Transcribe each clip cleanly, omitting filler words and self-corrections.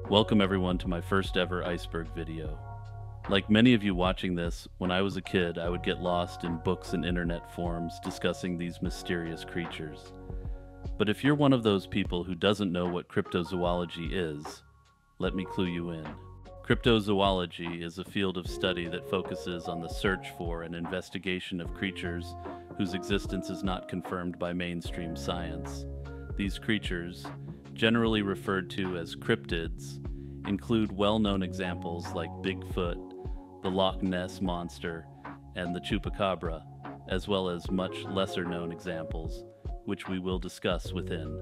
Welcome everyone to my first ever iceberg video. Like many of you watching this, when I was a kid, I would get lost in books and internet forums discussing these mysterious creatures. But if you're one of those people who doesn't know what cryptozoology is, let me clue you in. Cryptozoology is a field of study that focuses on the search for and investigation of creatures whose existence is not confirmed by mainstream science. These creatures, generally referred to as cryptids, include well-known examples like Bigfoot, the Loch Ness Monster, and the Chupacabra, as well as much lesser-known examples, which we will discuss within.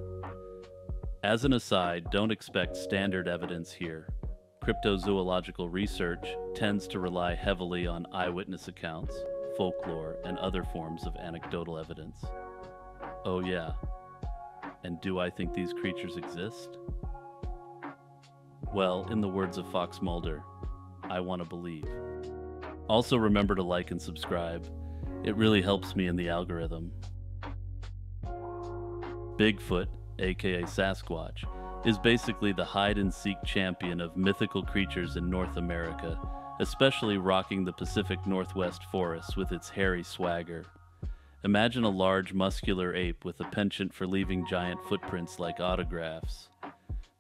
As an aside, don't expect standard evidence here. Cryptozoological research tends to rely heavily on eyewitness accounts, folklore, and other forms of anecdotal evidence. Oh yeah, and do I think these creatures exist? Well, in the words of Fox Mulder, I want to believe. Also remember to like and subscribe. It really helps me in the algorithm. Bigfoot, aka Sasquatch, is basically the hide-and-seek champion of mythical creatures in North America, especially rocking the Pacific Northwest forests with its hairy swagger. Imagine a large, muscular ape with a penchant for leaving giant footprints like autographs.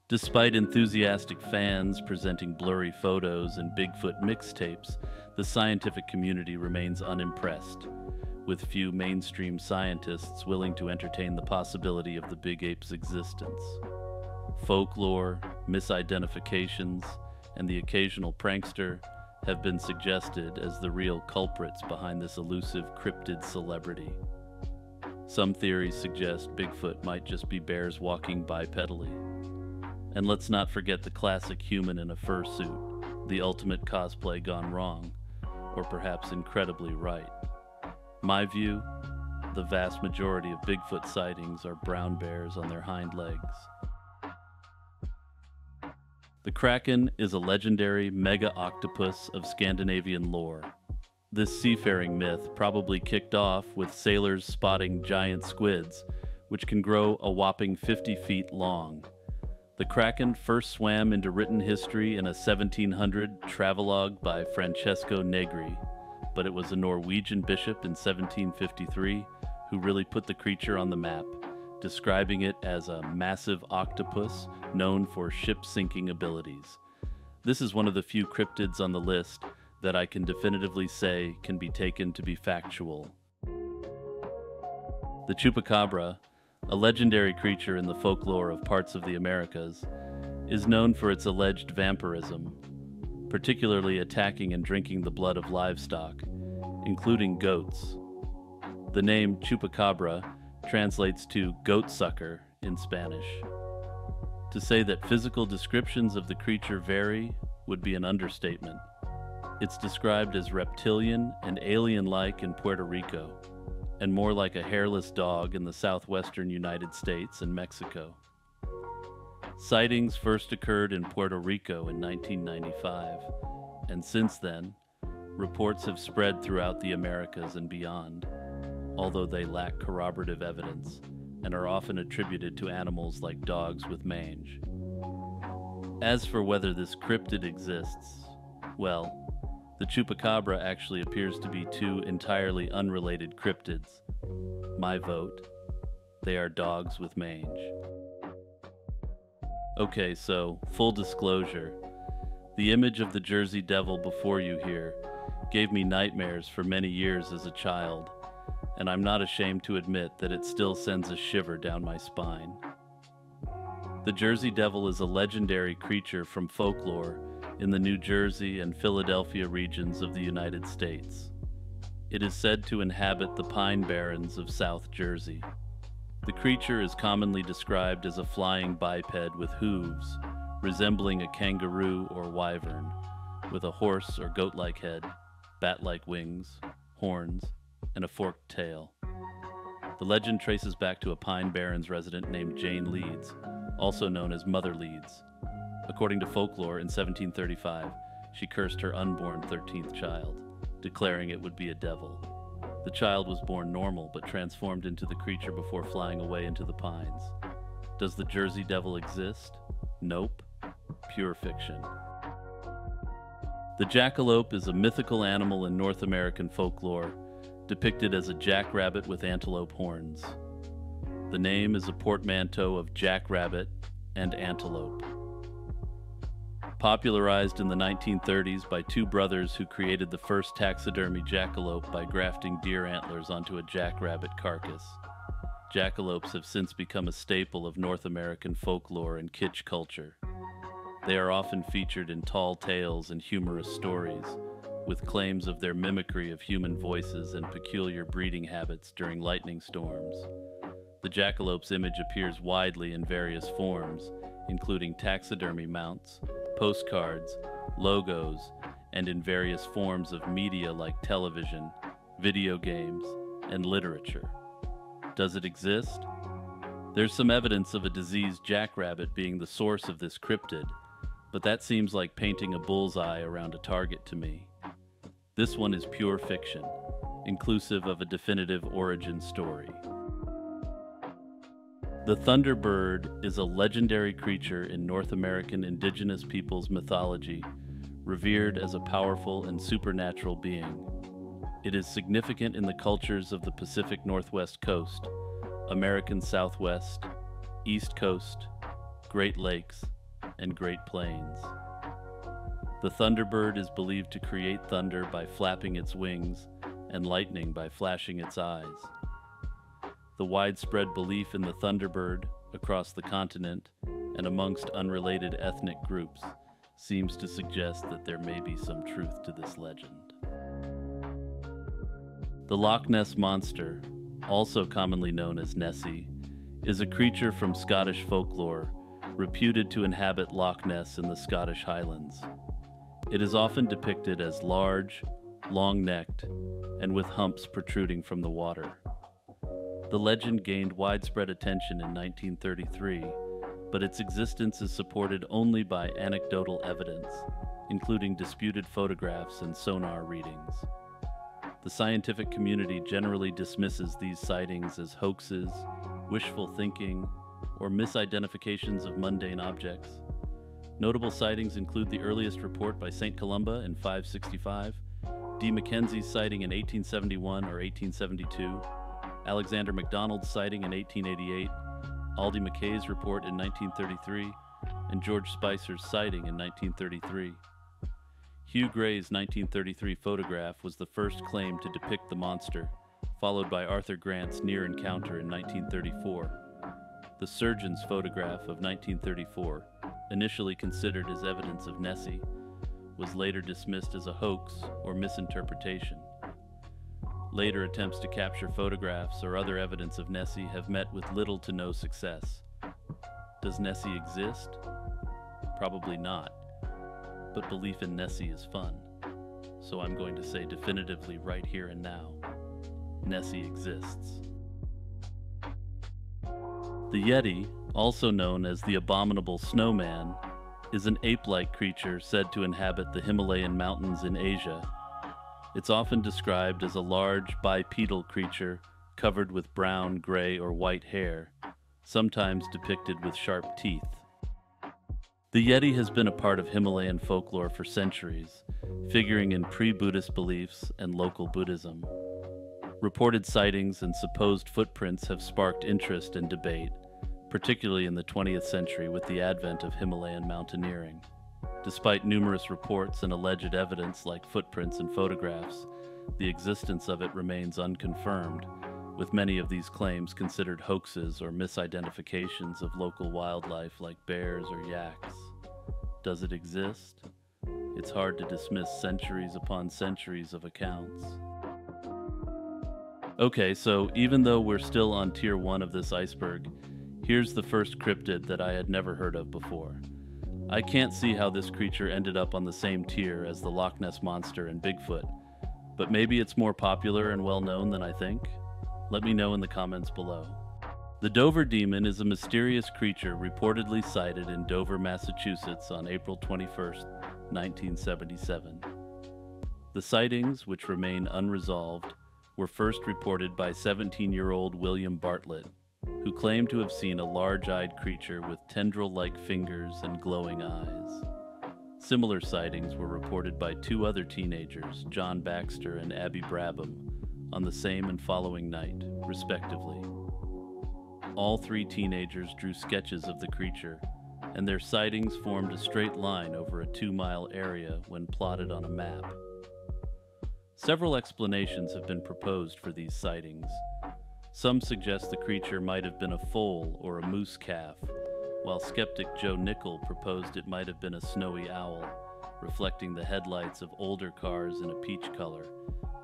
Despite enthusiastic fans presenting blurry photos and Bigfoot mixtapes, the scientific community remains unimpressed, with few mainstream scientists willing to entertain the possibility of the big ape's existence. Folklore, misidentifications, and the occasional prankster have been suggested as the real culprits behind this elusive cryptid celebrity. Some theories suggest Bigfoot might just be bears walking bipedally. And let's not forget the classic human in a fursuit, the ultimate cosplay gone wrong, or perhaps incredibly right. My view, the vast majority of Bigfoot sightings are brown bears on their hind legs. The Kraken is a legendary mega-octopus of Scandinavian lore. This seafaring myth probably kicked off with sailors spotting giant squids, which can grow a whopping 50 feet long. The Kraken first swam into written history in a 1700 travelogue by Francesco Negri, but it was a Norwegian bishop in 1753 who really put the creature on the map, describing it as a massive octopus known for ship-sinking abilities. This is one of the few cryptids on the list that I can definitively say can be taken to be factual. The Chupacabra, a legendary creature in the folklore of parts of the Americas, is known for its alleged vampirism, particularly attacking and drinking the blood of livestock, including goats. The name Chupacabra translates to goat sucker in Spanish. To say that physical descriptions of the creature vary would be an understatement. It's described as reptilian and alien-like in Puerto Rico, and more like a hairless dog in the southwestern United States and Mexico. Sightings first occurred in Puerto Rico in 1995, and since then, reports have spread throughout the Americas and beyond, although they lack corroborative evidence and are often attributed to animals like dogs with mange. As for whether this cryptid exists, well, the Chupacabra actually appears to be two entirely unrelated cryptids. My vote, they are dogs with mange. Okay, so, full disclosure, the image of the Jersey Devil before you here gave me nightmares for many years as a child, and I'm not ashamed to admit that it still sends a shiver down my spine. The Jersey Devil is a legendary creature from folklore in the New Jersey and Philadelphia regions of the United States. It is said to inhabit the pine barrens of South Jersey. The creature is commonly described as a flying biped with hooves, resembling a kangaroo or wyvern, with a horse or goat-like head, bat-like wings, horns, and a forked tail. The legend traces back to a Pine Barrens resident named Jane Leeds, also known as Mother Leeds. According to folklore, in 1735, she cursed her unborn 13th child, declaring it would be a devil. The child was born normal but transformed into the creature before flying away into the pines. Does the Jersey Devil exist? Nope. pure fiction. The jackalope is a mythical animal in North American folklore, depicted as a jackrabbit with antelope horns. The name is a portmanteau of jackrabbit and antelope. Popularized in the 1930s by two brothers who created the first taxidermy jackalope by grafting deer antlers onto a jackrabbit carcass. Jackalopes have since become a staple of North American folklore and kitsch culture. They are often featured in tall tales and humorous stories, with claims of their mimicry of human voices and peculiar breeding habits during lightning storms. The jackalope's image appears widely in various forms, including taxidermy mounts, postcards, logos, and in various forms of media like television, video games, and literature. Does it exist? There's some evidence of a diseased jackrabbit being the source of this cryptid, but that seems like painting a bullseye around a target to me. This one is pure fiction, inclusive of a definitive origin story. The Thunderbird is a legendary creature in North American indigenous peoples' mythology, revered as a powerful and supernatural being. It is significant in the cultures of the Pacific Northwest Coast, American Southwest, East Coast, Great Lakes, and Great Plains. The Thunderbird is believed to create thunder by flapping its wings and lightning by flashing its eyes. The widespread belief in the Thunderbird across the continent and amongst unrelated ethnic groups seems to suggest that there may be some truth to this legend. The Loch Ness Monster, also commonly known as Nessie, is a creature from Scottish folklore reputed to inhabit Loch Ness in the Scottish Highlands. It is often depicted as large, long-necked, and with humps protruding from the water. The legend gained widespread attention in 1933, but its existence is supported only by anecdotal evidence, including disputed photographs and sonar readings. The scientific community generally dismisses these sightings as hoaxes, wishful thinking, or misidentifications of mundane objects. Notable sightings include the earliest report by St. Columba in 565, D. Mackenzie's sighting in 1871 or 1872, Alexander MacDonald's sighting in 1888, Aldi McKay's report in 1933, and George Spicer's sighting in 1933. Hugh Gray's 1933 photograph was the first claim to depict the monster, followed by Arthur Grant's near encounter in 1934. The surgeon's photograph of 1934, initially considered as evidence of Nessie, was later dismissed as a hoax or misinterpretation. Later attempts to capture photographs or other evidence of Nessie have met with little to no success. Does Nessie exist? Probably not, but belief in Nessie is fun, so I'm going to say definitively right here and now, Nessie exists. The Yeti, also known as the Abominable Snowman, is an ape-like creature said to inhabit the Himalayan mountains in Asia. It's often described as a large bipedal creature covered with brown, gray, or white hair, sometimes depicted with sharp teeth. The Yeti has been a part of Himalayan folklore for centuries, figuring in pre-Buddhist beliefs and local Buddhism. Reported sightings and supposed footprints have sparked interest and debate, particularly in the 20th century with the advent of Himalayan mountaineering. Despite numerous reports and alleged evidence like footprints and photographs, the existence of it remains unconfirmed, with many of these claims considered hoaxes or misidentifications of local wildlife like bears or yaks. Does it exist? It's hard to dismiss centuries upon centuries of accounts. Okay, so even though we're still on tier 1 of this iceberg, here's the first cryptid that I had never heard of before. I can't see how this creature ended up on the same tier as the Loch Ness Monster and Bigfoot, but maybe it's more popular and well known than I think? Let me know in the comments below. The Dover Demon is a mysterious creature reportedly sighted in Dover, Massachusetts on April 21, 1977. The sightings, which remain unresolved, were first reported by 17-year-old William Bartlett. who claimed to have seen a large-eyed creature with tendril-like fingers and glowing eyes. Similar sightings were reported by two other teenagers, John Baxter and Abby Brabham, on the same and following night, respectively. All three teenagers drew sketches of the creature, and their sightings formed a straight line over a 2-mile area when plotted on a map. Several explanations have been proposed for these sightings. Some suggest the creature might have been a foal or a moose calf, while skeptic Joe Nickel proposed it might have been a snowy owl, reflecting the headlights of older cars in a peach color,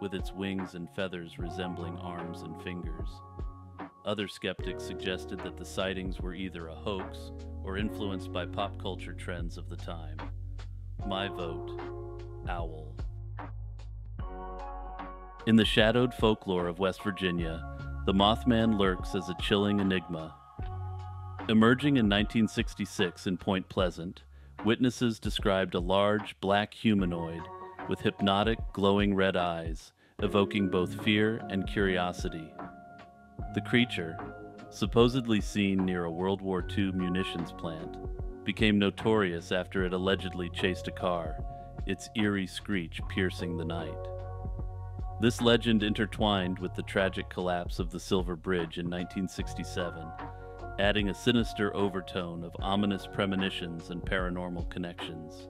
with its wings and feathers resembling arms and fingers. Other skeptics suggested that the sightings were either a hoax or influenced by pop culture trends of the time. My vote, owl. In the shadowed folklore of West Virginia, the Mothman lurks as a chilling enigma. Emerging in 1966 in Point Pleasant, witnesses described a large black humanoid with hypnotic, glowing red eyes, evoking both fear and curiosity. The creature, supposedly seen near a World War II munitions plant, became notorious after it allegedly chased a car, its eerie screech piercing the night. This legend intertwined with the tragic collapse of the Silver Bridge in 1967, adding a sinister overtone of ominous premonitions and paranormal connections.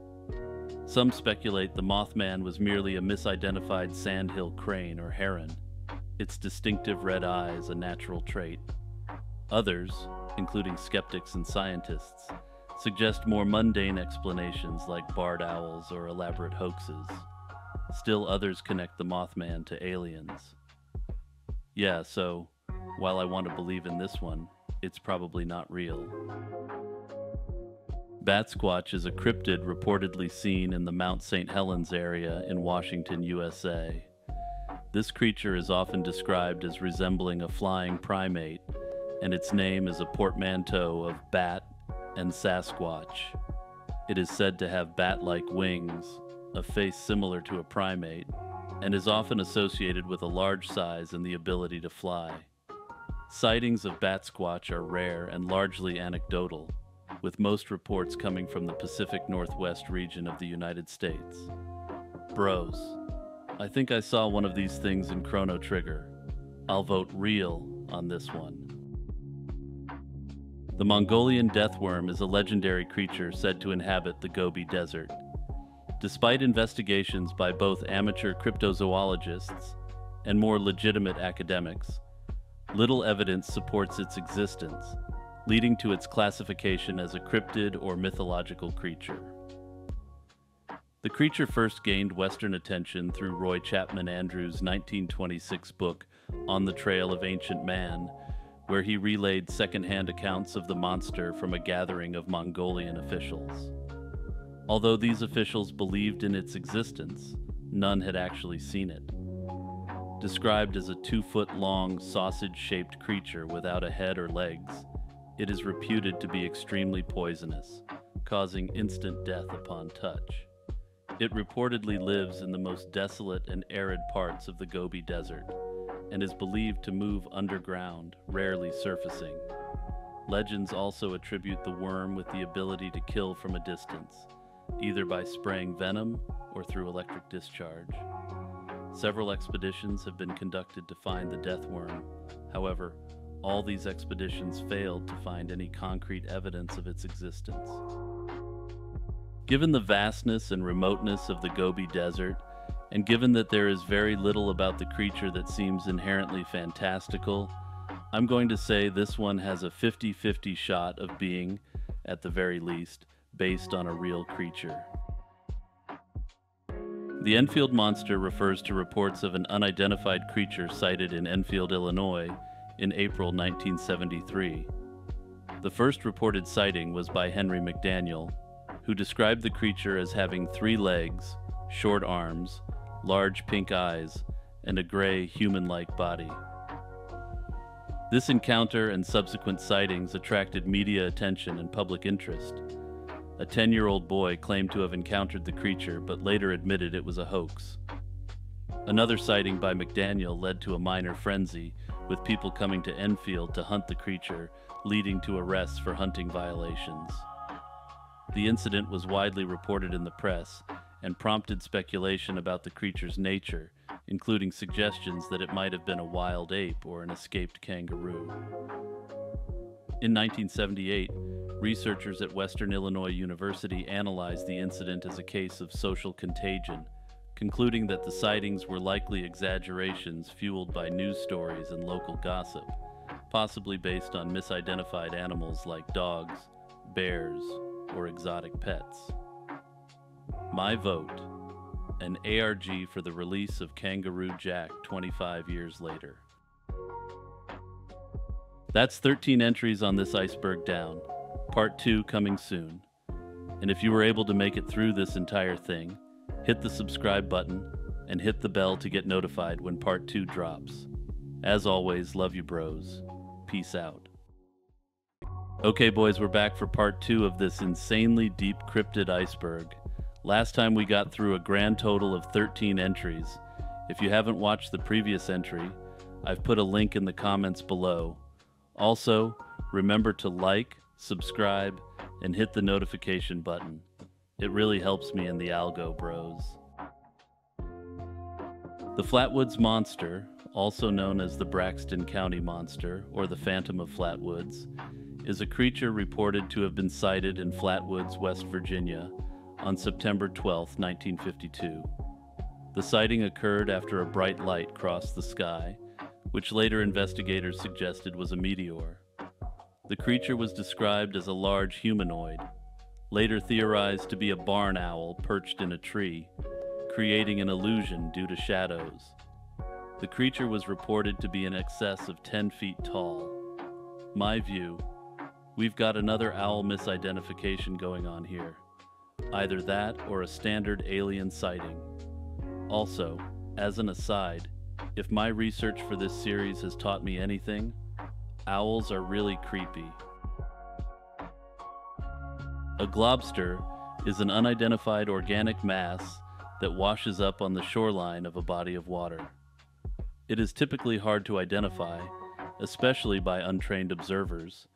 Some speculate the Mothman was merely a misidentified sandhill crane or heron, its distinctive red eyes a natural trait. Others, including skeptics and scientists, suggest more mundane explanations like barred owls or elaborate hoaxes. Still others connect the Mothman to aliens. Yeah, so, while I want to believe in this one, it's probably not real. Bat Squatch is a cryptid reportedly seen in the Mount St. Helens area in Washington, USA. This creature is often described as resembling a flying primate, and its name is a portmanteau of bat and Sasquatch. It is said to have bat-like wings, a face similar to a primate, and is often associated with a large size and the ability to fly. Sightings of Bat Squatch are rare and largely anecdotal, with most reports coming from the Pacific Northwest region of the United States. Bros, I think I saw one of these things in Chrono Trigger. I'll vote real on this one. The Mongolian deathworm is a legendary creature said to inhabit the Gobi Desert. Despite investigations by both amateur cryptozoologists and more legitimate academics, little evidence supports its existence, leading to its classification as a cryptid or mythological creature. The creature first gained Western attention through Roy Chapman Andrews' 1926 book, On the Trail of Ancient Man, where he relayed second-hand accounts of the monster from a gathering of Mongolian officials. Although these officials believed in its existence, none had actually seen it. Described as a 2-foot-long, sausage-shaped creature without a head or legs, it is reputed to be extremely poisonous, causing instant death upon touch. It reportedly lives in the most desolate and arid parts of the Gobi Desert, and is believed to move underground, rarely surfacing. Legends also attribute the worm with the ability to kill from a distance, either by spraying venom or through electric discharge. Several expeditions have been conducted to find the death worm. However, all these expeditions failed to find any concrete evidence of its existence. Given the vastness and remoteness of the Gobi Desert, and given that there is very little about the creature that seems inherently fantastical, I'm going to say this one has a 50-50 shot of being, at the very least, based on a real creature. The Enfield monster refers to reports of an unidentified creature sighted in Enfield, Illinois, in April 1973. The first reported sighting was by Henry McDaniel, who described the creature as having 3 legs, short arms, large pink eyes, and a gray, human-like body. This encounter and subsequent sightings attracted media attention and public interest. A 10-year-old boy claimed to have encountered the creature, but later admitted it was a hoax. Another sighting by McDaniel led to a minor frenzy with people coming to Enfield to hunt the creature, leading to arrests for hunting violations. The incident was widely reported in the press and prompted speculation about the creature's nature, including suggestions that it might have been a wild ape or an escaped kangaroo. In 1978, researchers at Western Illinois University analyzed the incident as a case of social contagion, concluding that the sightings were likely exaggerations fueled by news stories and local gossip, possibly based on misidentified animals like dogs, bears, or exotic pets. My vote: an ARG for the release of Kangaroo Jack 25 years later. That's 13 entries on this iceberg down. Part 2 coming soon. And if you were able to make it through this entire thing, hit the subscribe button and hit the bell to get notified when Part 2 drops. As always, love you bros. Peace out. Okay boys, we're back for Part 2 of this insanely deep cryptid iceberg. Last time we got through a grand total of 13 entries. If you haven't watched the previous entry, I've put a link in the comments below. Also, remember to like, subscribe, and hit the notification button. It really helps me in the algo, bros. The Flatwoods Monster, also known as the Braxton County Monster or the Phantom of Flatwoods, is a creature reported to have been sighted in Flatwoods, West Virginia, on September 12, 1952. The sighting occurred after a bright light crossed the sky, which later investigators suggested was a meteor. The creature was described as a large humanoid, later theorized to be a barn owl perched in a tree, creating an illusion due to shadows. The creature was reported to be in excess of 10 feet tall. My view: we've got another owl misidentification going on here. Either that or a standard alien sighting. Also, as an aside, if my research for this series has taught me anything, owls are really creepy. A globster is an unidentified organic mass that washes up on the shoreline of a body of water. It is typically hard to identify, especially by untrained observers,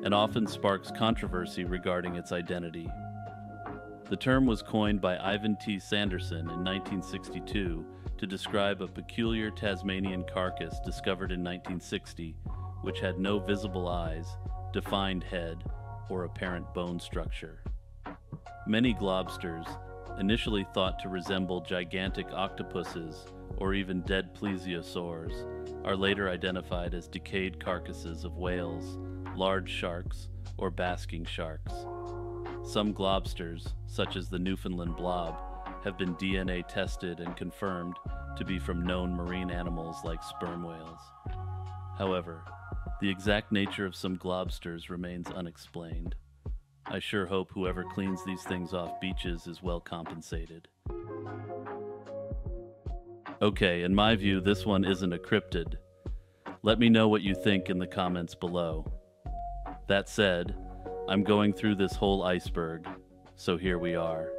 and often sparks controversy regarding its identity. The term was coined by Ivan T. Sanderson in 1962 to describe a peculiar Tasmanian carcass discovered in 1960, which had no visible eyes, defined head, or apparent bone structure. Many globsters, initially thought to resemble gigantic octopuses or even dead plesiosaurs, are later identified as decayed carcasses of whales, large sharks, or basking sharks. Some globsters, such as the Newfoundland blob, have been DNA tested and confirmed to be from known marine animals like sperm whales. However, the exact nature of some globsters remains unexplained. I sure hope whoever cleans these things off beaches is well compensated. Okay, in my view, this one isn't a cryptid. Let me know what you think in the comments below. That said, I'm going through this whole iceberg, so here we are.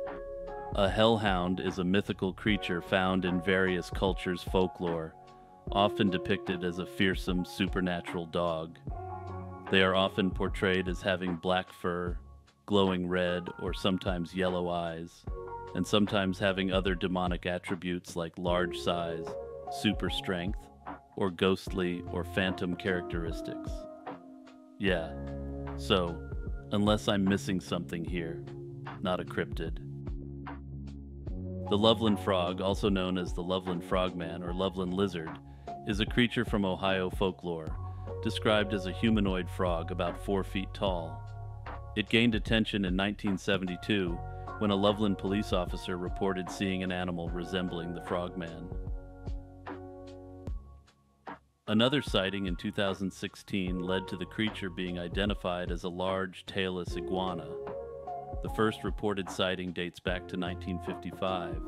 A hellhound is a mythical creature found in various cultures' folklore, often depicted as a fearsome supernatural dog. They are often portrayed as having black fur, glowing red or sometimes yellow eyes, and sometimes having other demonic attributes like large size, super strength, or ghostly or phantom characteristics. Yeah, so, unless I'm missing something here, not a cryptid. The Loveland Frog, also known as the Loveland Frogman or Loveland Lizard, is a creature from Ohio folklore, described as a humanoid frog about 4 feet tall. It gained attention in 1972 when a Loveland police officer reported seeing an animal resembling the frogman. Another sighting in 2016 led to the creature being identified as a large tailless iguana. The first reported sighting dates back to 1955,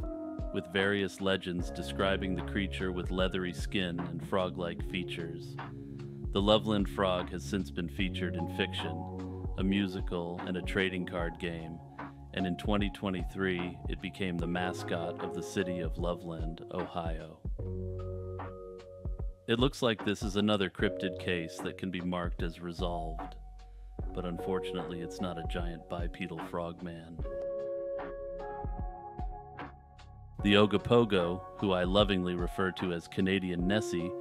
with various legends describing the creature with leathery skin and frog-like features. The Loveland Frog has since been featured in fiction, a musical, and a trading card game, and in 2023 it became the mascot of the city of Loveland, Ohio. It looks like this is another cryptid case that can be marked as resolved, but unfortunately it's not a giant bipedal frogman. The Ogopogo, who I lovingly refer to as Canadian Nessie,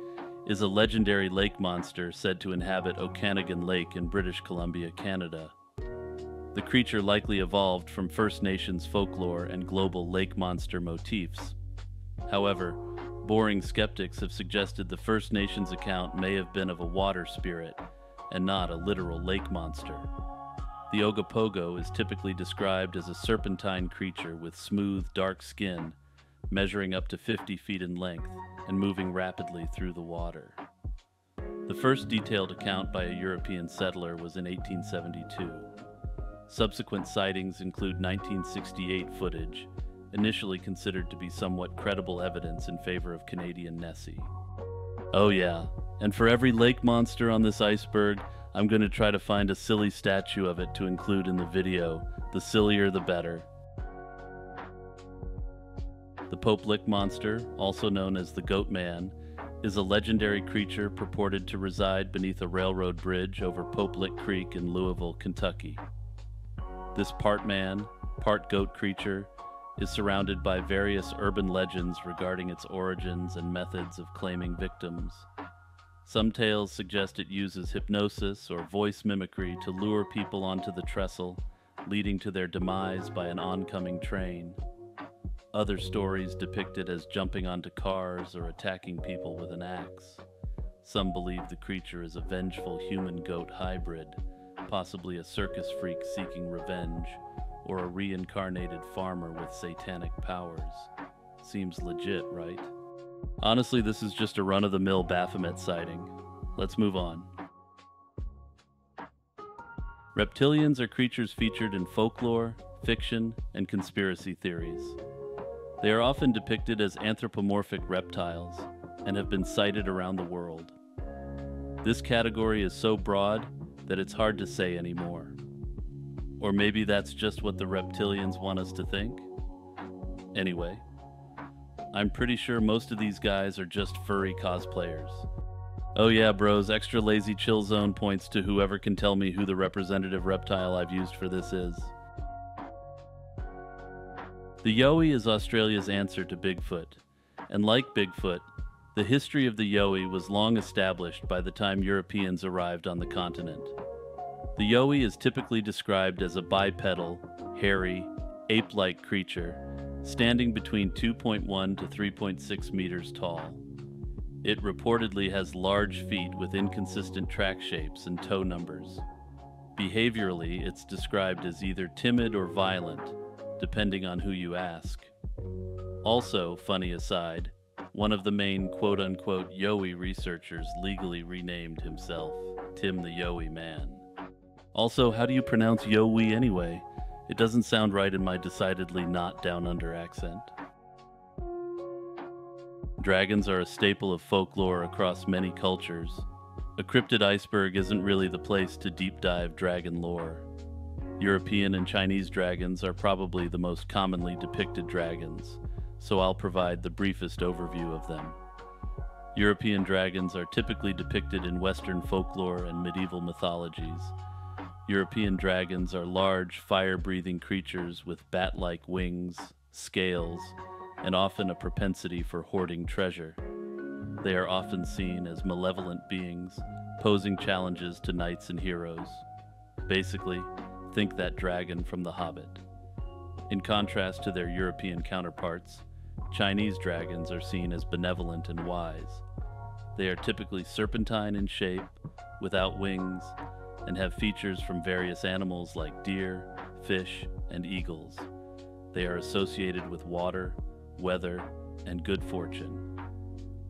is a legendary lake monster said to inhabit Okanagan Lake in British Columbia, Canada. The creature likely evolved from First Nations folklore and global lake monster motifs. However, boring skeptics have suggested the First Nations account may have been of a water spirit and not a literal lake monster. The Ogopogo is typically described as a serpentine creature with smooth, dark skin, measuring up to 50 feet in length and moving rapidly through the water. The first detailed account by a European settler was in 1872. Subsequent sightings include 1968 footage, initially considered to be somewhat credible evidence in favor of Canadian Nessie. Oh yeah, and for every lake monster on this iceberg, I'm going to try to find a silly statue of it to include in the video. The sillier the better. The Pope Lick Monster, also known as the Goat Man, is a legendary creature purported to reside beneath a railroad bridge over Pope Lick Creek in Louisville, Kentucky. This part man, part goat creature is surrounded by various urban legends regarding its origins and methods of claiming victims. Some tales suggest it uses hypnosis or voice mimicry to lure people onto the trestle, leading to their demise by an oncoming train. Other stories depict it as jumping onto cars or attacking people with an axe. Some believe the creature is a vengeful human-goat hybrid, possibly a circus freak seeking revenge, or a reincarnated farmer with satanic powers. Seems legit, right? Honestly, this is just a run-of-the-mill Baphomet sighting. Let's move on. Reptilians are creatures featured in folklore, fiction, and conspiracy theories. They are often depicted as anthropomorphic reptiles and have been sighted around the world. This category is so broad that it's hard to say anymore. Or maybe that's just what the reptilians want us to think? Anyway, I'm pretty sure most of these guys are just furry cosplayers. Oh yeah, bros, extra lazy chill zone points to whoever can tell me who the representative reptile I've used for this is. The Yowie is Australia's answer to Bigfoot, and like Bigfoot, the history of the Yowie was long established by the time Europeans arrived on the continent. The Yowie is typically described as a bipedal, hairy, ape-like creature, standing between 2.1 to 3.6 meters tall. It reportedly has large feet with inconsistent track shapes and toe numbers. Behaviorally, it's described as either timid or violent, depending on who you ask. Also, funny aside, one of the main quote-unquote Yowie researchers legally renamed himself Tim the Yowie Man. Also, how do you pronounce Yowie anyway? It doesn't sound right in my decidedly not down-under accent. Dragons are a staple of folklore across many cultures. A cryptid iceberg isn't really the place to deep dive dragon lore. European and Chinese dragons are probably the most commonly depicted dragons, so I'll provide the briefest overview of them. European dragons are typically depicted in Western folklore and medieval mythologies. European dragons are large, fire-breathing creatures with bat-like wings, scales, and often a propensity for hoarding treasure. They are often seen as malevolent beings, posing challenges to knights and heroes. Basically, think that dragon from The Hobbit. In contrast to their European counterparts, Chinese dragons are seen as benevolent and wise. They are typically serpentine in shape, without wings, and have features from various animals like deer, fish, and eagles. They are associated with water, weather, and good fortune.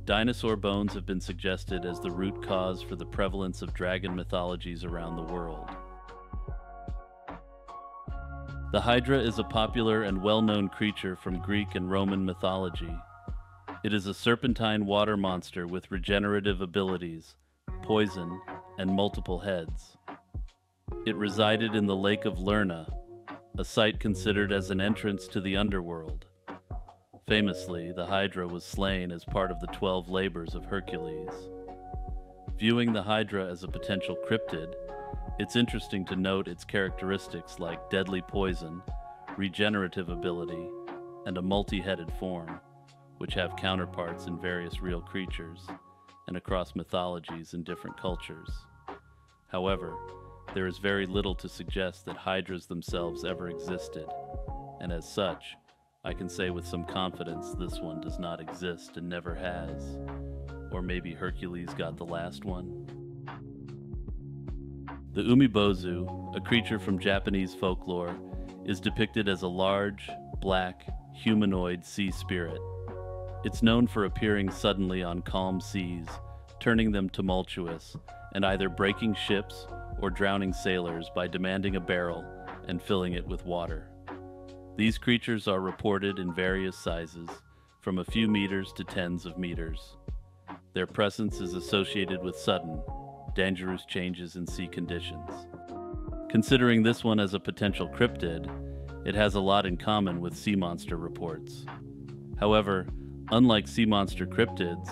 Dinosaur bones have been suggested as the root cause for the prevalence of dragon mythologies around the world. The Hydra is a popular and well-known creature from Greek and Roman mythology. It is a serpentine water monster with regenerative abilities, poison, and multiple heads. It resided in the Lake of Lerna, a site considered as an entrance to the underworld. Famously, the Hydra was slain as part of the 12 labors of Hercules. Viewing the Hydra as a potential cryptid, it's interesting to note its characteristics like deadly poison, regenerative ability, and a multi-headed form, which have counterparts in various real creatures and across mythologies in different cultures. However, there is very little to suggest that hydras themselves ever existed, and as such, I can say with some confidence this one does not exist and never has. Or maybe Hercules got the last one? The Umebozu, a creature from Japanese folklore, is depicted as a large, black, humanoid sea spirit. It's known for appearing suddenly on calm seas, turning them tumultuous, and either breaking ships or drowning sailors by demanding a barrel and filling it with water. These creatures are reported in various sizes, from a few meters to tens of meters. Their presence is associated with sudden, dangerous changes in sea conditions. Considering this one as a potential cryptid, it has a lot in common with sea monster reports. However, unlike sea monster cryptids,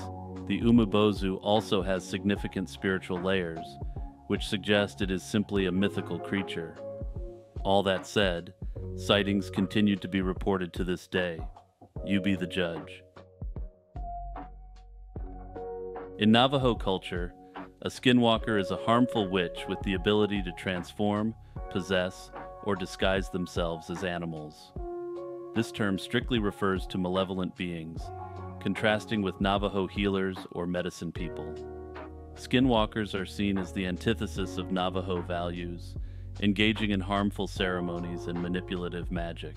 the Umebozu also has significant spiritual layers, which suggest it is simply a mythical creature. All that said, sightings continue to be reported to this day. You be the judge. In Navajo culture, a skinwalker is a harmful witch with the ability to transform, possess, or disguise themselves as animals. This term strictly refers to malevolent beings, contrasting with Navajo healers or medicine people. Skinwalkers are seen as the antithesis of Navajo values, engaging in harmful ceremonies and manipulative magic.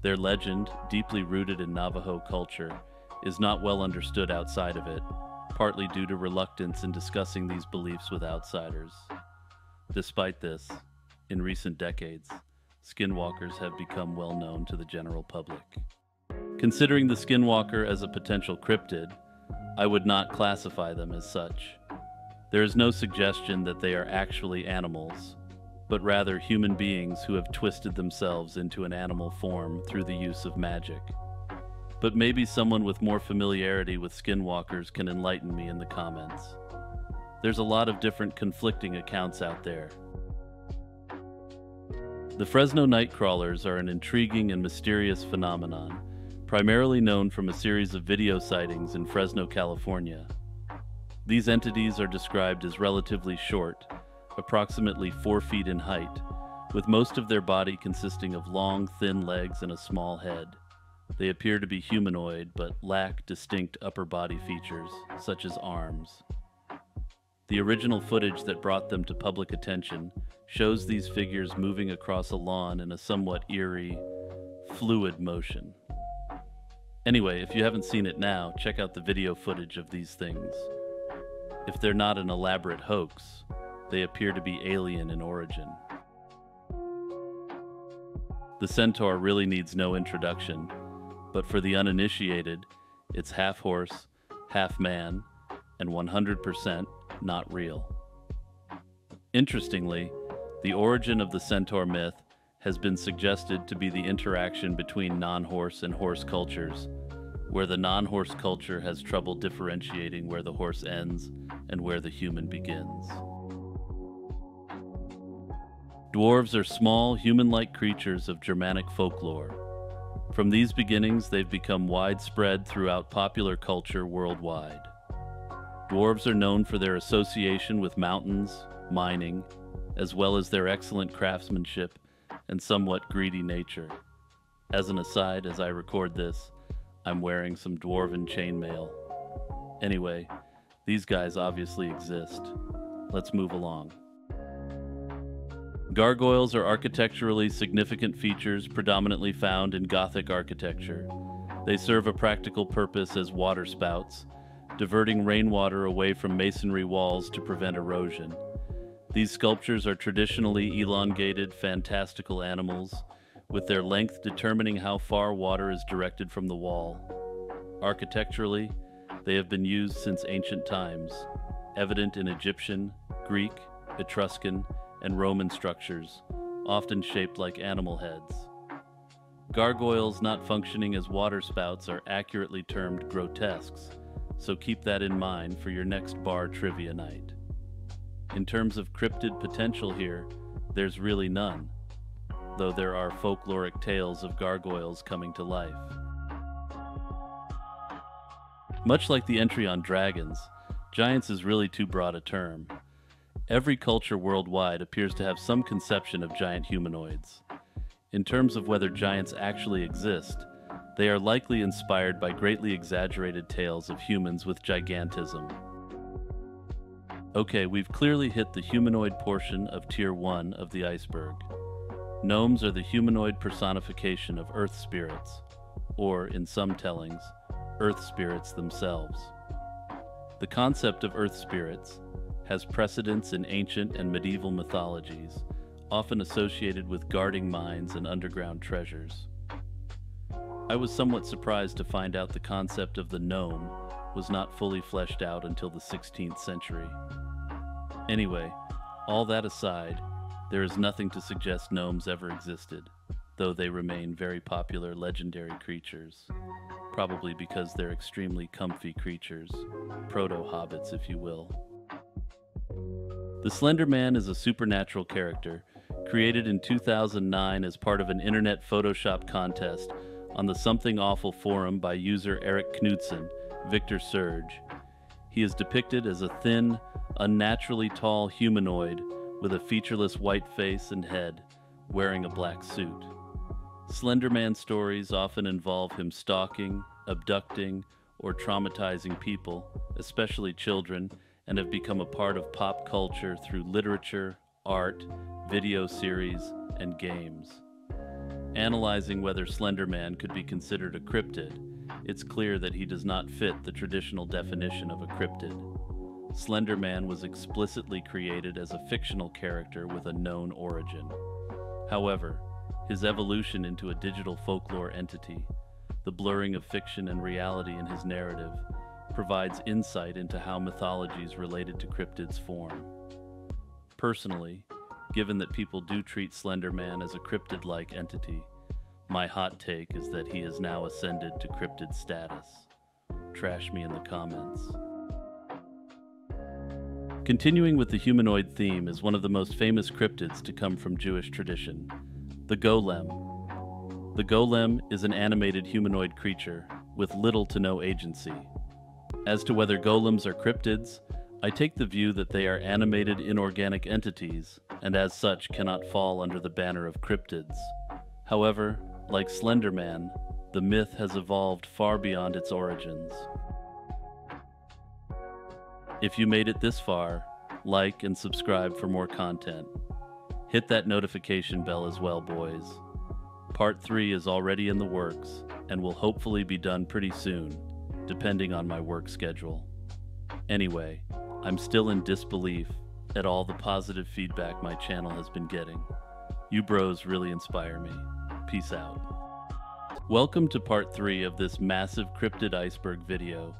Their legend, deeply rooted in Navajo culture, is not well understood outside of it, partly due to reluctance in discussing these beliefs with outsiders. Despite this, in recent decades, skinwalkers have become well known to the general public. Considering the skinwalker as a potential cryptid, I would not classify them as such. There is no suggestion that they are actually animals, but rather human beings who have twisted themselves into an animal form through the use of magic. But maybe someone with more familiarity with skinwalkers can enlighten me in the comments. There's a lot of different conflicting accounts out there. The Fresno Nightcrawlers are an intriguing and mysterious phenomenon, primarily known from a series of video sightings in Fresno, California. These entities are described as relatively short, approximately 4 feet in height, with most of their body consisting of long, thin legs and a small head. They appear to be humanoid, but lack distinct upper body features, such as arms. The original footage that brought them to public attention shows these figures moving across a lawn in a somewhat eerie, fluid motion. Anyway, if you haven't seen it now, check out the video footage of these things. If they're not an elaborate hoax, they appear to be alien in origin. The centaur really needs no introduction, but for the uninitiated, it's half horse, half man, and 100% not real. Interestingly, the origin of the centaur myth has been suggested to be the interaction between non-horse and horse cultures, where the non-horse culture has trouble differentiating where the horse ends and where the human begins. Dwarves are small, human-like creatures of Germanic folklore. From these beginnings, they've become widespread throughout popular culture worldwide. Dwarves are known for their association with mountains, mining, as well as their excellent craftsmanship and somewhat greedy nature. As an aside, as I record this, I'm wearing some dwarven chainmail. Anyway, these guys obviously exist. Let's move along. Gargoyles are architecturally significant features predominantly found in Gothic architecture. They serve a practical purpose as waterspouts, diverting rainwater away from masonry walls to prevent erosion. These sculptures are traditionally elongated, fantastical animals, with their length determining how far water is directed from the wall. Architecturally, they have been used since ancient times, evident in Egyptian, Greek, Etruscan, and Roman structures, often shaped like animal heads. Gargoyles not functioning as waterspouts are accurately termed grotesques, so keep that in mind for your next bar trivia night. In terms of cryptid potential here, there's really none, though there are folkloric tales of gargoyles coming to life. Much like the entry on dragons, giants is really too broad a term. Every culture worldwide appears to have some conception of giant humanoids. In terms of whether giants actually exist, they are likely inspired by greatly exaggerated tales of humans with gigantism. Okay, we've clearly hit the humanoid portion of Tier 1 of the iceberg. Gnomes are the humanoid personification of earth spirits, or, in some tellings, earth spirits themselves. The concept of earth spirits has precedence in ancient and medieval mythologies, often associated with guarding mines and underground treasures. I was somewhat surprised to find out the concept of the gnome was not fully fleshed out until the 16th century. Anyway, all that aside, there is nothing to suggest gnomes ever existed, though they remain very popular legendary creatures, probably because they're extremely comfy creatures, proto-hobbits if you will. The Slender Man is a supernatural character created in 2009 as part of an internet Photoshop contest on the Something Awful forum by user Eric Knudsen, Victor Surge. He is depicted as a thin, unnaturally tall humanoid with a featureless white face and head, wearing a black suit. Slender Man stories often involve him stalking, abducting, or traumatizing people, especially children, and have become a part of pop culture through literature, art, video series, and games. Analyzing whether Slender Man could be considered a cryptid, it's clear that he does not fit the traditional definition of a cryptid. Slender Man was explicitly created as a fictional character with a known origin. However, his evolution into a digital folklore entity, the blurring of fiction and reality in his narrative, provides insight into how mythologies related to cryptids form. Personally, given that people do treat Slender Man as a cryptid-like entity, my hot take is that he has now ascended to cryptid status. Trash me in the comments. Continuing with the humanoid theme is one of the most famous cryptids to come from Jewish tradition, the golem. The golem is an animated humanoid creature with little to no agency. As to whether golems are cryptids, I take the view that they are animated inorganic entities, and as such cannot fall under the banner of cryptids. However, like Slender Man, the myth has evolved far beyond its origins. If you made it this far, like and subscribe for more content. Hit that notification bell as well, boys. Part 3 is already in the works, and will hopefully be done pretty soon, depending on my work schedule. Anyway, I'm still in disbelief at all the positive feedback my channel has been getting. You bros really inspire me. Peace out. Welcome to part 3 of this massive cryptid iceberg video.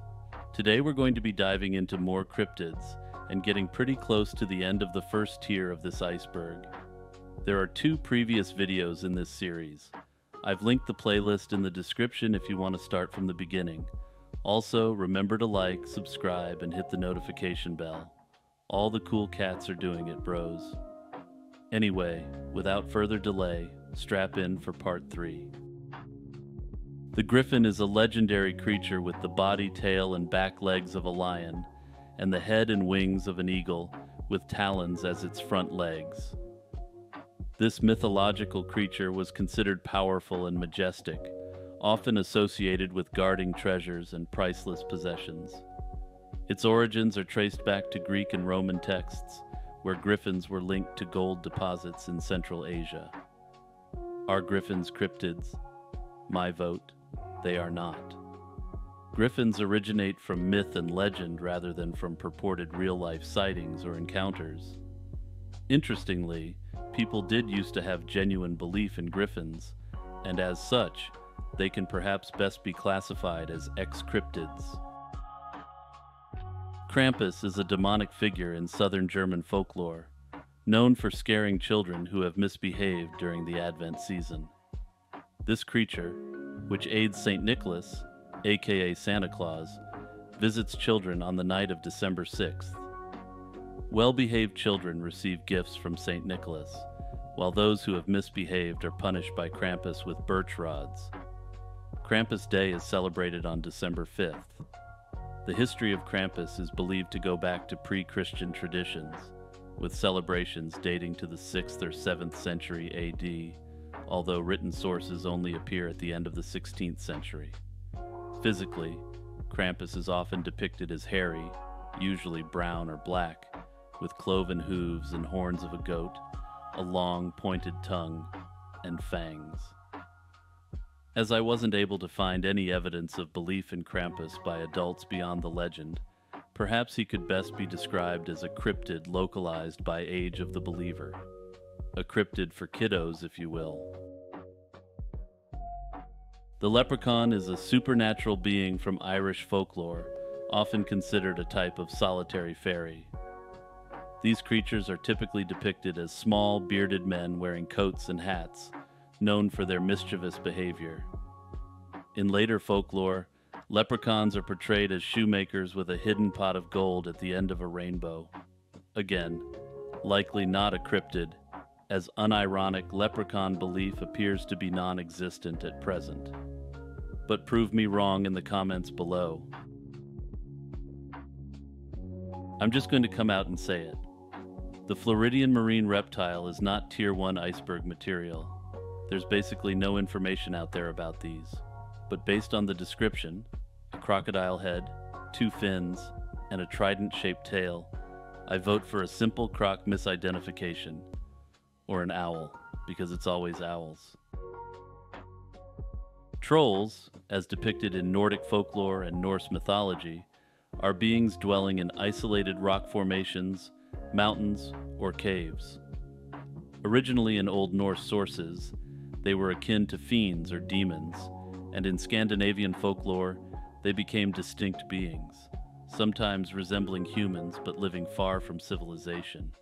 Today we're going to be diving into more cryptids and getting pretty close to the end of the first tier of this iceberg. There are 2 previous videos in this series. I've linked the playlist in the description if you want to start from the beginning. Also, remember to like, subscribe, and hit the notification bell. All the cool cats are doing it, bros. Anyway, without further delay, strap in for part 3. The griffin is a legendary creature with the body, tail, and back legs of a lion, and the head and wings of an eagle, with talons as its front legs. This mythological creature was considered powerful and majestic, often associated with guarding treasures and priceless possessions. Its origins are traced back to Greek and Roman texts, where griffins were linked to gold deposits in Central Asia. Are griffins cryptids? My vote, they are not. Griffins originate from myth and legend rather than from purported real-life sightings or encounters. Interestingly, people did used to have genuine belief in griffins, and as such, they can perhaps best be classified as ex-cryptids. Krampus is a demonic figure in southern German folklore, known for scaring children who have misbehaved during the Advent season. This creature, which aids St. Nicholas, aka Santa Claus, visits children on the night of December 6th. Well-behaved children receive gifts from St. Nicholas, while those who have misbehaved are punished by Krampus with birch rods. Krampus Day is celebrated on December 5th. The history of Krampus is believed to go back to pre-Christian traditions, with celebrations dating to the 6th or 7th century AD, although written sources only appear at the end of the 16th century. Physically, Krampus is often depicted as hairy, usually brown or black, with cloven hooves and horns of a goat, a long, pointed tongue, and fangs. As I wasn't able to find any evidence of belief in Krampus by adults beyond the legend, perhaps he could best be described as a cryptid localized by age of the believer. A cryptid for kiddos, if you will. The leprechaun is a supernatural being from Irish folklore, often considered a type of solitary fairy. These creatures are typically depicted as small, bearded men wearing coats and hats, known for their mischievous behavior. In later folklore, leprechauns are portrayed as shoemakers with a hidden pot of gold at the end of a rainbow. Again, likely not a cryptid, as unironic leprechaun belief appears to be non-existent at present. But prove me wrong in the comments below. I'm just going to come out and say it. The Floridian marine reptile is not Tier 1 iceberg material. There's basically no information out there about these. But based on the description, a crocodile head, 2 fins, and a trident-shaped tail, I vote for a simple croc misidentification. Or an owl, because it's always owls. Trolls, as depicted in Nordic folklore and Norse mythology, are beings dwelling in isolated rock formations, mountains, or caves. Originally in Old Norse sources, they were akin to fiends or demons, and in Scandinavian folklore, they became distinct beings, sometimes resembling humans but living far from civilization,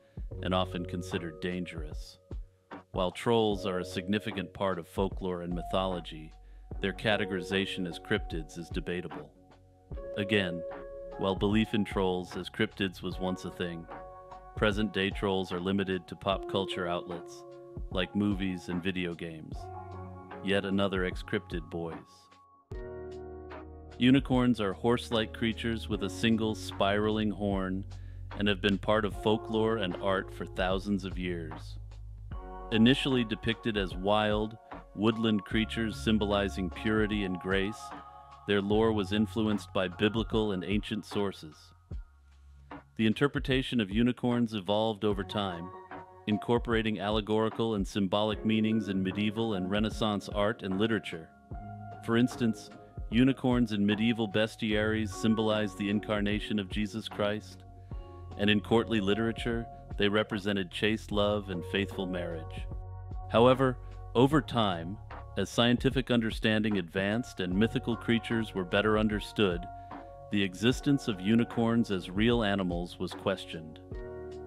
and often considered dangerous. While trolls are a significant part of folklore and mythology, their categorization as cryptids is debatable. Again, while belief in trolls as cryptids was once a thing, present-day trolls are limited to pop culture outlets, like movies and video games. Yet another ex-cryptid boys. Unicorns are horse-like creatures with a single spiraling horn and have been part of folklore and art for thousands of years. Initially depicted as wild, woodland creatures symbolizing purity and grace, their lore was influenced by biblical and ancient sources. The interpretation of unicorns evolved over time, incorporating allegorical and symbolic meanings in medieval and Renaissance art and literature. For instance, unicorns in medieval bestiaries symbolize the incarnation of Jesus Christ, and in courtly literature, they represented chaste love and faithful marriage. However, over time, as scientific understanding advanced and mythical creatures were better understood, the existence of unicorns as real animals was questioned.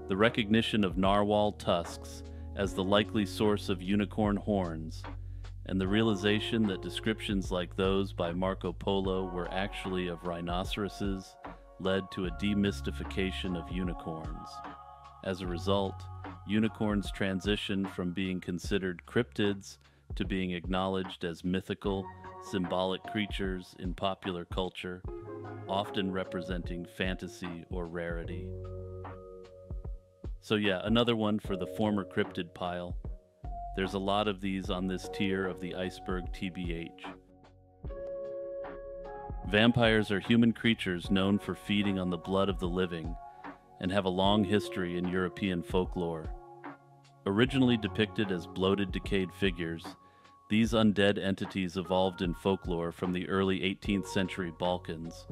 The recognition of narwhal tusks as the likely source of unicorn horns, and the realization that descriptions like those by Marco Polo were actually of rhinoceroses, led to a demystification of unicorns. As a result, unicorns transitioned from being considered cryptids to being acknowledged as mythical, symbolic creatures in popular culture, often representing fantasy or rarity. So yeah, another one for the former cryptid pile. There's a lot of these on this tier of the iceberg TBH. Vampires are human creatures known for feeding on the blood of the living and have a long history in European folklore. Originally depicted as bloated, decayed figures, these undead entities evolved in folklore from the early 18th century Balkans,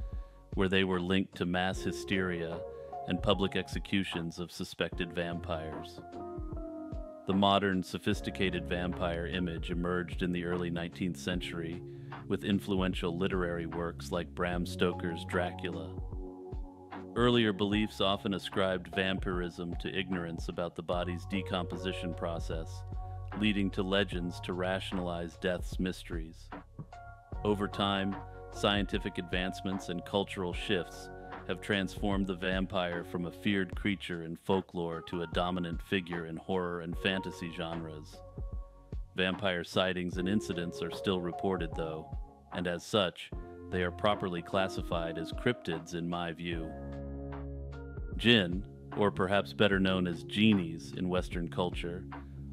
where they were linked to mass hysteria and public executions of suspected vampires. The modern, sophisticated vampire image emerged in the early 19th century with influential literary works like Bram Stoker's Dracula. Earlier beliefs often ascribed vampirism to ignorance about the body's decomposition process, leading to legends to rationalize death's mysteries. Over time, scientific advancements and cultural shifts have transformed the vampire from a feared creature in folklore to a dominant figure in horror and fantasy genres. Vampire sightings and incidents are still reported, though, and as such, they are properly classified as cryptids in my view. Jinn, or perhaps better known as genies in Western culture,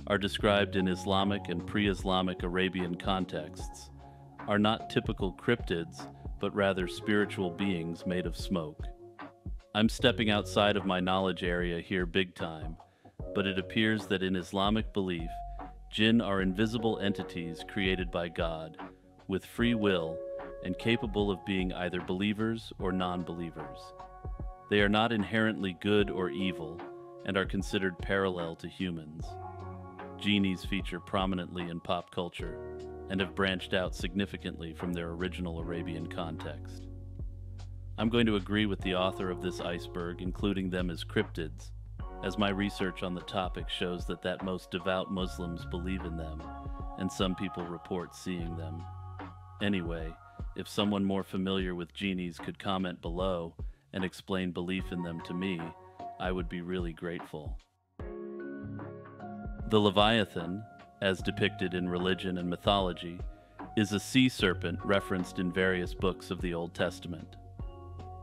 are described in Islamic and pre-Islamic Arabian contexts, are not typical cryptids, but rather spiritual beings made of smoke. I'm stepping outside of my knowledge area here big time, but it appears that in Islamic belief, jinn are invisible entities created by God, with free will and capable of being either believers or non-believers. They are not inherently good or evil, and are considered parallel to humans. Genies feature prominently in pop culture, and have branched out significantly from their original Arabian context. I'm going to agree with the author of this iceberg, including them as cryptids, as my research on the topic shows that most devout Muslims believe in them, and some people report seeing them. Anyway, if someone more familiar with genies could comment below and explain belief in them to me, I would be really grateful. The Leviathan, as depicted in religion and mythology, is a sea serpent referenced in various books of the Old Testament.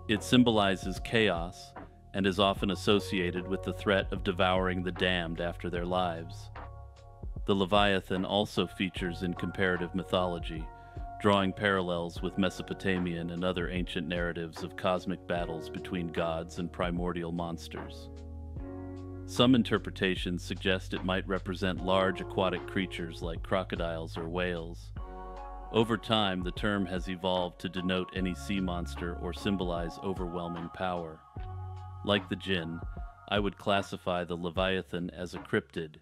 It symbolizes chaos and is often associated with the threat of devouring the damned after their lives. The Leviathan also features in comparative mythology, drawing parallels with Mesopotamian and other ancient narratives of cosmic battles between gods and primordial monsters. Some interpretations suggest it might represent large aquatic creatures like crocodiles or whales. Over time, the term has evolved to denote any sea monster or symbolize overwhelming power. Like the jinn, I would classify the Leviathan as a cryptid,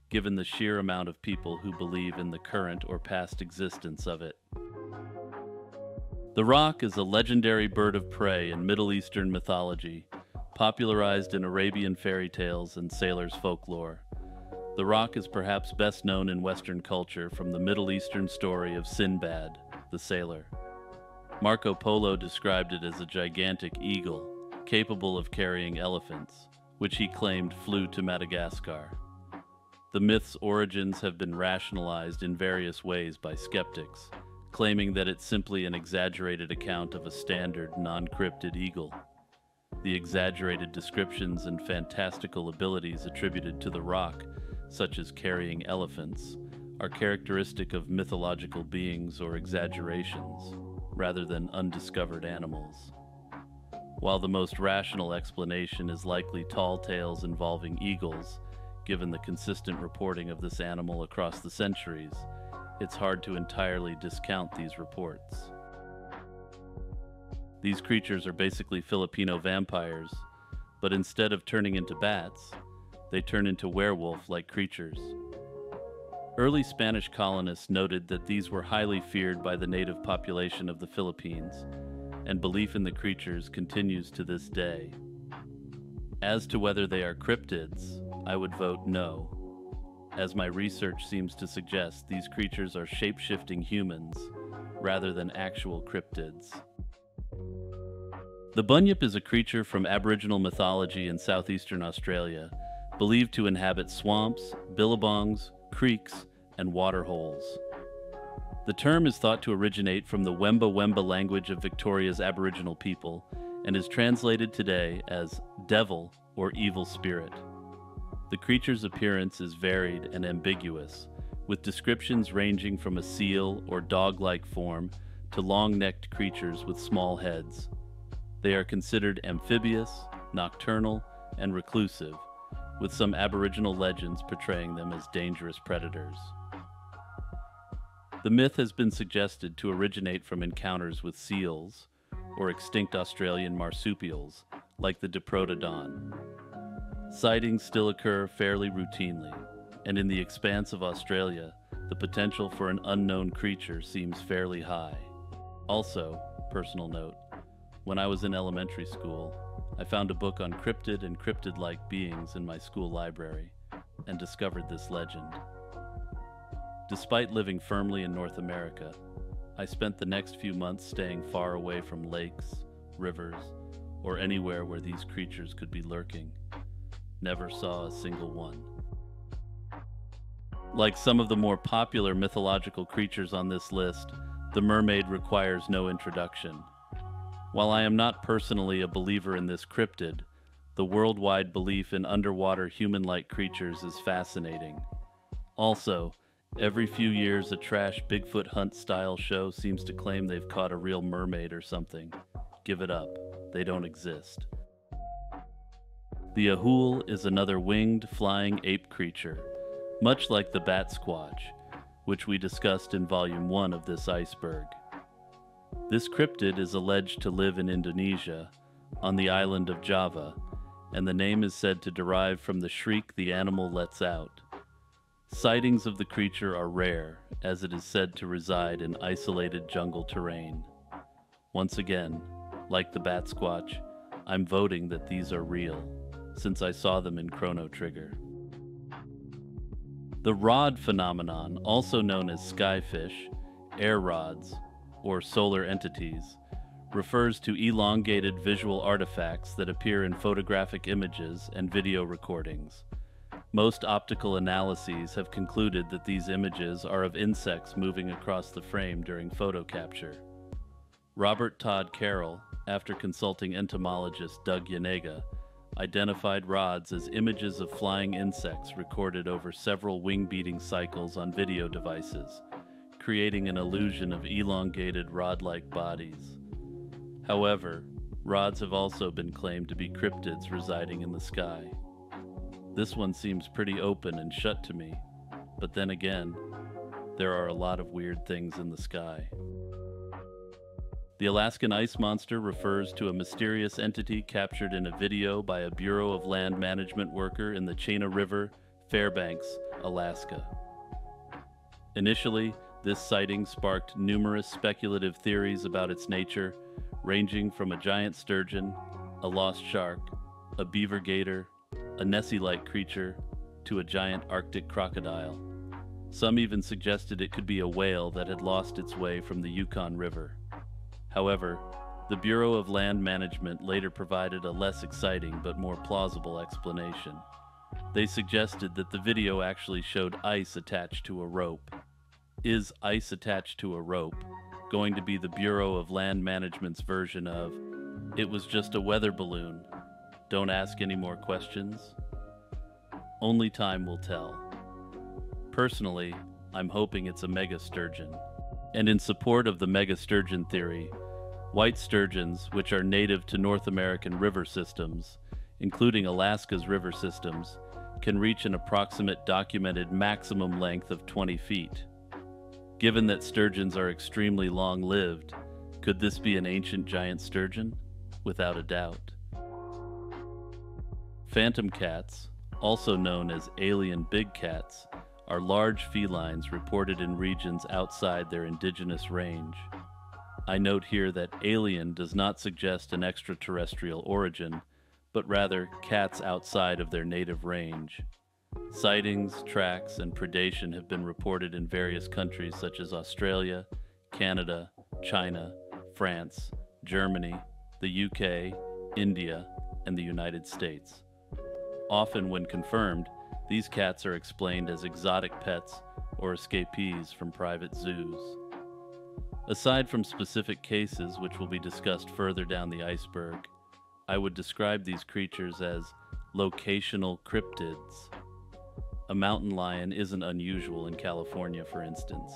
given the sheer amount of people who believe in the current or past existence of it. The roc is a legendary bird of prey in Middle Eastern mythology, popularized in Arabian fairy tales and sailors' folklore. The roc is perhaps best known in Western culture from the Middle Eastern story of Sinbad, the sailor. Marco Polo described it as a gigantic eagle, capable of carrying elephants, which he claimed flew to Madagascar. The myth's origins have been rationalized in various ways by skeptics, claiming that it's simply an exaggerated account of a standard non-cryptid eagle. The exaggerated descriptions and fantastical abilities attributed to the roc, such as carrying elephants, are characteristic of mythological beings or exaggerations, rather than undiscovered animals. While the most rational explanation is likely tall tales involving eagles, given the consistent reporting of this animal across the centuries, it's hard to entirely discount these reports. These creatures are basically Filipino vampires, but instead of turning into bats, they turn into werewolf-like creatures. Early Spanish colonists noted that these were highly feared by the native population of the Philippines, and belief in the creatures continues to this day. As to whether they are cryptids, I would vote no, as my research seems to suggest these creatures are shape-shifting humans rather than actual cryptids. The bunyip is a creature from Aboriginal mythology in southeastern Australia, believed to inhabit swamps, billabongs, creeks, and waterholes. The term is thought to originate from the Wemba Wemba language of Victoria's Aboriginal people and is translated today as devil or evil spirit. The creature's appearance is varied and ambiguous, with descriptions ranging from a seal or dog-like form to long-necked creatures with small heads. They are considered amphibious, nocturnal, and reclusive, with some Aboriginal legends portraying them as dangerous predators. The myth has been suggested to originate from encounters with seals or extinct Australian marsupials, like the Diprotodon. Sightings still occur fairly routinely, and in the expanse of Australia, the potential for an unknown creature seems fairly high. Also, personal note, when I was in elementary school, I found a book on cryptid and cryptid-like beings in my school library, and discovered this legend. Despite living firmly in North America, I spent the next few months staying far away from lakes, rivers, or anywhere where these creatures could be lurking. Never saw a single one. Like some of the more popular mythological creatures on this list, the mermaid requires no introduction. While I am not personally a believer in this cryptid, the worldwide belief in underwater human-like creatures is fascinating. Also, every few years a trash Bigfoot hunt-style show seems to claim they've caught a real mermaid or something. Give it up. They don't exist. The Ahul is another winged, flying ape creature, much like the bat squatch, which we discussed in Volume 1 of this iceberg. This cryptid is alleged to live in Indonesia, on the island of Java, and the name is said to derive from the shriek the animal lets out. Sightings of the creature are rare, as it is said to reside in isolated jungle terrain. Once again, like the bat squatch, I'm voting that these are real, since I saw them in Chrono Trigger. The rod phenomenon, also known as skyfish, air rods, or solar entities, refers to elongated visual artifacts that appear in photographic images and video recordings. Most optical analyses have concluded that these images are of insects moving across the frame during photo capture. Robert Todd Carroll, after consulting entomologist Doug Yanega, identified rods as images of flying insects recorded over several wing-beating cycles on video devices, creating an illusion of elongated rod-like bodies. However, rods have also been claimed to be cryptids residing in the sky. This one seems pretty open and shut to me, but then again, there are a lot of weird things in the sky. The Alaskan ice monster refers to a mysterious entity captured in a video by a Bureau of Land Management worker in the Chena River, Fairbanks, Alaska. Initially, this sighting sparked numerous speculative theories about its nature, ranging from a giant sturgeon, a lost shark, a beaver gator, a Nessie-like creature, to a giant Arctic crocodile. Some even suggested it could be a whale that had lost its way from the Yukon River. However, the Bureau of Land Management later provided a less exciting but more plausible explanation. They suggested that the video actually showed ice attached to a rope. Is ice attached to a rope going to be the Bureau of Land Management's version of, "It was just a weather balloon. Don't ask any more questions"? Only time will tell. Personally, I'm hoping it's a mega sturgeon. And in support of the mega sturgeon theory, white sturgeons, which are native to North American river systems, including Alaska's river systems, can reach an approximate documented maximum length of 20 feet. Given that sturgeons are extremely long-lived, could this be an ancient giant sturgeon? Without a doubt. Phantom cats, also known as alien big cats, are large felines reported in regions outside their indigenous range. I note here that alien does not suggest an extraterrestrial origin, but rather cats outside of their native range. Sightings, tracks, and predation have been reported in various countries such as Australia, Canada, China, France, Germany, the UK, India, and the United States. Often, when confirmed, these cats are explained as exotic pets or escapees from private zoos. Aside from specific cases which will be discussed further down the iceberg, I would describe these creatures as locational cryptids. A mountain lion isn't unusual in California, for instance,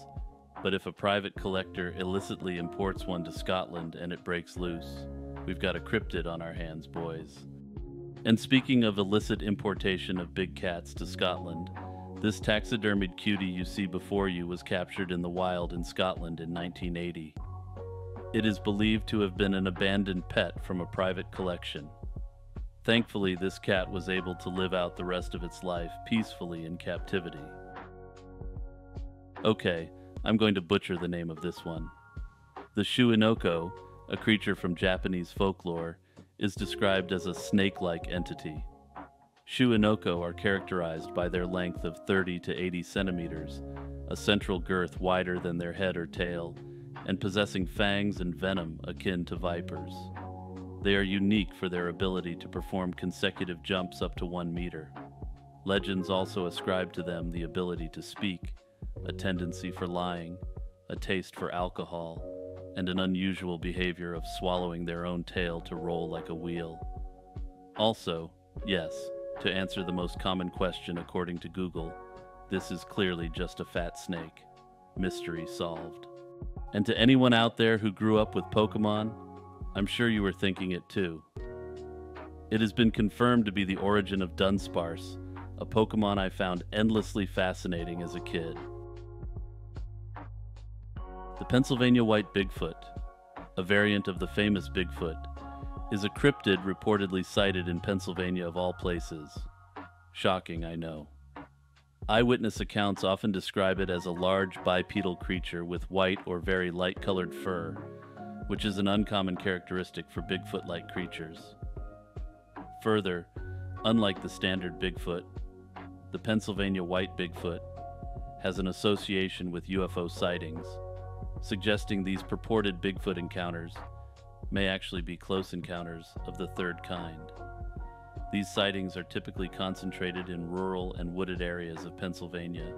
but if a private collector illicitly imports one to Scotland and it breaks loose, we've got a cryptid on our hands, boys. And speaking of illicit importation of big cats to Scotland, this taxidermied cutie you see before you was captured in the wild in Scotland in 1980. It is believed to have been an abandoned pet from a private collection. Thankfully, this cat was able to live out the rest of its life peacefully in captivity. Okay, I'm going to butcher the name of this one. The Shuinoko, a creature from Japanese folklore, is described as a snake-like entity. Shuinoko are characterized by their length of 30 to 80 centimeters, a central girth wider than their head or tail, and possessing fangs and venom akin to vipers. They are unique for their ability to perform consecutive jumps up to 1 meter. Legends also ascribe to them the ability to speak, a tendency for lying, a taste for alcohol, and an unusual behavior of swallowing their own tail to roll like a wheel. Also, yes, to answer the most common question according to Google, this is clearly just a fat snake. Mystery solved. And to anyone out there who grew up with Pokemon, I'm sure you were thinking it too. It has been confirmed to be the origin of Dunsparce, a Pokemon I found endlessly fascinating as a kid. The Pennsylvania White Bigfoot, a variant of the famous Bigfoot, is a cryptid reportedly sighted in Pennsylvania of all places. Shocking, I know. Eyewitness accounts often describe it as a large bipedal creature with white or very light-colored fur, which is an uncommon characteristic for Bigfoot-like creatures. Further, unlike the standard Bigfoot, the Pennsylvania White Bigfoot has an association with UFO sightings, suggesting these purported Bigfoot encounters may actually be close encounters of the third kind. These sightings are typically concentrated in rural and wooded areas of Pennsylvania.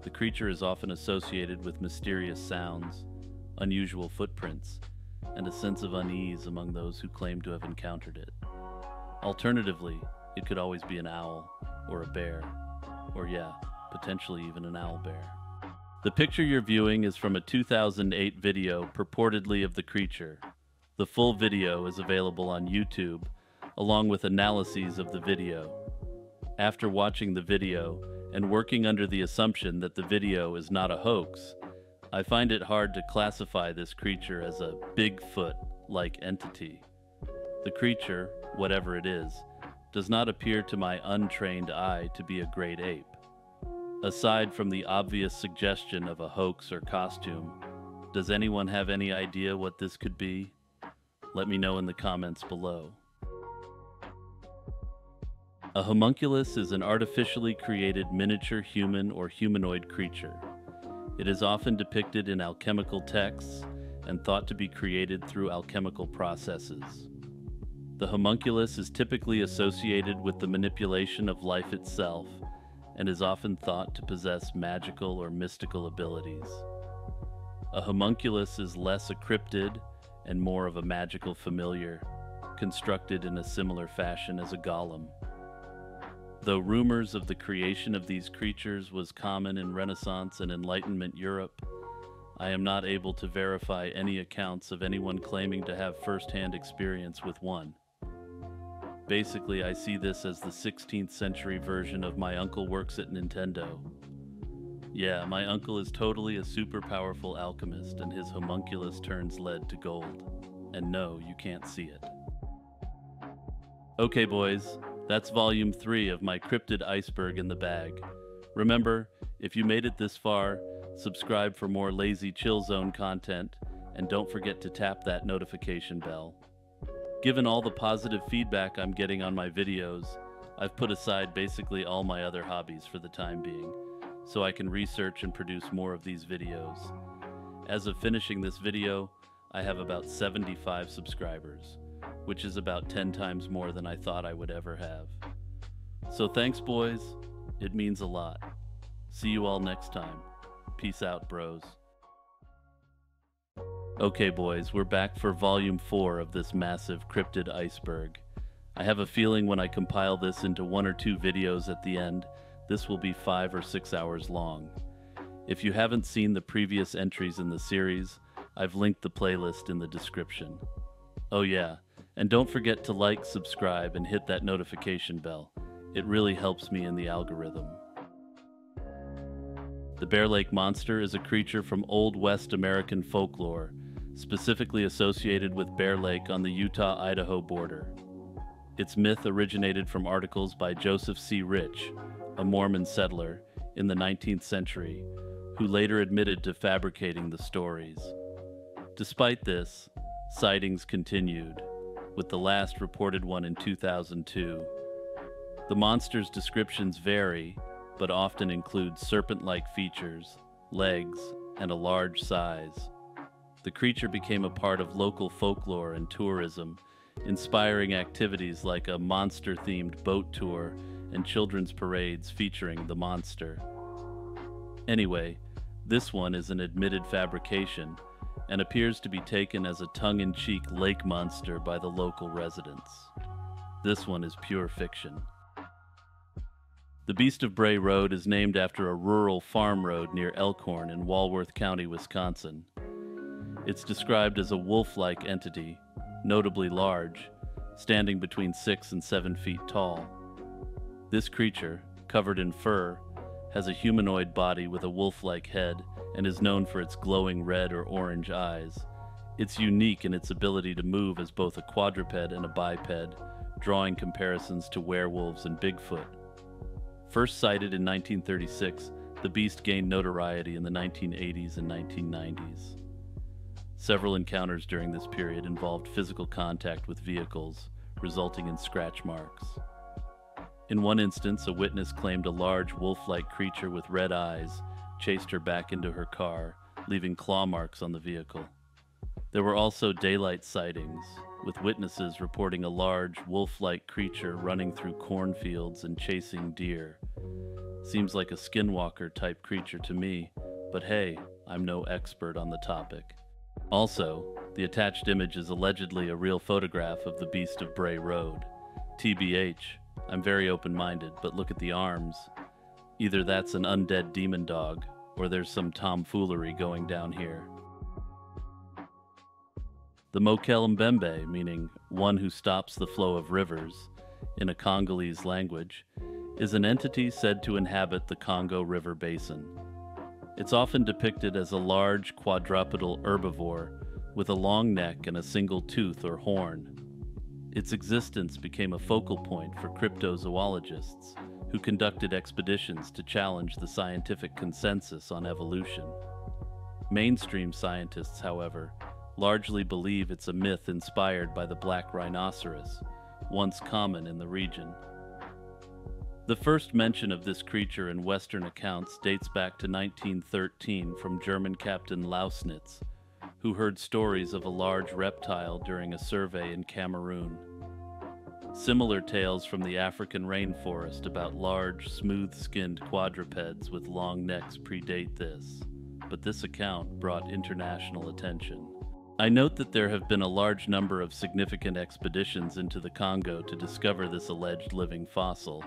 The creature is often associated with mysterious sounds, unusual footprints, and a sense of unease among those who claim to have encountered it. Alternatively, it could always be an owl, or a bear, or potentially even an owl bear. The picture you're viewing is from a 2008 video purportedly of the creature. The full video is available on YouTube, along with analyses of the video. After watching the video, and working under the assumption that the video is not a hoax, I find it hard to classify this creature as a Bigfoot-like entity. The creature, whatever it is, does not appear to my untrained eye to be a great ape. Aside from the obvious suggestion of a hoax or costume, does anyone have any idea what this could be? Let me know in the comments below. A homunculus is an artificially created miniature human or humanoid creature. It is often depicted in alchemical texts and thought to be created through alchemical processes. The homunculus is typically associated with the manipulation of life itself and is often thought to possess magical or mystical abilities. A homunculus is less a cryptid and more of a magical familiar, constructed in a similar fashion as a golem. Though rumors of the creation of these creatures was common in Renaissance and Enlightenment Europe, I am not able to verify any accounts of anyone claiming to have first-hand experience with one. Basically, I see this as the 16th century version of my uncle works at Nintendo. Yeah, my uncle is totally a super powerful alchemist and his homunculus turns lead to gold. And no, you can't see it. Okay boys, that's volume 3 of my cryptid iceberg in the bag. Remember, if you made it this far, subscribe for more Lazy Chill Zone content, and don't forget to tap that notification bell. Given all the positive feedback I'm getting on my videos, I've put aside basically all my other hobbies for the time being, so I can research and produce more of these videos. As of finishing this video, I have about 75 subscribers, which is about 10 times more than I thought I would ever have. So thanks boys, it means a lot. See you all next time. Peace out, bros. Okay boys, we're back for volume 4 of this massive cryptid iceberg. I have a feeling when I compile this into 1 or 2 videos at the end, this will be 5 or 6 hours long. If you haven't seen the previous entries in the series, I've linked the playlist in the description. Oh yeah, and don't forget to like, subscribe, and hit that notification bell. It really helps me in the algorithm. The Bear Lake Monster is a creature from Old West American folklore, specifically associated with Bear Lake on the Utah-Idaho border. Its myth originated from articles by Joseph C. Rich, a Mormon settler, in the 19th century, who later admitted to fabricating the stories. Despite this, sightings continued, with the last reported one in 2002. The monster's descriptions vary, but often includes serpent-like features, legs, and a large size. The creature became a part of local folklore and tourism, inspiring activities like a monster-themed boat tour and children's parades featuring the monster. Anyway, this one is an admitted fabrication and appears to be taken as a tongue-in-cheek lake monster by the local residents. This one is pure fiction. The Beast of Bray Road is named after a rural farm road near Elkhorn in Walworth County, Wisconsin. It's described as a wolf-like entity, notably large, standing between 6 and 7 feet tall. This creature, covered in fur, has a humanoid body with a wolf-like head and is known for its glowing red or orange eyes. It's unique in its ability to move as both a quadruped and a biped, drawing comparisons to werewolves and Bigfoot. First sighted in 1936, the beast gained notoriety in the 1980s and 1990s. Several encounters during this period involved physical contact with vehicles, resulting in scratch marks. In one instance, a witness claimed a large wolf-like creature with red eyes chased her back into her car, leaving claw marks on the vehicle. There were also daylight sightings, with witnesses reporting a large wolf-like creature running through cornfields and chasing deer. Seems like a skinwalker type creature to me, but hey, I'm no expert on the topic. Also, the attached image is allegedly a real photograph of the Beast of Bray Road. TBH, I'm very open-minded, but look at the arms. Either that's an undead demon dog, or there's some tomfoolery going down here. The Mokel Mbembe, meaning one who stops the flow of rivers, in a Congolese language, is an entity said to inhabit the Congo River basin. It's often depicted as a large quadrupedal herbivore with a long neck and a single tooth or horn. Its existence became a focal point for cryptozoologists who conducted expeditions to challenge the scientific consensus on evolution. Mainstream scientists, however, largely believe it's a myth inspired by the black rhinoceros, once common in the region. The first mention of this creature in Western accounts dates back to 1913 from German Captain Lausnitz, who heard stories of a large reptile during a survey in Cameroon. Similar tales from the African rainforest about large, smooth-skinned quadrupeds with long necks predate this, but this account brought international attention. I note that there have been a large number of significant expeditions into the Congo to discover this alleged living fossil,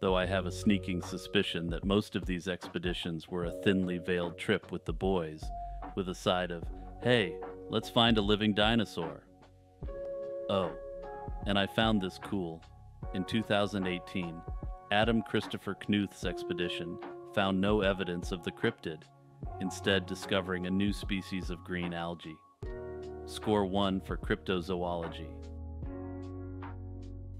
though I have a sneaking suspicion that most of these expeditions were a thinly veiled trip with the boys, with a side of, hey, let's find a living dinosaur. Oh, and I found this cool. In 2018, Adam Christopher Knuth's expedition found no evidence of the cryptid, instead discovering a new species of green algae. Score 1 for cryptozoology.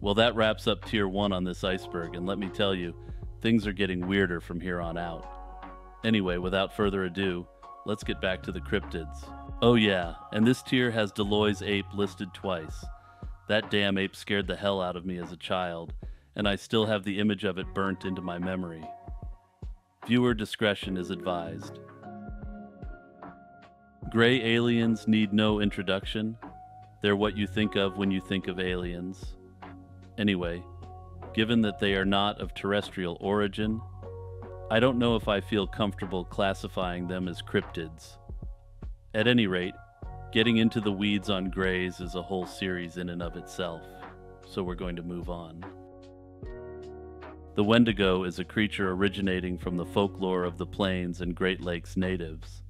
Well, that wraps up Tier 1 on this iceberg, and let me tell you, things are getting weirder from here on out. Anyway, without further ado, let's get back to the cryptids. Oh yeah, and this tier has Deloy's ape listed twice. That damn ape scared the hell out of me as a child, and I still have the image of it burnt into my memory. Viewer discretion is advised. Gray aliens need no introduction. They're what you think of when you think of aliens. Anyway, given that they are not of terrestrial origin, I don't know if I feel comfortable classifying them as cryptids. At any rate, getting into the weeds on grays is a whole series in and of itself, so we're going to move on. The Wendigo is a creature originating from the folklore of the Plains and Great Lakes natives.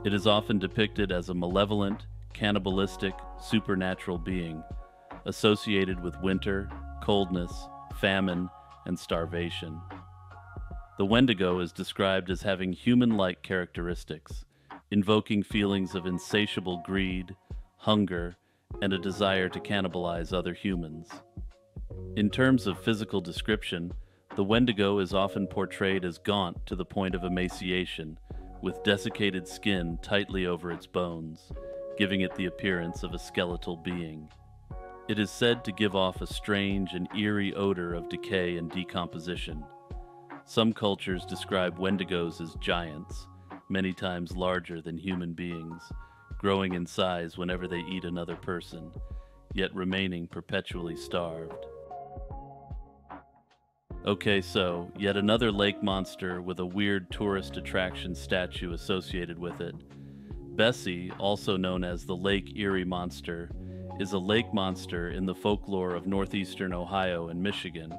It is often depicted as a malevolent, cannibalistic, supernatural being, associated with winter, coldness, famine, and starvation. The Wendigo is described as having human-like characteristics, invoking feelings of insatiable greed, hunger, and a desire to cannibalize other humans. In terms of physical description, the Wendigo is often portrayed as gaunt to the point of emaciation, with desiccated skin tightly over its bones, giving it the appearance of a skeletal being. It is said to give off a strange and eerie odor of decay and decomposition. Some cultures describe wendigos as giants, many times larger than human beings, growing in size whenever they eat another person, yet remaining perpetually starved. Okay, so, yet another lake monster with a weird tourist attraction statue associated with it. Bessie, also known as the Lake Erie Monster, is a lake monster in the folklore of northeastern Ohio and Michigan.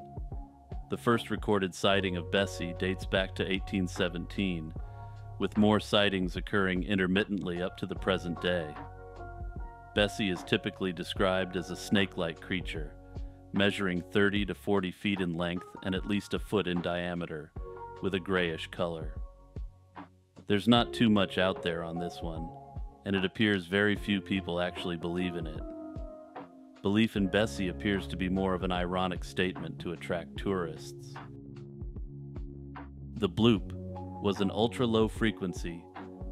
The first recorded sighting of Bessie dates back to 1817, with more sightings occurring intermittently up to the present day. Bessie is typically described as a snake-like creature, measuring 30 to 40 feet in length and at least a foot in diameter, with a grayish color. There's not too much out there on this one, and it appears very few people actually believe in it. Belief in Bessie appears to be more of an ironic statement to attract tourists. The bloop was an ultra-low frequency,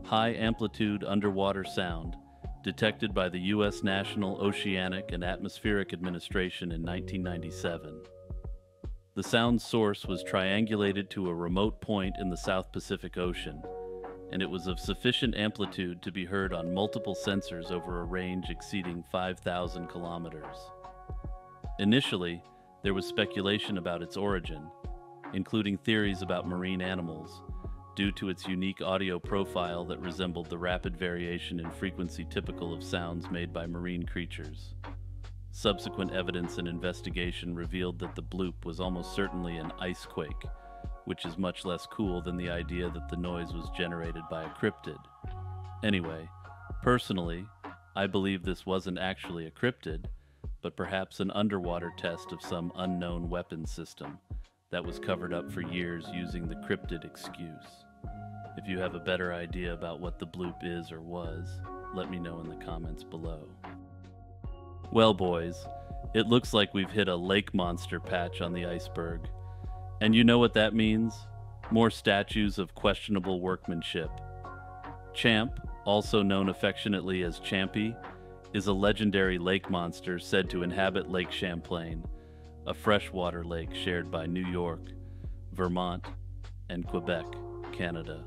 high-amplitude underwater sound detected by the U.S. National Oceanic and Atmospheric Administration in 1997. The sound source was triangulated to a remote point in the South Pacific Ocean, and it was of sufficient amplitude to be heard on multiple sensors over a range exceeding 5,000 kilometers. Initially, there was speculation about its origin, including theories about marine animals, due to its unique audio profile that resembled the rapid variation in frequency typical of sounds made by marine creatures. Subsequent evidence and investigation revealed that the bloop was almost certainly an ice quake, which is much less cool than the idea that the noise was generated by a cryptid. Anyway, personally, I believe this wasn't actually a cryptid, but perhaps an underwater test of some unknown weapon system that was covered up for years using the cryptid excuse. If you have a better idea about what the bloop is or was, let me know in the comments below. Well, boys, it looks like we've hit a lake monster patch on the iceberg. And you know what that means? More statues of questionable workmanship. Champ, also known affectionately as Champy, is a legendary lake monster said to inhabit Lake Champlain, a freshwater lake shared by New York, Vermont, and Quebec, Canada.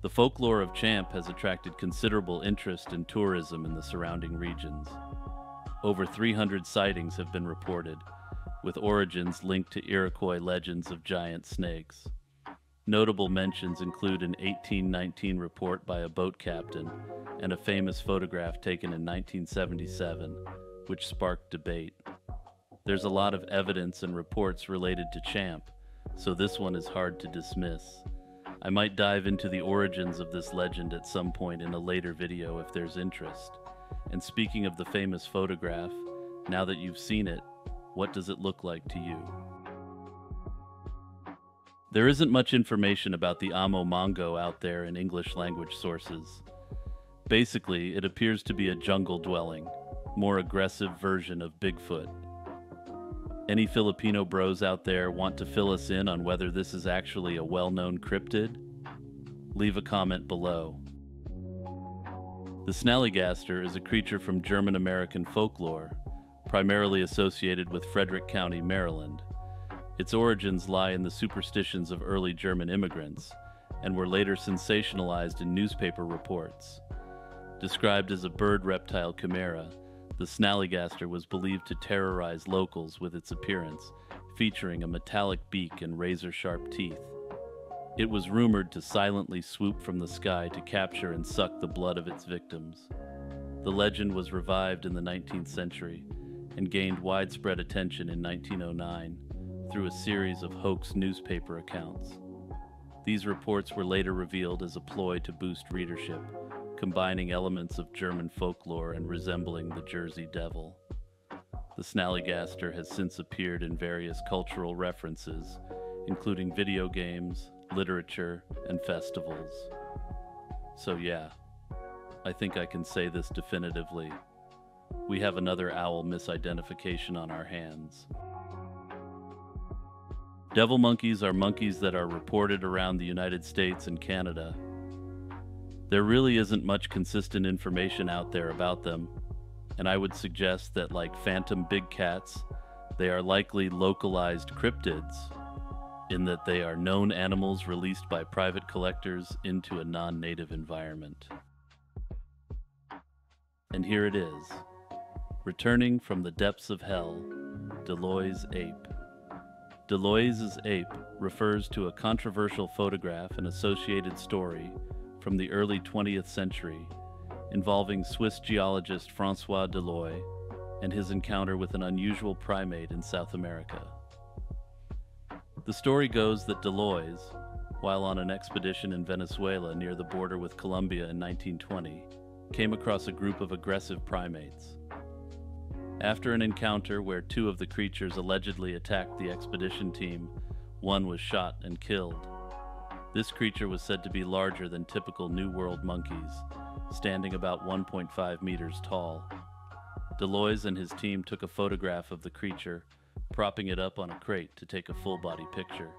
The folklore of Champ has attracted considerable interest in tourism in the surrounding regions. Over 300 sightings have been reported, with origins linked to Iroquois legends of giant snakes. Notable mentions include an 1819 report by a boat captain and a famous photograph taken in 1977, which sparked debate. There's a lot of evidence and reports related to Champ, so this one is hard to dismiss. I might dive into the origins of this legend at some point in a later video if there's interest. And speaking of the famous photograph, now that you've seen it, what does it look like to you? There isn't much information about the Amo Mongo out there in English language sources. Basically, it appears to be a jungle-dwelling, more aggressive version of Bigfoot. Any Filipino bros out there want to fill us in on whether this is actually a well-known cryptid? Leave a comment below. The Snallygaster is a creature from German-American folklore, primarily associated with Frederick County, Maryland. Its origins lie in the superstitions of early German immigrants, and were later sensationalized in newspaper reports. Described as a bird-reptile chimera, the Snallygaster was believed to terrorize locals with its appearance, featuring a metallic beak and razor-sharp teeth. It was rumored to silently swoop from the sky to capture and suck the blood of its victims. The legend was revived in the 19th century and gained widespread attention in 1909 through a series of hoax newspaper accounts. These reports were later revealed as a ploy to boost readership, combining elements of German folklore and resembling the Jersey Devil. The Snallygaster has since appeared in various cultural references, including video games, literature, and festivals. So yeah, I think I can say this definitively. We have another owl misidentification on our hands. Devil monkeys are monkeys that are reported around the United States and Canada. There really isn't much consistent information out there about them, and I would suggest that, like phantom big cats, they are likely localized cryptids. in that they are known animals released by private collectors into a non-native environment. And here it is, returning from the depths of hell, Deloy's ape. Deloy's ape refers to a controversial photograph and associated story from the early 20th century involving Swiss geologist François Deloy and his encounter with an unusual primate in South America. The story goes that Deloy, while on an expedition in Venezuela near the border with Colombia in 1920, came across a group of aggressive primates. After an encounter where two of the creatures allegedly attacked the expedition team, one was shot and killed. This creature was said to be larger than typical New World monkeys, standing about 1.5 meters tall. Deloy and his team took a photograph of the creature, propping it up on a crate to take a full-body picture.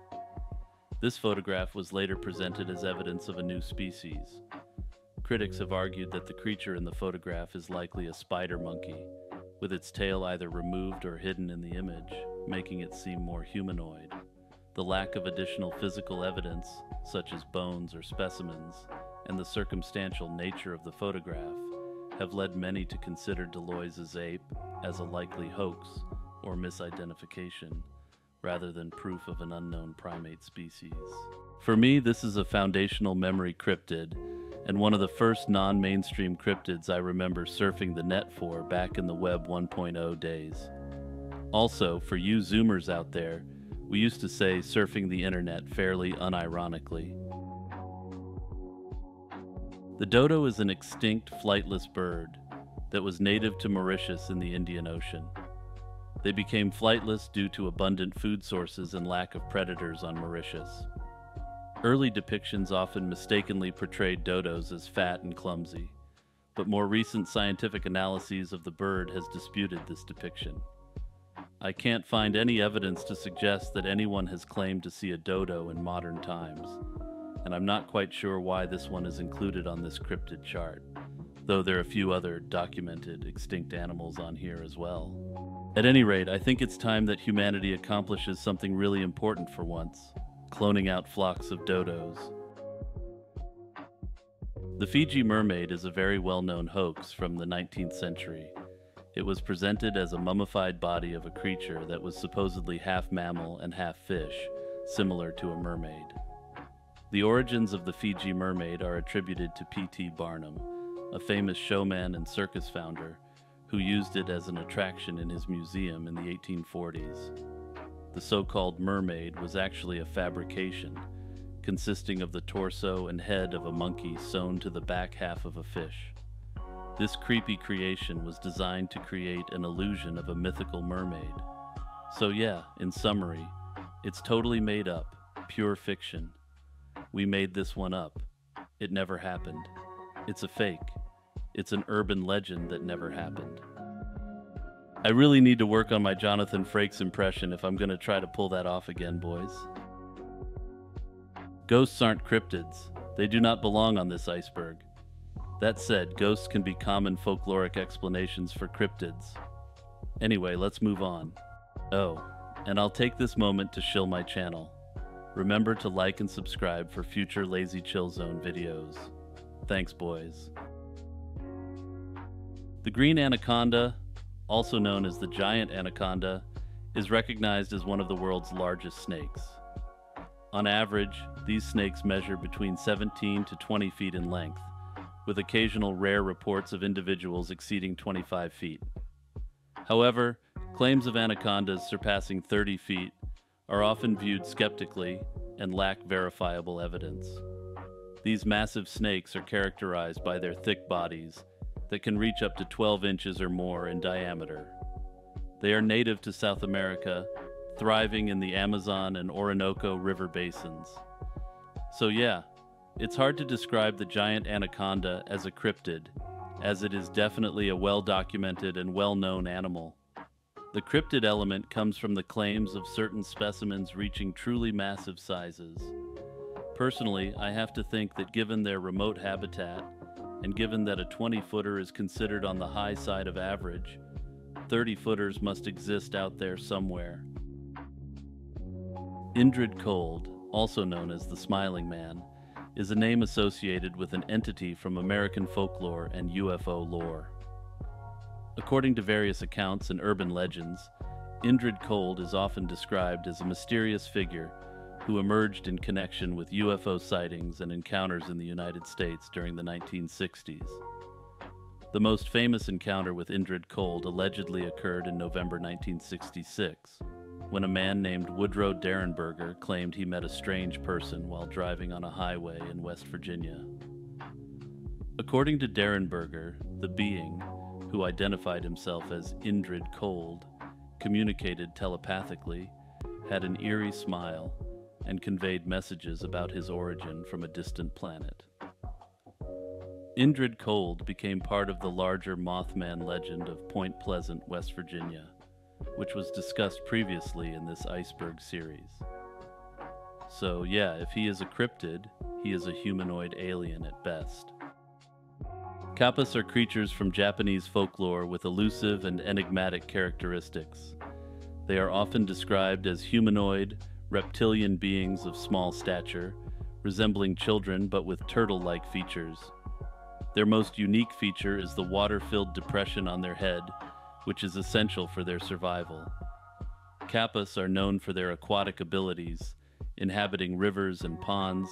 This photograph was later presented as evidence of a new species. Critics have argued that the creature in the photograph is likely a spider monkey, with its tail either removed or hidden in the image, making it seem more humanoid. The lack of additional physical evidence, such as bones or specimens, and the circumstantial nature of the photograph have led many to consider Deloy's ape as a likely hoax or misidentification, rather than proof of an unknown primate species. For me, this is a foundational memory cryptid, and one of the first non-mainstream cryptids I remember surfing the net for back in the Web 1.0 days. Also, for you Zoomers out there, we used to say surfing the internet fairly unironically. The dodo is an extinct flightless bird that was native to Mauritius in the Indian Ocean. They became flightless due to abundant food sources and lack of predators on Mauritius. Early depictions often mistakenly portrayed dodos as fat and clumsy, but more recent scientific analyses of the bird has disputed this depiction. I can't find any evidence to suggest that anyone has claimed to see a dodo in modern times, and I'm not quite sure why this one is included on this cryptid chart, though there are a few other documented extinct animals on here as well. At any rate, I think it's time that humanity accomplishes something really important for once: cloning out flocks of dodos. The Fiji mermaid is a very well-known hoax from the 19th century. It was presented as a mummified body of a creature that was supposedly half mammal and half fish, similar to a mermaid. The origins of the Fiji mermaid are attributed to P.T. Barnum, a famous showman and circus founder, who used it as an attraction in his museum in the 1840s. The so-called mermaid was actually a fabrication, consisting of the torso and head of a monkey sewn to the back half of a fish. This creepy creation was designed to create an illusion of a mythical mermaid. So yeah, in summary, it's totally made up, pure fiction. We made this one up. It never happened. It's a fake. It's an urban legend that never happened. I really need to work on my Jonathan Frakes impression if I'm going to try to pull that off again, boys. Ghosts aren't cryptids. They do not belong on this iceberg. That said, ghosts can be common folkloric explanations for cryptids. Anyway, let's move on. Oh, and I'll take this moment to shill my channel. Remember to like and subscribe for future Lazy Chill Zone videos. Thanks, boys. The green anaconda, also known as the giant anaconda, is recognized as one of the world's largest snakes. On average, these snakes measure between 17 to 20 feet in length, with occasional rare reports of individuals exceeding 25 feet. However, claims of anacondas surpassing 30 feet are often viewed skeptically and lack verifiable evidence. These massive snakes are characterized by their thick bodies that can reach up to 12 inches or more in diameter. They are native to South America, thriving in the Amazon and Orinoco River basins. So yeah, it's hard to describe the giant anaconda as a cryptid, as it is definitely a well-documented and well-known animal. The cryptid element comes from the claims of certain specimens reaching truly massive sizes. Personally, I have to think that given their remote habitat, and given that a 20-footer is considered on the high side of average, 30-footers must exist out there somewhere. Indrid Cold, also known as the Smiling Man, is a name associated with an entity from American folklore and UFO lore. According to various accounts and urban legends, Indrid Cold is often described as a mysterious figure who emerged in connection with UFO sightings and encounters in the United States during the 1960s. The most famous encounter with Indrid Cold allegedly occurred in November 1966, when a man named Woodrow Derenberger claimed he met a strange person while driving on a highway in West Virginia. According to Derenberger, the being, who identified himself as Indrid Cold, communicated telepathically, had an eerie smile, and conveyed messages about his origin from a distant planet. Indrid Cold became part of the larger Mothman legend of Point Pleasant, West Virginia, which was discussed previously in this Iceberg series. So yeah, if he is a cryptid, he is a humanoid alien at best. Kappas are creatures from Japanese folklore with elusive and enigmatic characteristics. They are often described as humanoid, reptilian beings of small stature, resembling children but with turtle-like features. Their most unique feature is the water-filled depression on their head, which is essential for their survival. Kappas are known for their aquatic abilities, inhabiting rivers and ponds,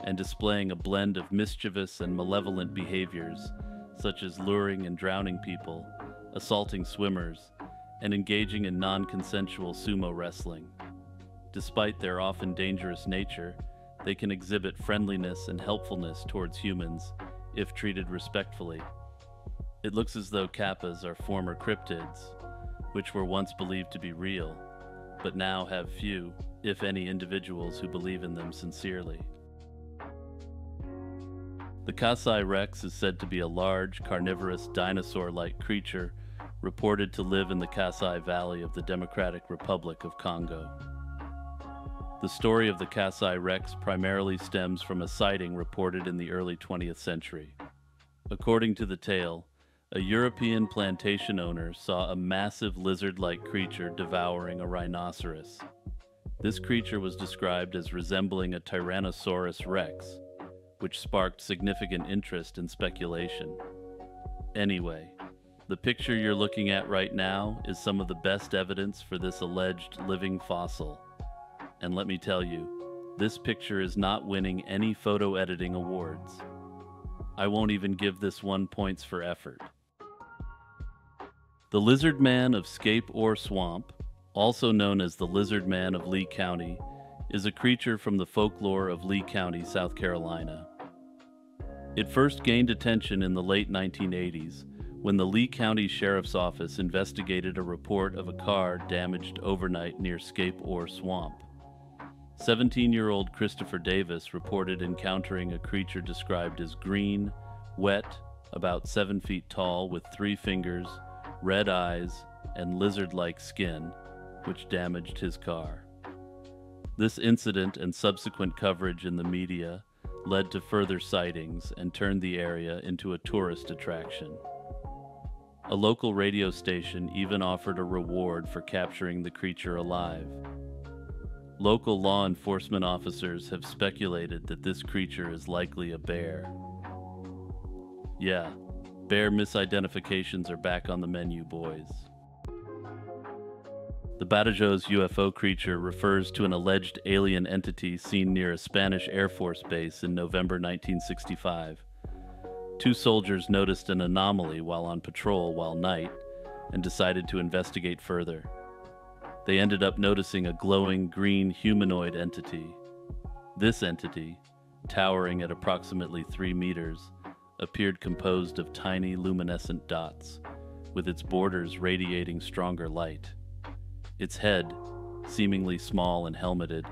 and displaying a blend of mischievous and malevolent behaviors, such as luring and drowning people, assaulting swimmers, and engaging in non-consensual sumo wrestling. Despite their often dangerous nature, they can exhibit friendliness and helpfulness towards humans, if treated respectfully. It looks as though Kappas are former cryptids, which were once believed to be real, but now have few, if any, individuals who believe in them sincerely. The Kasai Rex is said to be a large, carnivorous, dinosaur-like creature reported to live in the Kasai Valley of the Democratic Republic of Congo. The story of the Kasai Rex primarily stems from a sighting reported in the early 20th century. According to the tale, a European plantation owner saw a massive lizard-like creature devouring a rhinoceros. This creature was described as resembling a Tyrannosaurus rex, which sparked significant interest and speculation. Anyway, the picture you're looking at right now is some of the best evidence for this alleged living fossil. And let me tell you, this picture is not winning any photo editing awards. I won't even give this one points for effort. The Lizard Man of Scape Ore Swamp, also known as the Lizard Man of Lee County, is a creature from the folklore of Lee County, South Carolina. It first gained attention in the late 1980s when the Lee County Sheriff's Office investigated a report of a car damaged overnight near Scape Ore Swamp. 17-year-old Christopher Davis reported encountering a creature described as green, wet, about 7 feet tall with 3 fingers, red eyes, and lizard-like skin, which damaged his car. This incident and subsequent coverage in the media led to further sightings and turned the area into a tourist attraction. A local radio station even offered a reward for capturing the creature alive. Local law enforcement officers have speculated that this creature is likely a bear. Yeah, bear misidentifications are back on the menu, boys. The Badajoz UFO creature refers to an alleged alien entity seen near a Spanish Air Force base in November 1965. 2 soldiers noticed an anomaly while on patrol while night and decided to investigate further. They ended up noticing a glowing green humanoid entity. This entity, towering at approximately 3 meters, appeared composed of tiny luminescent dots, with its borders radiating stronger light. Its head, seemingly small and helmeted,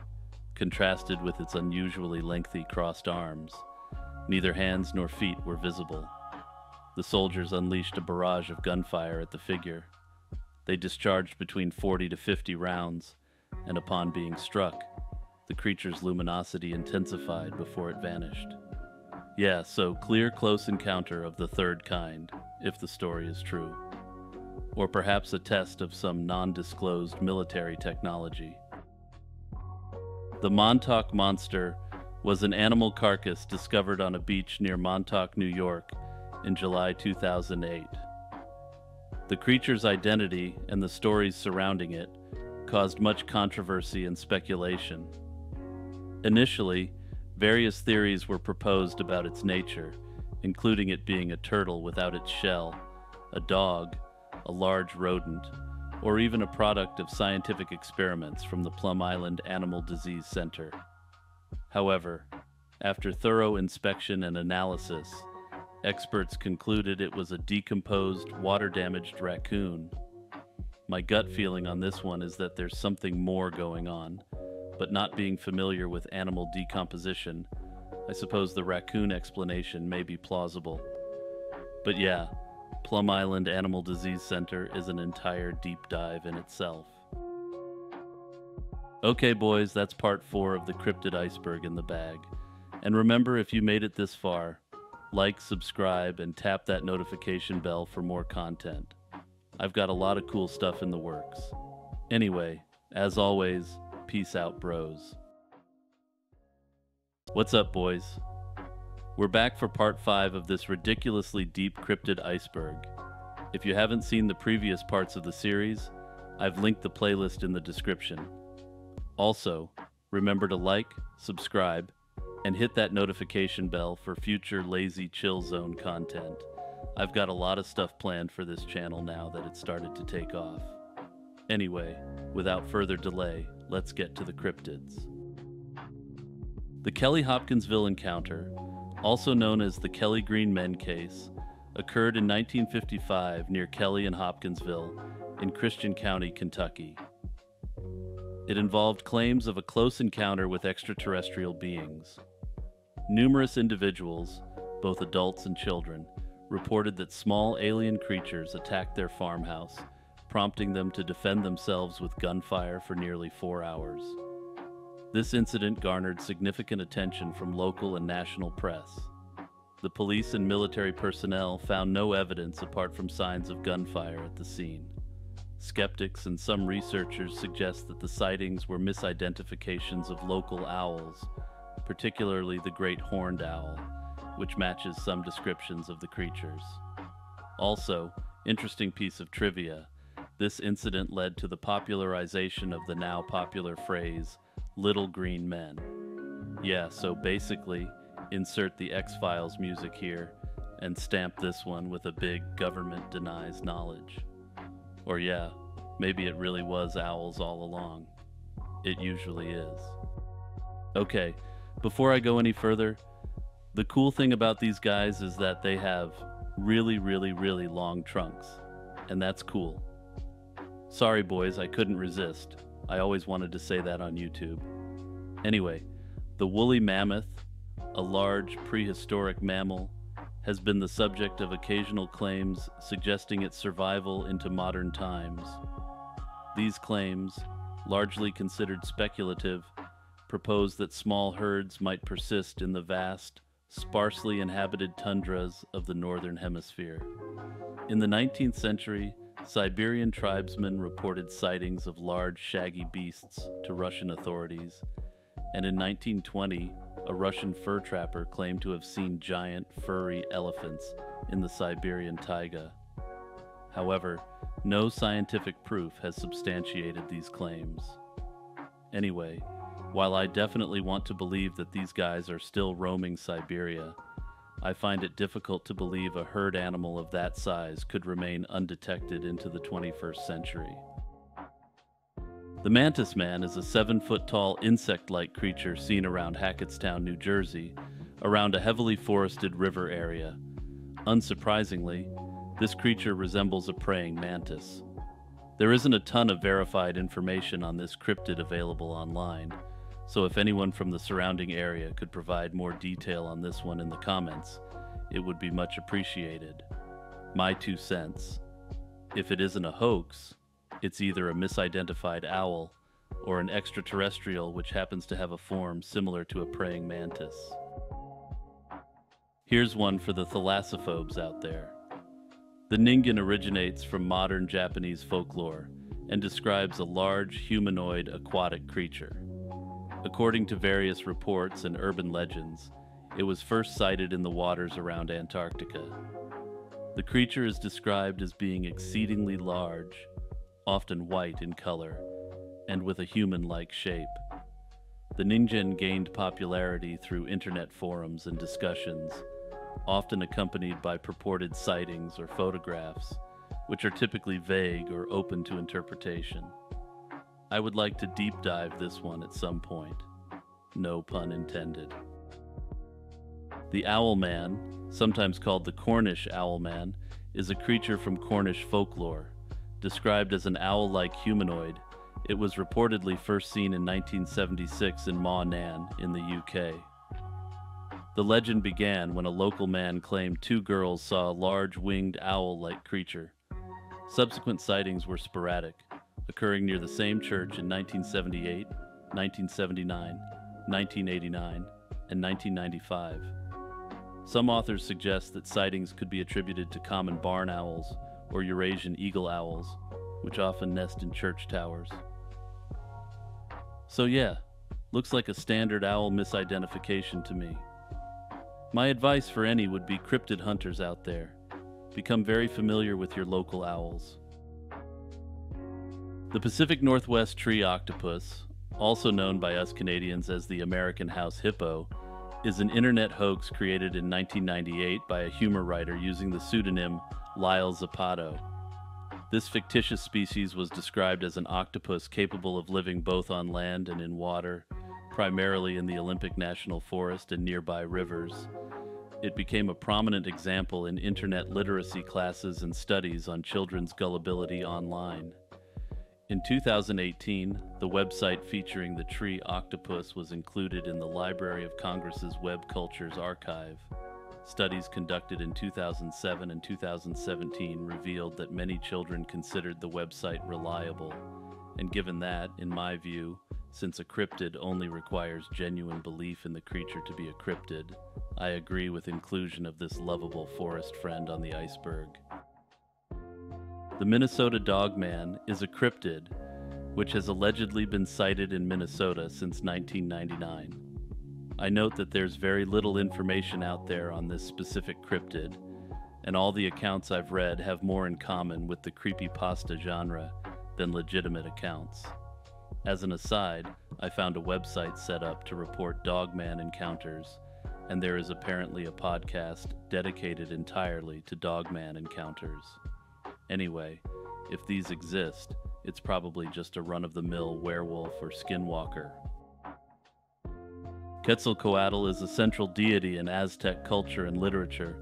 contrasted with its unusually lengthy crossed arms. Neither hands nor feet were visible. The soldiers unleashed a barrage of gunfire at the figure. They discharged between 40 to 50 rounds, and upon being struck, the creature's luminosity intensified before it vanished. Yeah, so clear close encounter of the third kind, if the story is true. Or perhaps a test of some non-disclosed military technology. The Montauk Monster was an animal carcass discovered on a beach near Montauk, New York in July 2008. The creature's identity and the stories surrounding it caused much controversy and speculation. Initially, various theories were proposed about its nature, including it being a turtle without its shell, a dog, a large rodent, or even a product of scientific experiments from the Plum Island Animal Disease Center. However, after thorough inspection and analysis, experts concluded it was a decomposed, water-damaged raccoon. My gut feeling on this one is that there's something more going on, but not being familiar with animal decomposition, I suppose the raccoon explanation may be plausible. But yeah, Plum Island Animal Disease Center is an entire deep dive in itself. Okay boys, that's part 4 of the cryptid iceberg in the bag. And remember, if you made it this far, like, subscribe, and tap that notification bell for more content. I've got a lot of cool stuff in the works. Anyway, as always, peace out, bros. What's up, boys? We're back for part 5 of this ridiculously deep cryptid iceberg. If you haven't seen the previous parts of the series, I've linked the playlist in the description. Also, remember to like, subscribe, and hit that notification bell for future Lazy Chill Zone content. I've got a lot of stuff planned for this channel now that it's started to take off. Anyway, without further delay, let's get to the cryptids. The Kelly Hopkinsville encounter, also known as the Kelly Green Men case, occurred in 1955 near Kelly and Hopkinsville in Christian County, Kentucky. It involved claims of a close encounter with extraterrestrial beings. Numerous individuals, both adults and children, reported that small alien creatures attacked their farmhouse, prompting them to defend themselves with gunfire for nearly 4 hours. This incident garnered significant attention from local and national press. The police and military personnel found no evidence apart from signs of gunfire at the scene. Skeptics and some researchers suggest that the sightings were misidentifications of local owls, particularly the great horned owl, which matches some descriptions of the creatures. Also, interesting piece of trivia, this incident led to the popularization of the now popular phrase, "Little Green Men." Yeah, so basically, insert the X-Files music here, and stamp this one with a big "government denies knowledge." Or yeah, maybe it really was owls all along. It usually is. Okay, before I go any further, the cool thing about these guys is that they have really long trunks, and that's cool. Sorry boys, I couldn't resist. I always wanted to say that on YouTube. Anyway, the woolly mammoth, a large prehistoric mammal, has been the subject of occasional claims suggesting its survival into modern times. These claims, largely considered speculative, propose that small herds might persist in the vast, sparsely inhabited tundras of the northern hemisphere. In the 19th century, Siberian tribesmen reported sightings of large, shaggy beasts to Russian authorities, and in 1920, a Russian fur trapper claimed to have seen giant, furry elephants in the Siberian taiga. However, no scientific proof has substantiated these claims. Anyway, while I definitely want to believe that these guys are still roaming Siberia, I find it difficult to believe a herd animal of that size could remain undetected into the 21st century. The mantis man is a 7-foot-tall insect-like creature seen around Hackettstown, New Jersey, around a heavily forested river area. Unsurprisingly, this creature resembles a praying mantis. There isn't a ton of verified information on this cryptid available online, so if anyone from the surrounding area could provide more detail on this one in the comments, it would be much appreciated. My 2 cents. If it isn't a hoax, it's either a misidentified owl or an extraterrestrial which happens to have a form similar to a praying mantis. Here's one for the thalassophobes out there. The Ningen originates from modern Japanese folklore and describes a large humanoid aquatic creature. According to various reports and urban legends, it was first sighted in the waters around Antarctica. The creature is described as being exceedingly large, often white in color, and with a human-like shape. The Ningen gained popularity through internet forums and discussions, often accompanied by purported sightings or photographs, which are typically vague or open to interpretation. I would like to deep dive this one at some point. No pun intended. The Owlman, sometimes called the Cornish Owlman, is a creature from Cornish folklore. Described as an owl-like humanoid, it was reportedly first seen in 1976 in Ma Nan in the UK. The legend began when a local man claimed two girls saw a large winged owl-like creature. Subsequent sightings were sporadic, occurring near the same church in 1978, 1979, 1989, and 1995. Some authors suggest that sightings could be attributed to common barn owls or Eurasian eagle owls, which often nest in church towers. So yeah, looks like a standard owl misidentification to me. My advice for any would-be cryptid hunters out there: become very familiar with your local owls. The Pacific Northwest tree octopus, also known by us Canadians as the American house hippo, is an internet hoax created in 1998 by a humor writer using the pseudonym Lyle Zapato. This fictitious species was described as an octopus capable of living both on land and in water, primarily in the Olympic National Forest and nearby rivers. It became a prominent example in internet literacy classes and studies on children's gullibility online. In 2018, the website featuring the tree octopus was included in the Library of Congress's Web Cultures Archive. Studies conducted in 2007 and 2017 revealed that many children considered the website reliable, and given that, in my view, since a cryptid only requires genuine belief in the creature to be a cryptid, I agree with inclusion of this lovable forest friend on the iceberg. The Minnesota Dogman is a cryptid, which has allegedly been sighted in Minnesota since 1999. I note that there's very little information out there on this specific cryptid, and all the accounts I've read have more in common with the creepypasta genre than legitimate accounts. As an aside, I found a website set up to report Dogman encounters, and there is apparently a podcast dedicated entirely to Dogman encounters. Anyway, if these exist, it's probably just a run-of-the-mill werewolf or skinwalker. Quetzalcoatl is a central deity in Aztec culture and literature.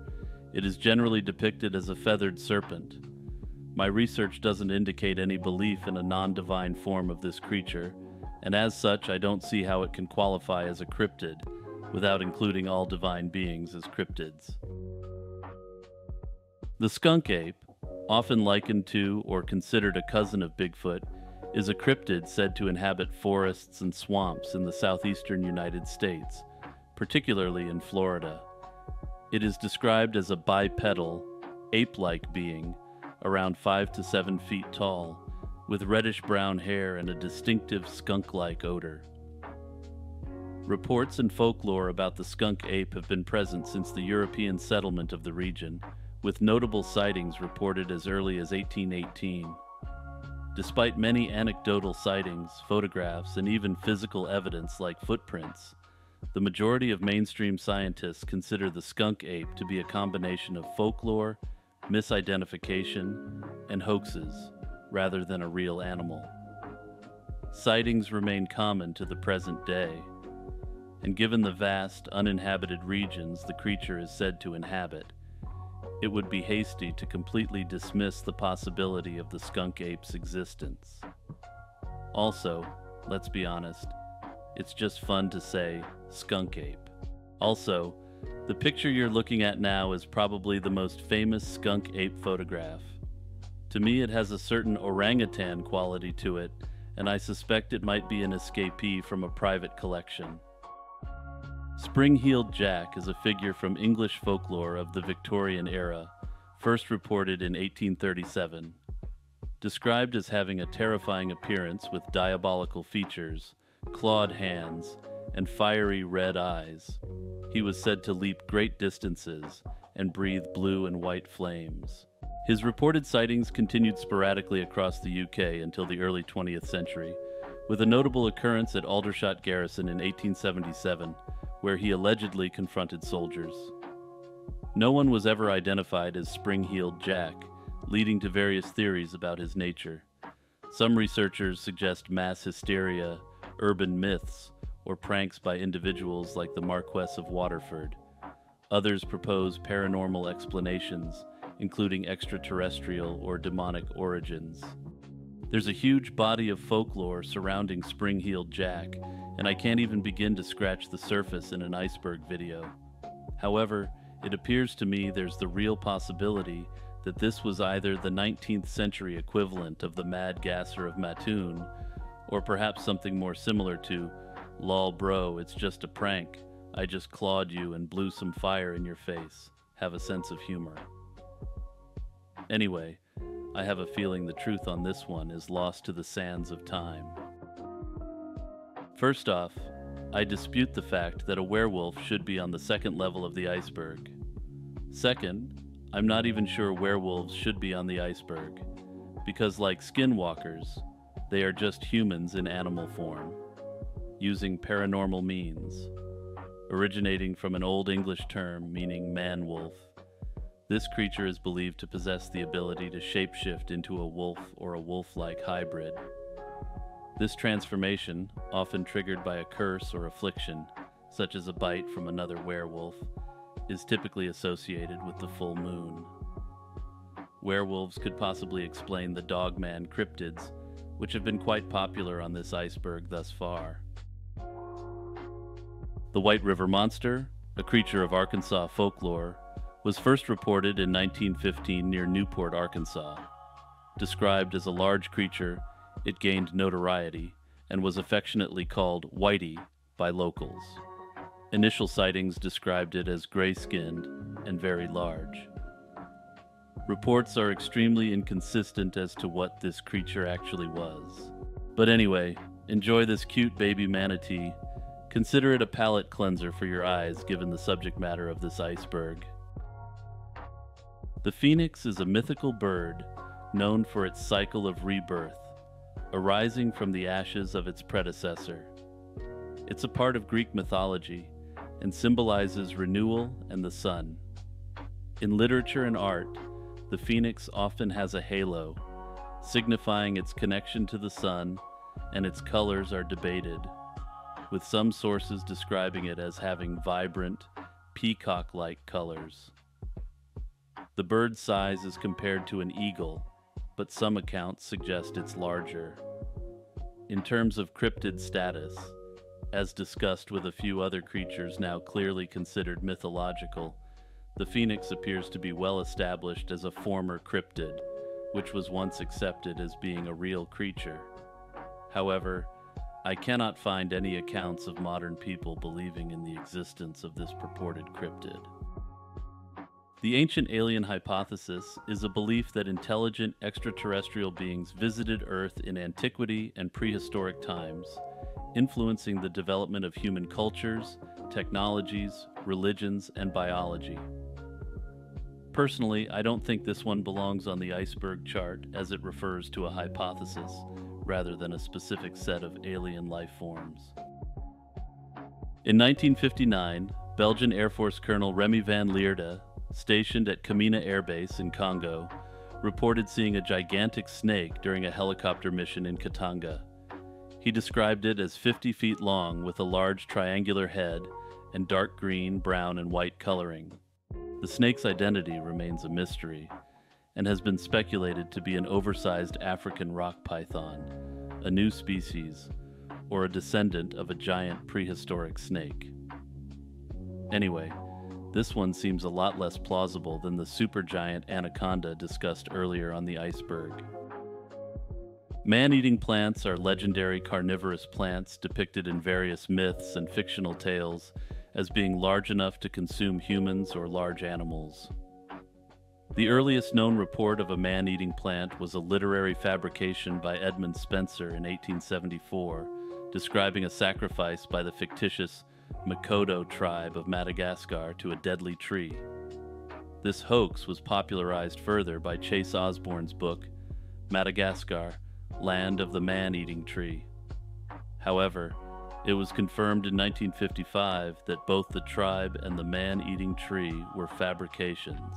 It is generally depicted as a feathered serpent. My research doesn't indicate any belief in a non-divine form of this creature, and as such I don't see how it can qualify as a cryptid, without including all divine beings as cryptids. The skunk ape, often likened to or considered a cousin of Bigfoot, is a cryptid said to inhabit forests and swamps in the southeastern United States, particularly in Florida. It is described as a bipedal, ape-like being, around 5 to 7 feet tall, with reddish-brown hair and a distinctive skunk-like odor. Reports and folklore about the skunk ape have been present since the European settlement of the region, with notable sightings reported as early as 1818. Despite many anecdotal sightings, photographs, and even physical evidence like footprints, the majority of mainstream scientists consider the skunk ape to be a combination of folklore, misidentification, and hoaxes, rather than a real animal. Sightings remain common to the present day, and given the vast, uninhabited regions the creature is said to inhabit, it would be hasty to completely dismiss the possibility of the skunk ape's existence. Also, let's be honest, it's just fun to say skunk ape. Also, the picture you're looking at now is probably the most famous skunk ape photograph. To me, it has a certain orangutan quality to it, and I suspect it might be an escapee from a private collection. Spring-heeled Jack is a figure from English folklore of the Victorian era, first reported in 1837. Described as having a terrifying appearance with diabolical features, clawed hands, and fiery red eyes. He was said to leap great distances and breathe blue and white flames. His reported sightings continued sporadically across the UK until the early 20th century, with a notable occurrence at Aldershot Garrison in 1877, where he allegedly confronted soldiers. No one was ever identified as Spring-Heeled Jack, leading to various theories about his nature. Some researchers suggest mass hysteria, urban myths, or pranks by individuals like the Marquess of Waterford. Others propose paranormal explanations, including extraterrestrial or demonic origins. There's a huge body of folklore surrounding Spring-Heeled Jack, and I can't even begin to scratch the surface in an iceberg video. However, it appears to me there's the real possibility that this was either the 19th century equivalent of the Mad Gasser of Mattoon, or perhaps something more similar to, "Lol bro, it's just a prank. I just clawed you and blew some fire in your face. Have a sense of humor." Anyway, I have a feeling the truth on this one is lost to the sands of time. First off, I dispute the fact that a werewolf should be on the second level of the iceberg. Second, I'm not even sure werewolves should be on the iceberg, because like skinwalkers, they are just humans in animal form, using paranormal means, originating from an Old English term meaning man-wolf. This creature is believed to possess the ability to shapeshift into a wolf or a wolf-like hybrid. This transformation, often triggered by a curse or affliction, such as a bite from another werewolf, is typically associated with the full moon. Werewolves could possibly explain the Dogman cryptids, which have been quite popular on this iceberg thus far. The White River Monster, a creature of Arkansas folklore, was first reported in 1915 near Newport, Arkansas. Described as a large creature, it gained notoriety and was affectionately called Whitey by locals. Initial sightings described it as gray-skinned and very large. Reports are extremely inconsistent as to what this creature actually was. But anyway, enjoy this cute baby manatee. Consider it a palate cleanser for your eyes given the subject matter of this iceberg. The phoenix is a mythical bird known for its cycle of rebirth, arising from the ashes of its predecessor. It's a part of Greek mythology and symbolizes renewal and the sun. In literature and art, the phoenix often has a halo, signifying its connection to the sun, and its colors are debated, with some sources describing it as having vibrant, peacock-like colors. The bird's size is compared to an eagle, but some accounts suggest it's larger. In terms of cryptid status, as discussed with a few other creatures now clearly considered mythological, the phoenix appears to be well established as a former cryptid, which was once accepted as being a real creature. However, I cannot find any accounts of modern people believing in the existence of this purported cryptid. The ancient alien hypothesis is a belief that intelligent extraterrestrial beings visited Earth in antiquity and prehistoric times, influencing the development of human cultures, technologies, religions, and biology. Personally, I don't think this one belongs on the iceberg chart as it refers to a hypothesis rather than a specific set of alien life forms. In 1959, Belgian Air Force Colonel Remy van Lierde, stationed at Kamina Air Base in Congo, reported seeing a gigantic snake during a helicopter mission in Katanga. He described it as 50 feet long with a large triangular head and dark green, brown, and white coloring. The snake's identity remains a mystery and has been speculated to be an oversized African rock python, a new species, or a descendant of a giant prehistoric snake. Anyway, this one seems a lot less plausible than the supergiant anaconda discussed earlier on the iceberg. Man-eating plants are legendary carnivorous plants depicted in various myths and fictional tales as being large enough to consume humans or large animals. The earliest known report of a man-eating plant was a literary fabrication by Edmund Spenser in 1874, describing a sacrifice by the fictitious Makoto tribe of Madagascar to a deadly tree. This hoax was popularized further by Chase Osborne's book, Madagascar, Land of the Man-Eating Tree. However, it was confirmed in 1955 that both the tribe and the man-eating tree were fabrications.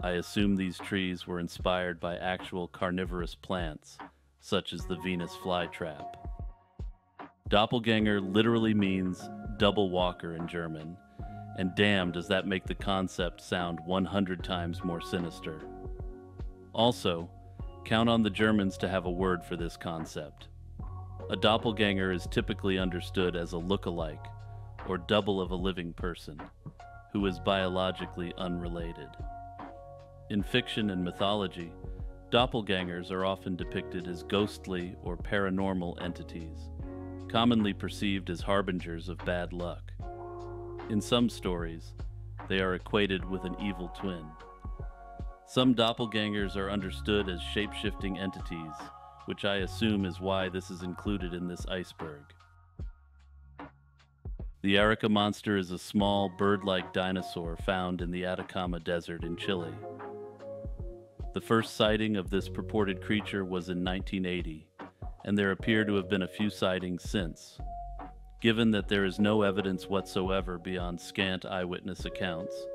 I assume these trees were inspired by actual carnivorous plants, such as the Venus flytrap. Doppelganger literally means double walker in German, and damn does that make the concept sound 100 times more sinister. Also, count on the Germans to have a word for this concept. A doppelganger is typically understood as a look-alike, or double of a living person, who is biologically unrelated. In fiction and mythology, doppelgangers are often depicted as ghostly or paranormal entities, commonly perceived as harbingers of bad luck. In some stories, they are equated with an evil twin. Some doppelgangers are understood as shape-shifting entities, which I assume is why this is included in this iceberg. The Arica monster is a small, bird-like dinosaur found in the Atacama Desert in Chile. The first sighting of this purported creature was in 1980, and there appear to have been a few sightings since. Given that there is no evidence whatsoever beyond scant eyewitness accounts,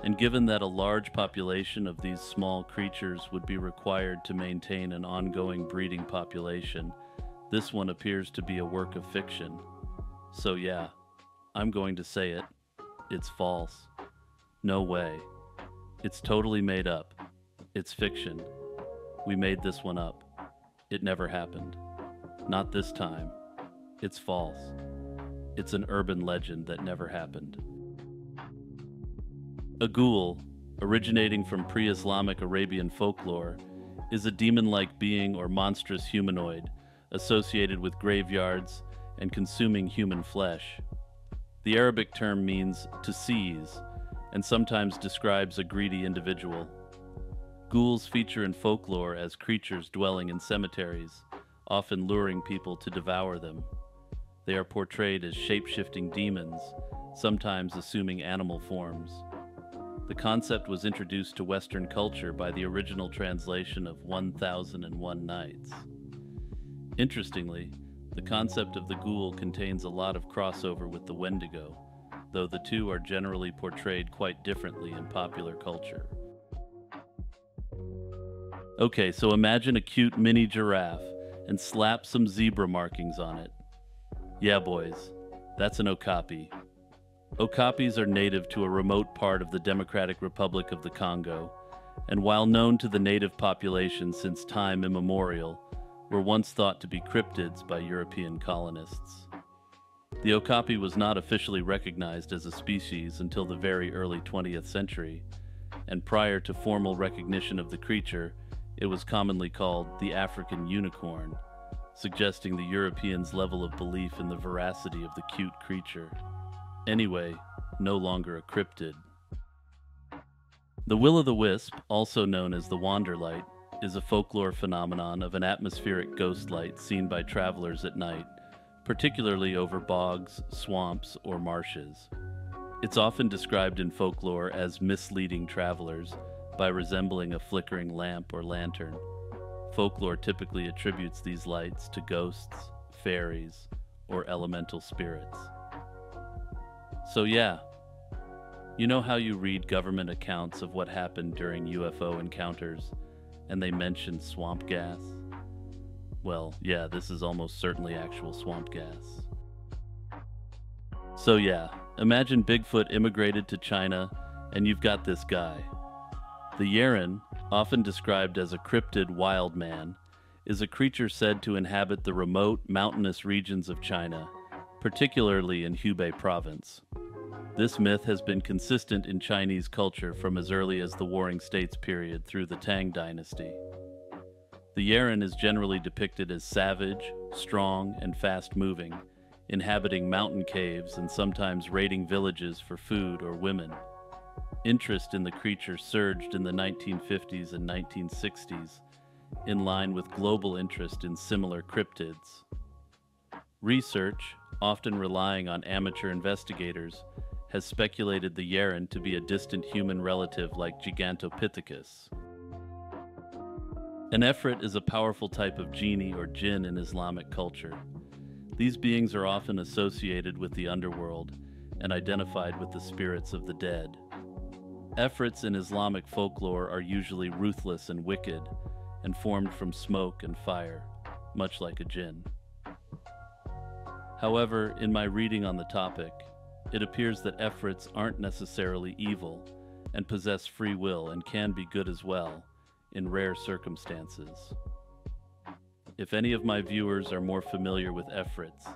and given that a large population of these small creatures would be required to maintain an ongoing breeding population, this one appears to be a work of fiction. So yeah, I'm going to say it. It's false. No way. It's totally made up. It's fiction. We made this one up. It never happened. Not this time. It's false. It's an urban legend that never happened. A ghoul, originating from pre-Islamic Arabian folklore, is a demon-like being or monstrous humanoid associated with graveyards and consuming human flesh. The Arabic term means to seize and sometimes describes a greedy individual. Ghouls feature in folklore as creatures dwelling in cemeteries, often luring people to devour them. They are portrayed as shape-shifting demons, sometimes assuming animal forms. The concept was introduced to Western culture by the original translation of 1001 Nights. Interestingly, the concept of the ghoul contains a lot of crossover with the Wendigo, though the two are generally portrayed quite differently in popular culture. Okay, so imagine a cute mini giraffe and slap some zebra markings on it. Yeah, boys, that's an okapi. Okapis are native to a remote part of the Democratic Republic of the Congo, and while known to the native population since time immemorial, were once thought to be cryptids by European colonists. The okapi was not officially recognized as a species until the very early 20th century, and prior to formal recognition of the creature, it was commonly called the African unicorn, suggesting the Europeans' level of belief in the veracity of the cute creature. Anyway, no longer a cryptid. The will-o'-the-wisp, also known as the wanderlight, is a folklore phenomenon of an atmospheric ghost light seen by travelers at night, particularly over bogs, swamps, or marshes. It's often described in folklore as misleading travelers by resembling a flickering lamp or lantern. Folklore typically attributes these lights to ghosts, fairies, or elemental spirits. So yeah, you know how you read government accounts of what happened during UFO encounters, and they mention swamp gas? Well, yeah, this is almost certainly actual swamp gas. So yeah, imagine Bigfoot immigrated to China, and you've got this guy. The Yeren, often described as a cryptid wild man, is a creature said to inhabit the remote, mountainous regions of China, particularly in Hubei province. This myth has been consistent in Chinese culture from as early as the Warring States period through the Tang dynasty. The Yeren is generally depicted as savage, strong, and fast-moving, inhabiting mountain caves and sometimes raiding villages for food or women. Interest in the creature surged in the 1950s and 1960s, in line with global interest in similar cryptids. Research, often relying on amateur investigators, has speculated the Yeren to be a distant human relative like Gigantopithecus. An Efrit is a powerful type of genie or jinn in Islamic culture. These beings are often associated with the underworld and identified with the spirits of the dead. Efrits in Islamic folklore are usually ruthless and wicked, and formed from smoke and fire, much like a jinn. However, in my reading on the topic, it appears that Efrits aren't necessarily evil and possess free will and can be good as well, in rare circumstances. If any of my viewers are more familiar with Efrits,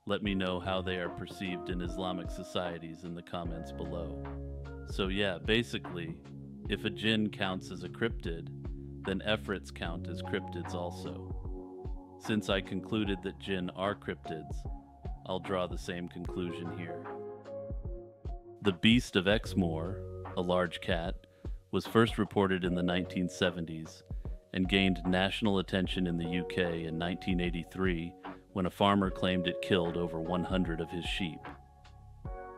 let me know how they are perceived in Islamic societies in the comments below. So yeah, basically, if a jinn counts as a cryptid, then Efrits count as cryptids also. Since I concluded that jinn are cryptids, I'll draw the same conclusion here. The Beast of Exmoor, a large cat, was first reported in the 1970s and gained national attention in the UK in 1983 when a farmer claimed it killed over 100 of his sheep.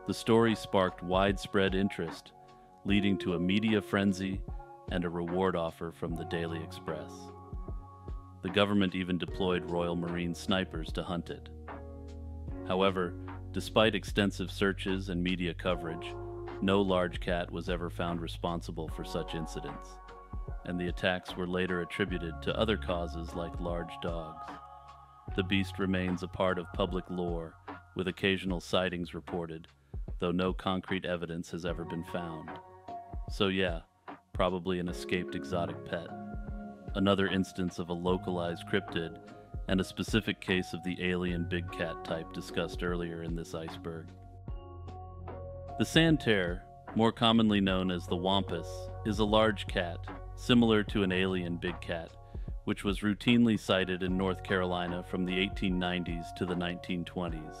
The story sparked widespread interest, leading to a media frenzy and a reward offer from the Daily Express. The government even deployed Royal Marine snipers to hunt it. However, despite extensive searches and media coverage, no large cat was ever found responsible for such incidents, and the attacks were later attributed to other causes like large dogs. The beast remains a part of public lore, with occasional sightings reported, though no concrete evidence has ever been found. So yeah, probably an escaped exotic pet. Another instance of a localized cryptid, and a specific case of the alien big cat type discussed earlier in this iceberg. The Santerre, more commonly known as the Wampus, is a large cat, similar to an alien big cat, which was routinely sighted in North Carolina from the 1890s to the 1920s.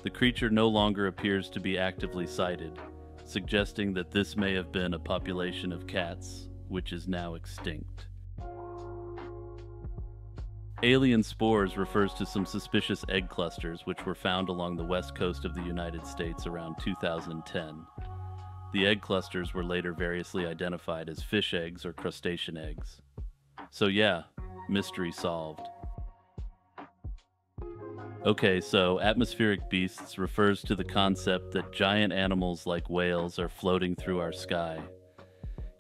The creature no longer appears to be actively sighted, suggesting that this may have been a population of cats, which is now extinct. Alien spores refers to some suspicious egg clusters which were found along the west coast of the United States around 2010. The egg clusters were later variously identified as fish eggs or crustacean eggs. So yeah, mystery solved. Okay, so atmospheric beasts refers to the concept that giant animals like whales are floating through our sky.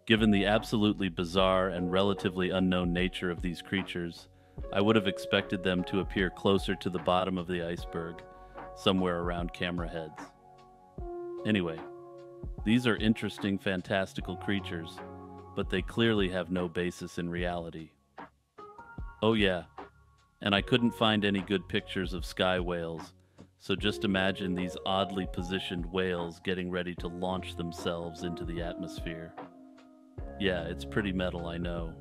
Given the absolutely bizarre and relatively unknown nature of these creatures, I would have expected them to appear closer to the bottom of the iceberg, somewhere around camera heads. Anyway, these are interesting, fantastical creatures, but they clearly have no basis in reality. Oh yeah, and I couldn't find any good pictures of sky whales, so just imagine these oddly positioned whales getting ready to launch themselves into the atmosphere. Yeah, it's pretty metal, I know.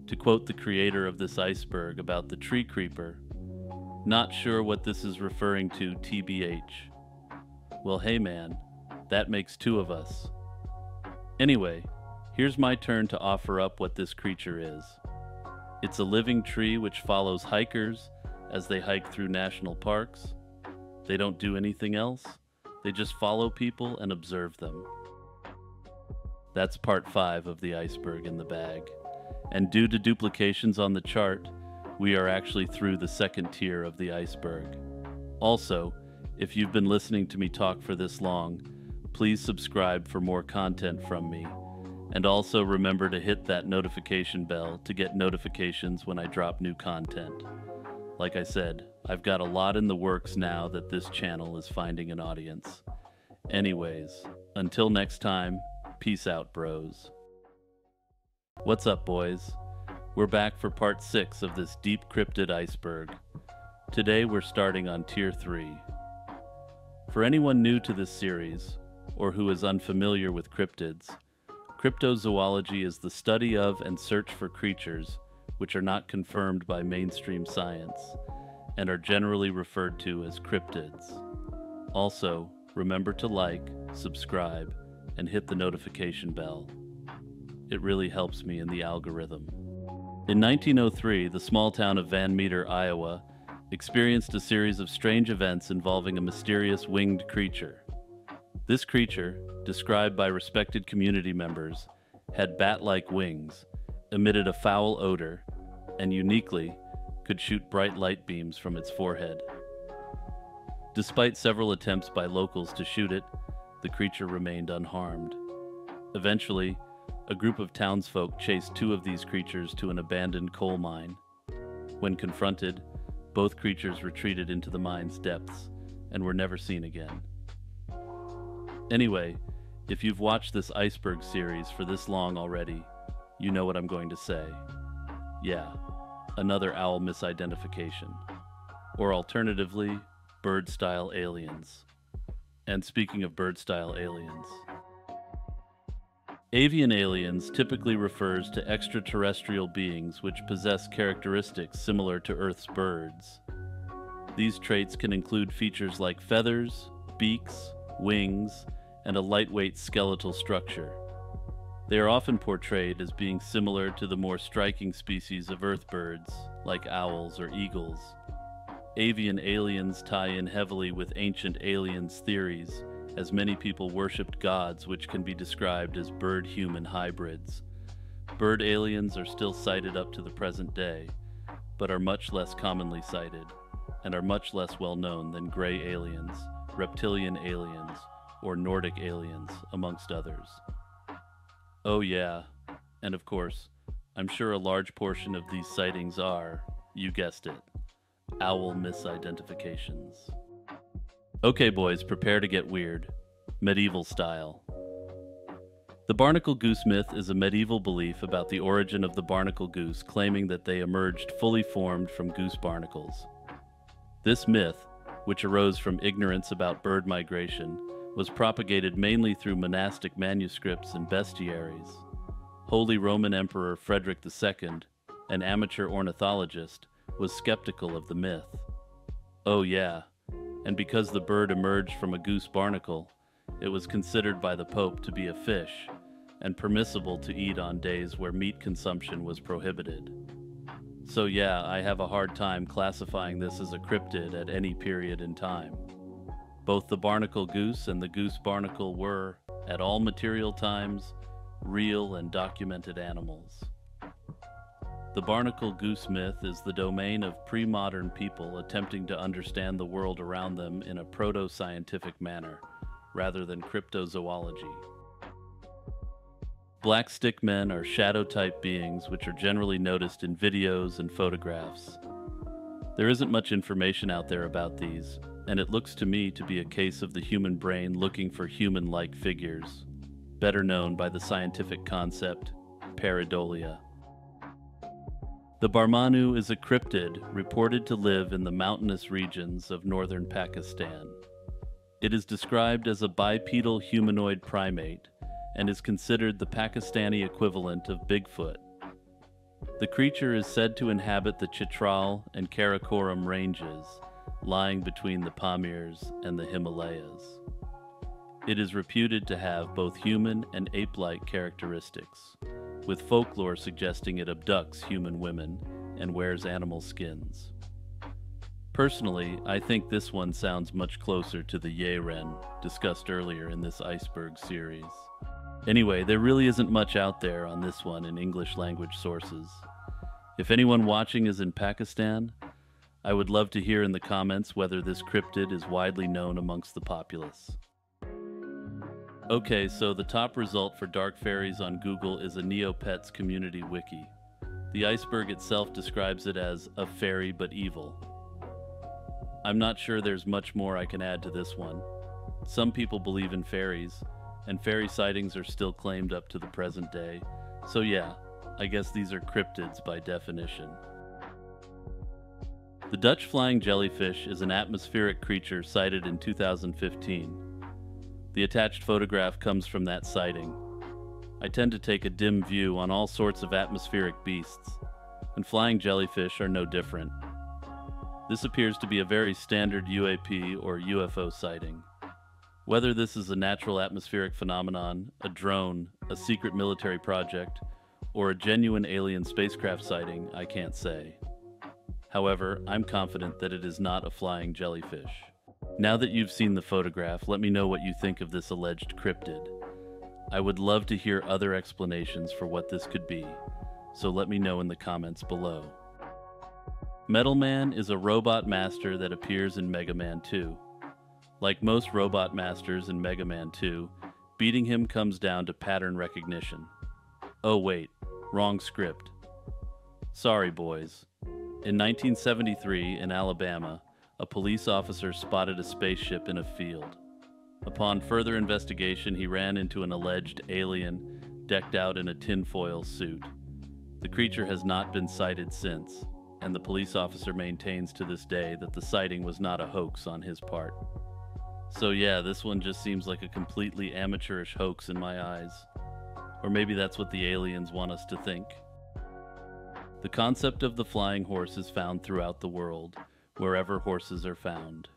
To quote the creator of this iceberg about the tree creeper, "Not sure what this is referring to, TBH. Well, hey man, that makes two of us." Anyway, here's my turn to offer up what this creature is. It's a living tree which follows hikers as they hike through national parks. They don't do anything else. They just follow people and observe them. That's part 5 of the iceberg in the bag. And due to duplications on the chart, we are actually through the second tier of the iceberg. Also, if you've been listening to me talk for this long, please subscribe for more content from me. And also remember to hit that notification bell to get notifications when I drop new content. Like I said, I've got a lot in the works now that this channel is finding an audience. Anyways, until next time, peace out, bros. What's up, boys? We're back for part 6 of this deep cryptid iceberg. Today we're starting on Tier 3. For anyone new to this series, or who is unfamiliar with cryptids, cryptozoology is the study of and search for creatures which are not confirmed by mainstream science, and are generally referred to as cryptids. Also, remember to like, subscribe, and hit the notification bell. It really helps me in the algorithm. In 1903, the small town of Van Meter, Iowa, experienced a series of strange events involving a mysterious winged creature. This creature, described by respected community members, had bat-like wings, emitted a foul odor, and uniquely could shoot bright light beams from its forehead. Despite several attempts by locals to shoot it, the creature remained unharmed. Eventually, a group of townsfolk chased two of these creatures to an abandoned coal mine. When confronted, both creatures retreated into the mine's depths and were never seen again. Anyway, if you've watched this iceberg series for this long already, you know what I'm going to say. Yeah, another owl misidentification. Or alternatively, bird-style aliens. And speaking of bird-style aliens, avian aliens typically refers to extraterrestrial beings which possess characteristics similar to Earth's birds. These traits can include features like feathers, beaks, wings, and a lightweight skeletal structure. They are often portrayed as being similar to the more striking species of Earth birds, like owls or eagles. Avian aliens tie in heavily with ancient aliens theories, as many people worshipped gods which can be described as bird-human hybrids. Bird aliens are still sighted up to the present day, but are much less commonly sighted, and are much less well known than gray aliens, reptilian aliens, or Nordic aliens, amongst others. Oh yeah, and of course, I'm sure a large portion of these sightings are, you guessed it, owl misidentifications. Okay boys, prepare to get weird. Medieval style. The barnacle goose myth is a medieval belief about the origin of the barnacle goose, claiming that they emerged fully formed from goose barnacles. This myth, which arose from ignorance about bird migration, was propagated mainly through monastic manuscripts and bestiaries. Holy Roman Emperor Frederick II, an amateur ornithologist, was skeptical of the myth. Oh yeah, and because the bird emerged from a goose barnacle, it was considered by the Pope to be a fish, and permissible to eat on days where meat consumption was prohibited. So yeah, I have a hard time classifying this as a cryptid at any period in time. Both the barnacle goose and the goose barnacle were, at all material times, real and documented animals. The barnacle goose myth is the domain of pre-modern people attempting to understand the world around them in a proto-scientific manner, rather than cryptozoology. Black stick men are shadow-type beings which are generally noticed in videos and photographs. There isn't much information out there about these, and it looks to me to be a case of the human brain looking for human-like figures, better known by the scientific concept pareidolia. The Barmanu is a cryptid reported to live in the mountainous regions of northern Pakistan. It is described as a bipedal humanoid primate and is considered the Pakistani equivalent of Bigfoot. The creature is said to inhabit the Chitral and Karakoram ranges, lying between the Pamirs and the Himalayas. It is reputed to have both human and ape-like characteristics, with folklore suggesting it abducts human women and wears animal skins. Personally, I think this one sounds much closer to the Yeren discussed earlier in this iceberg series. Anyway, there really isn't much out there on this one in English language sources. If anyone watching is in Pakistan, I would love to hear in the comments whether this cryptid is widely known amongst the populace. Okay, so the top result for dark fairies on Google is a Neopets community wiki. The iceberg itself describes it as a fairy but evil. I'm not sure there's much more I can add to this one. Some people believe in fairies, and fairy sightings are still claimed up to the present day, so yeah, I guess these are cryptids by definition. The Dutch flying jellyfish is an atmospheric creature sighted in 2015. The attached photograph comes from that sighting. I tend to take a dim view on all sorts of atmospheric beasts, and flying jellyfish are no different. This appears to be a very standard UAP or UFO sighting. Whether this is a natural atmospheric phenomenon, a drone, a secret military project, or a genuine alien spacecraft sighting, I can't say. However, I'm confident that it is not a flying jellyfish. Now that you've seen the photograph, let me know what you think of this alleged cryptid. I would love to hear other explanations for what this could be, so let me know in the comments below. Metal Man is a robot master that appears in Mega Man 2. Like most robot masters in Mega Man 2, beating him comes down to pattern recognition. Oh wait, wrong script. Sorry boys. In 1973, in Alabama, a police officer spotted a spaceship in a field. Upon further investigation, he ran into an alleged alien decked out in a tinfoil suit. The creature has not been sighted since, and the police officer maintains to this day that the sighting was not a hoax on his part. So yeah, this one just seems like a completely amateurish hoax in my eyes. Or maybe that's what the aliens want us to think. The concept of the flying horse is found throughout the world, wherever horses are found.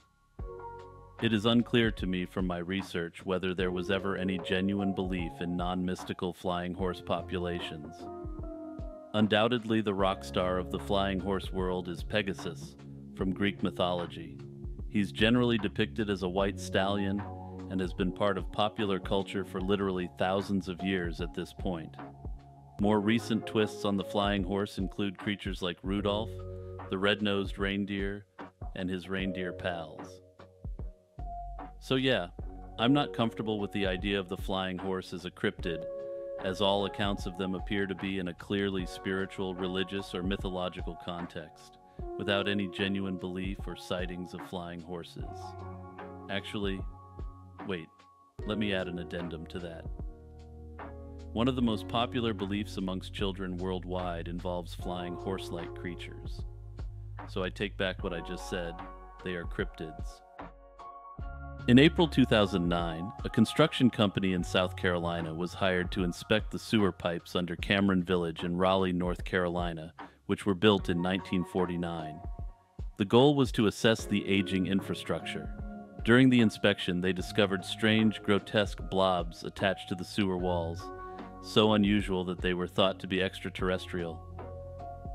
It is unclear to me from my research whether there was ever any genuine belief in non-mystical flying horse populations. Undoubtedly, the rock star of the flying horse world is Pegasus, from Greek mythology. He's generally depicted as a white stallion and has been part of popular culture for literally thousands of years at this point. More recent twists on the flying horse include creatures like Rudolph, the red-nosed reindeer, and his reindeer pals. So yeah, I'm not comfortable with the idea of the flying horse as a cryptid, as all accounts of them appear to be in a clearly spiritual, religious, or mythological context, without any genuine belief or sightings of flying horses. Actually, wait, let me add an addendum to that. One of the most popular beliefs amongst children worldwide involves flying horse-like creatures. So I take back what I just said, they are cryptids. In April 2009, a construction company in South Carolina was hired to inspect the sewer pipes under Cameron Village in Raleigh, North Carolina, which were built in 1949. The goal was to assess the aging infrastructure. During the inspection, they discovered strange, grotesque blobs attached to the sewer walls, so unusual that they were thought to be extraterrestrial.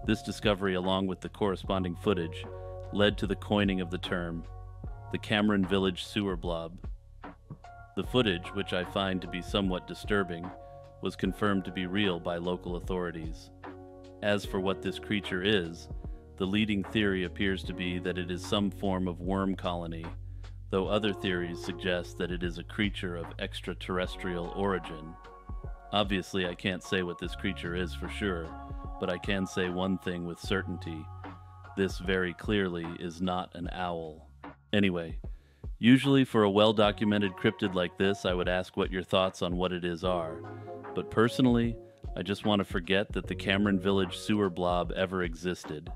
This discovery, along with the corresponding footage, led to the coining of the term, the Cameron Village Sewer Blob. The footage, which I find to be somewhat disturbing, was confirmed to be real by local authorities. As for what this creature is, the leading theory appears to be that it is some form of worm colony, though other theories suggest that it is a creature of extraterrestrial origin. Obviously, I can't say what this creature is for sure, but I can say one thing with certainty. This very clearly is not an owl. Anyway, usually for a well-documented cryptid like this, I would ask what your thoughts on what it is are. But personally, I just want to forget that the Cameron Village Sewer Blob ever existed.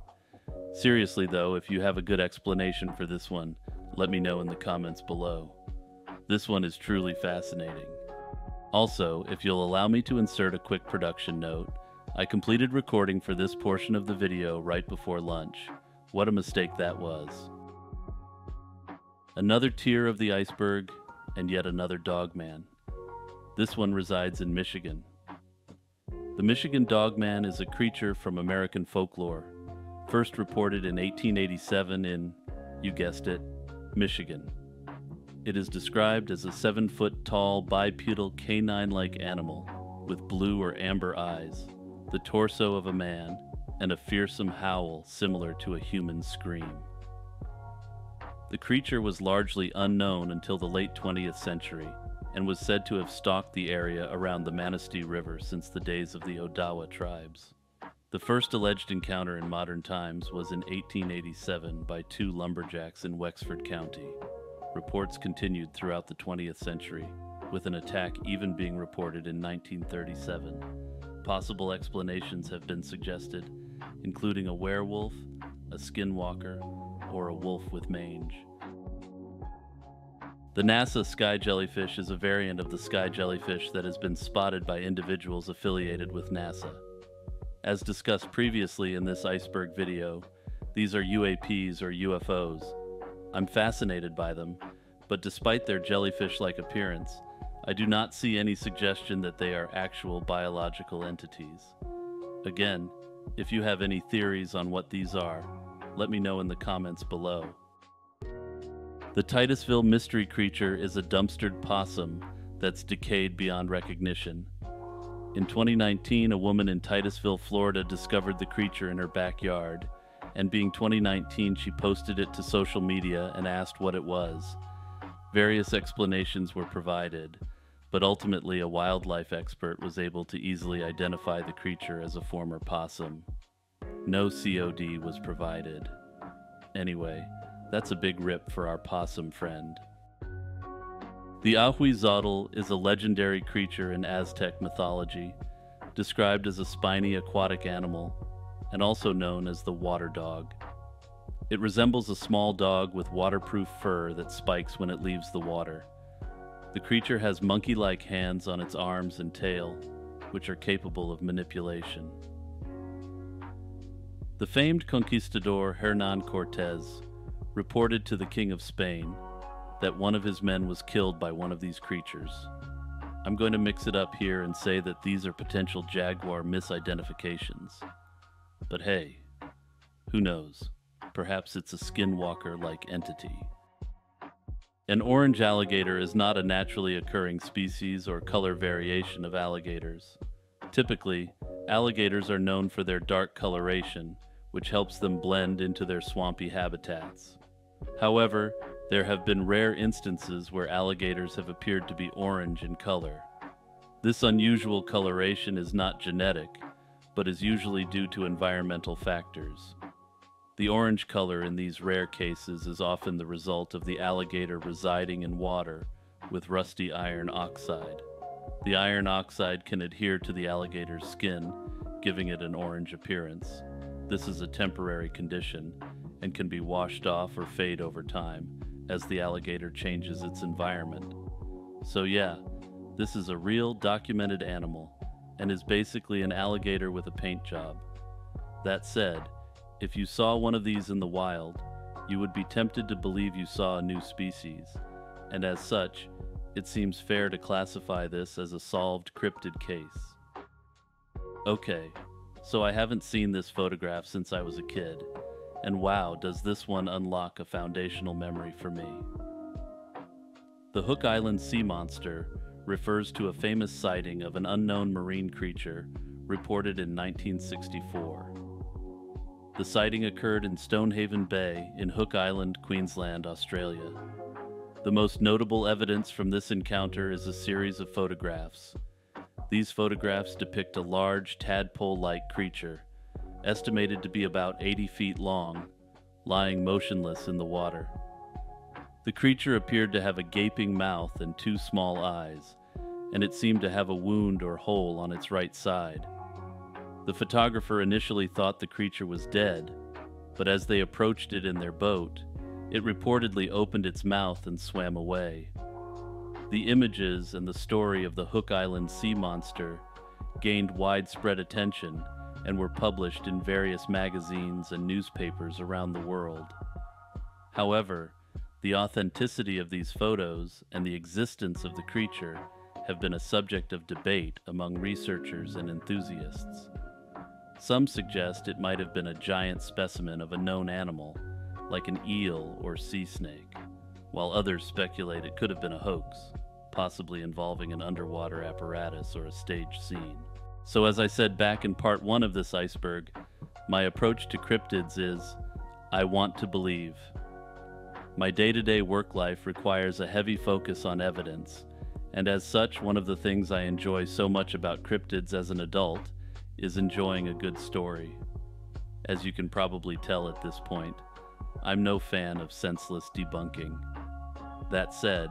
Seriously though, if you have a good explanation for this one, let me know in the comments below. This one is truly fascinating. Also, if you'll allow me to insert a quick production note, I completed recording for this portion of the video right before lunch. What a mistake that was. Another tier of the iceberg, and yet another Dogman. This one resides in Michigan. The Michigan Dogman is a creature from American folklore, first reported in 1887 in, you guessed it, Michigan. It is described as a 7-foot-tall bipedal canine-like animal with blue or amber eyes, the torso of a man, and a fearsome howl similar to a human scream. The creature was largely unknown until the late 20th century and was said to have stalked the area around the Manistee River since the days of the Odawa tribes. The first alleged encounter in modern times was in 1887 by 2 lumberjacks in Wexford County. Reports continued throughout the 20th century, with an attack even being reported in 1937. Possible explanations have been suggested, including a werewolf, a skinwalker, or a wolf with mange. The NASA sky jellyfish is a variant of the sky jellyfish that has been spotted by individuals affiliated with NASA. As discussed previously in this iceberg video, these are UAPs or UFOs. I'm fascinated by them, but despite their jellyfish-like appearance, I do not see any suggestion that they are actual biological entities. Again, if you have any theories on what these are, Let me know in the comments below. The Titusville mystery creature is a dumpstered possum that's decayed beyond recognition. In 2019, a woman in Titusville, Florida discovered the creature in her backyard, and being 2019, she posted it to social media and asked what it was. Various explanations were provided, but ultimately a wildlife expert was able to easily identify the creature as a former possum. No COD was provided. Anyway, that's a big rip for our possum friend. The Ahuizotl is a legendary creature in Aztec mythology, described as a spiny aquatic animal, and also known as the water dog. It resembles a small dog with waterproof fur that spikes when it leaves the water. The creature has monkey-like hands on its arms and tail, which are capable of manipulation. The famed conquistador Hernán Cortés reported to the King of Spain that one of his men was killed by one of these creatures. I'm going to mix it up here and say that these are potential jaguar misidentifications. But hey, who knows? Perhaps it's a skinwalker-like entity. An orange alligator is not a naturally occurring species or color variation of alligators. Typically, alligators are known for their dark coloration, which helps them blend into their swampy habitats. However, there have been rare instances where alligators have appeared to be orange in color. This unusual coloration is not genetic, but is usually due to environmental factors. The orange color in these rare cases is often the result of the alligator residing in water with rusty iron oxide. The iron oxide can adhere to the alligator's skin, giving it an orange appearance. This is a temporary condition and can be washed off or fade over time as the alligator changes its environment. So yeah, this is a real documented animal and is basically an alligator with a paint job. That said, if you saw one of these in the wild, you would be tempted to believe you saw a new species, and as such, it seems fair to classify this as a solved cryptid case. Okay, so I haven't seen this photograph since I was a kid, and wow, does this one unlock a foundational memory for me. The Hook Island sea monster refers to a famous sighting of an unknown marine creature reported in 1964. The sighting occurred in Stonehaven Bay in Hook Island, Queensland, Australia. The most notable evidence from this encounter is a series of photographs. These photographs depict a large tadpole-like creature, estimated to be about 80 feet long, lying motionless in the water. The creature appeared to have a gaping mouth and two small eyes, and it seemed to have a wound or hole on its right side. The photographer initially thought the creature was dead, but as they approached it in their boat, it reportedly opened its mouth and swam away. The images and the story of the Hook Island sea monster gained widespread attention and were published in various magazines and newspapers around the world. However, the authenticity of these photos and the existence of the creature have been a subject of debate among researchers and enthusiasts. Some suggest it might have been a giant specimen of a known animal, like an eel or sea snake, while others speculate it could have been a hoax, possibly involving an underwater apparatus or a stage scene. So as I said back in part 1 of this iceberg, my approach to cryptids is, I want to believe. My day-to-day work life requires a heavy focus on evidence, and as such, one of the things I enjoy so much about cryptids as an adult is enjoying a good story. As you can probably tell at this point, I'm no fan of senseless debunking. That said,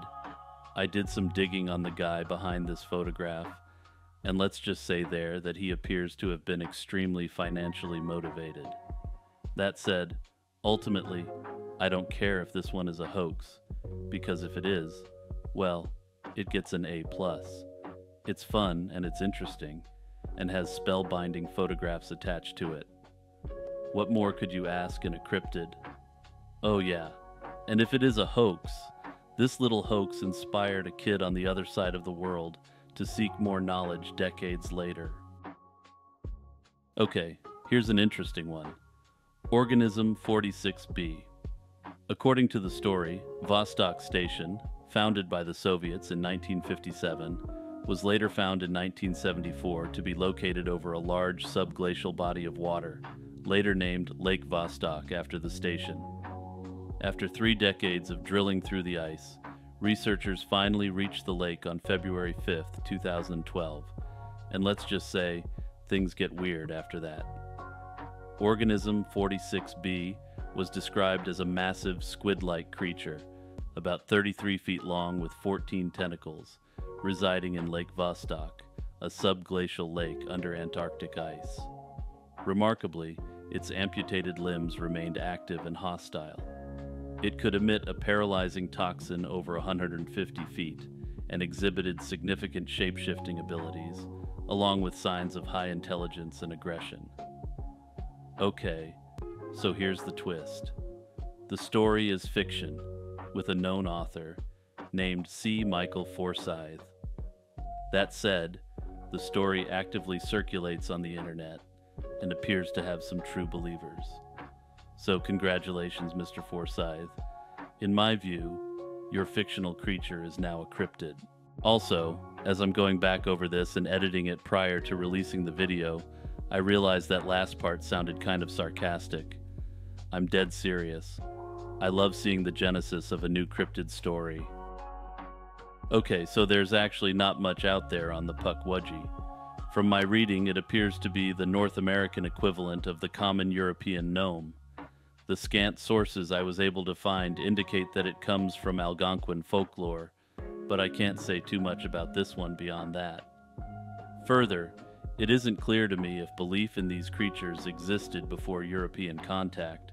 I did some digging on the guy behind this photograph, and let's just say there that he appears to have been extremely financially motivated. That said, ultimately, I don't care if this one is a hoax, because if it is, well, it gets an A+. It's fun and it's interesting, and has spellbinding photographs attached to it. What more could you ask in a cryptid? Oh yeah, and if it is a hoax, this little hoax inspired a kid on the other side of the world to seek more knowledge decades later. Okay, here's an interesting one. Organism 46B. According to the story, Vostok Station, founded by the Soviets in 1957, was later found in 1974 to be located over a large subglacial body of water, later named Lake Vostok after the station. After 3 decades of drilling through the ice, researchers finally reached the lake on February 5, 2012, and let's just say, things get weird after that. Organism 46B was described as a massive squid-like creature, about 33 feet long with 14 tentacles, residing in Lake Vostok, a subglacial lake under Antarctic ice. Remarkably, its amputated limbs remained active and hostile. It could emit a paralyzing toxin over 150 feet and exhibited significant shape-shifting abilities, along with signs of high intelligence and aggression. Okay, so here's the twist. The story is fiction, with a known author named C. Michael Forsyth. That said, the story actively circulates on the internet and appears to have some true believers. So congratulations, Mr. Forsyth. In my view, your fictional creature is now a cryptid. Also, as I'm going back over this and editing it prior to releasing the video, I realized that last part sounded kind of sarcastic. I'm dead serious. I love seeing the genesis of a new cryptid story. Okay, so there's actually not much out there on the Pukwudgie. From my reading, it appears to be the North American equivalent of the common European gnome. The scant sources I was able to find indicate that it comes from Algonquin folklore, but I can't say too much about this one beyond that. Further, it isn't clear to me if belief in these creatures existed before European contact,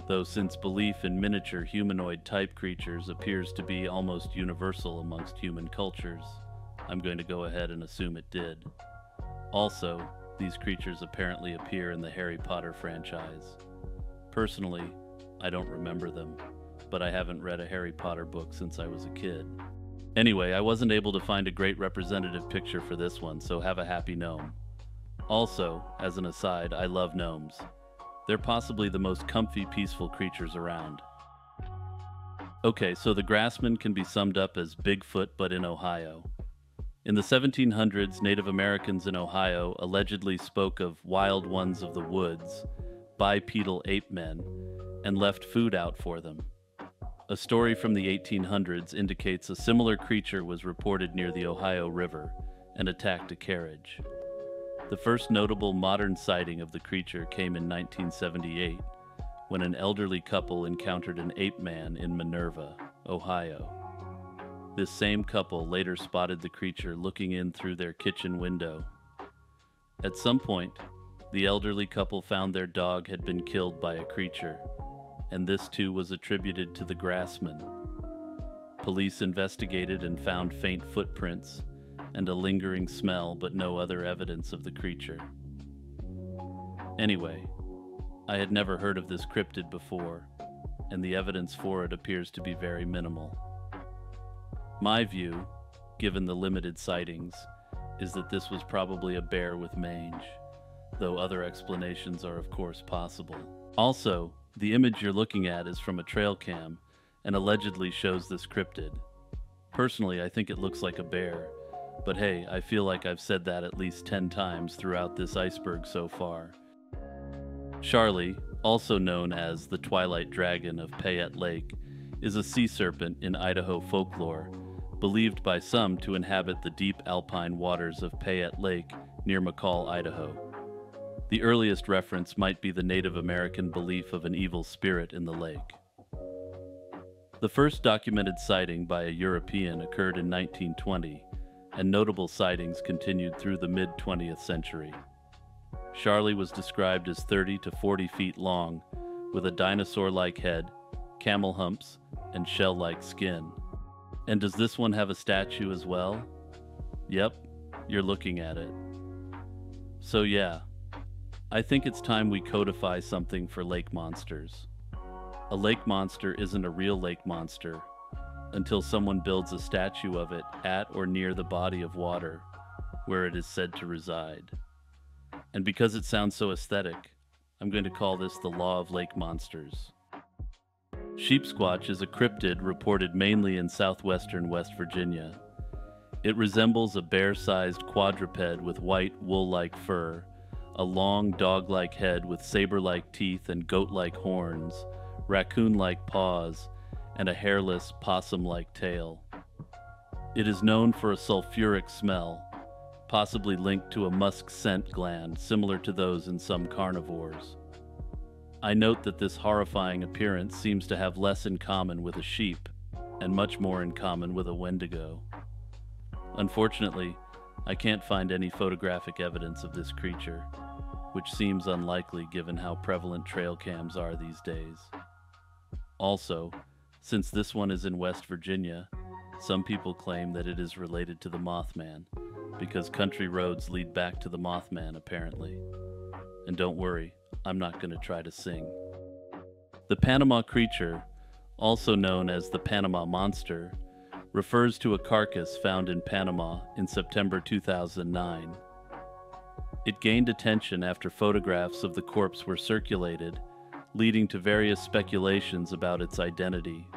though since belief in miniature humanoid-type creatures appears to be almost universal amongst human cultures, I'm going to go ahead and assume it did. Also, these creatures apparently appear in the Harry Potter franchise. Personally, I don't remember them, but I haven't read a Harry Potter book since I was a kid. Anyway, I wasn't able to find a great representative picture for this one, so have a happy gnome. Also, as an aside, I love gnomes. They're possibly the most comfy, peaceful creatures around. Okay, so the Grassman can be summed up as Bigfoot but in Ohio. In the 1700s, Native Americans in Ohio allegedly spoke of wild ones of the woods, bipedal ape men, and left food out for them. A story from the 1800s indicates a similar creature was reported near the Ohio River and attacked a carriage. The first notable modern sighting of the creature came in 1978, when an elderly couple encountered an ape man in Minerva, Ohio. This same couple later spotted the creature looking in through their kitchen window. At some point, the elderly couple found their dog had been killed by a creature, and this too was attributed to the Grassman. Police investigated and found faint footprints and a lingering smell, but no other evidence of the creature. Anyway, I had never heard of this cryptid before, and the evidence for it appears to be very minimal. My view, given the limited sightings, is that this was probably a bear with mange, though other explanations are of course possible. Also, the image you're looking at is from a trail cam and allegedly shows this cryptid. Personally, I think it looks like a bear, but hey, I feel like I've said that at least 10 times throughout this iceberg so far. Charlie, also known as the Twilight Dragon of Payette Lake, is a sea serpent in Idaho folklore, believed by some to inhabit the deep alpine waters of Payette Lake near McCall, Idaho. The earliest reference might be the Native American belief of an evil spirit in the lake. The first documented sighting by a European occurred in 1920, and notable sightings continued through the mid-20th century. Charlie was described as 30 to 40 feet long, with a dinosaur-like head, camel humps, and shell-like skin. And does this one have a statue as well? Yep, you're looking at it. So yeah, I think it's time we codify something for lake monsters. A lake monster isn't a real lake monster until someone builds a statue of it at or near the body of water, where it is said to reside. And because it sounds so aesthetic, I'm going to call this the Law of Lake Monsters. Sheepsquatch is a cryptid reported mainly in southwestern West Virginia. It resembles a bear-sized quadruped with white, wool-like fur, a long, dog-like head with saber-like teeth and goat-like horns, raccoon-like paws, and a hairless, possum-like tail. It is known for a sulfuric smell, possibly linked to a musk scent gland similar to those in some carnivores. I note that this horrifying appearance seems to have less in common with a sheep and much more in common with a wendigo. Unfortunately, I can't find any photographic evidence of this creature, which seems unlikely given how prevalent trail cams are these days. Also, since this one is in West Virginia, some people claim that it is related to the Mothman, because country roads lead back to the Mothman apparently. And don't worry, I'm not going to try to sing. The Panama creature, also known as the Panama Monster, refers to a carcass found in Panama in September 2009. It gained attention after photographs of the corpse were circulated, leading to various speculations about its identity.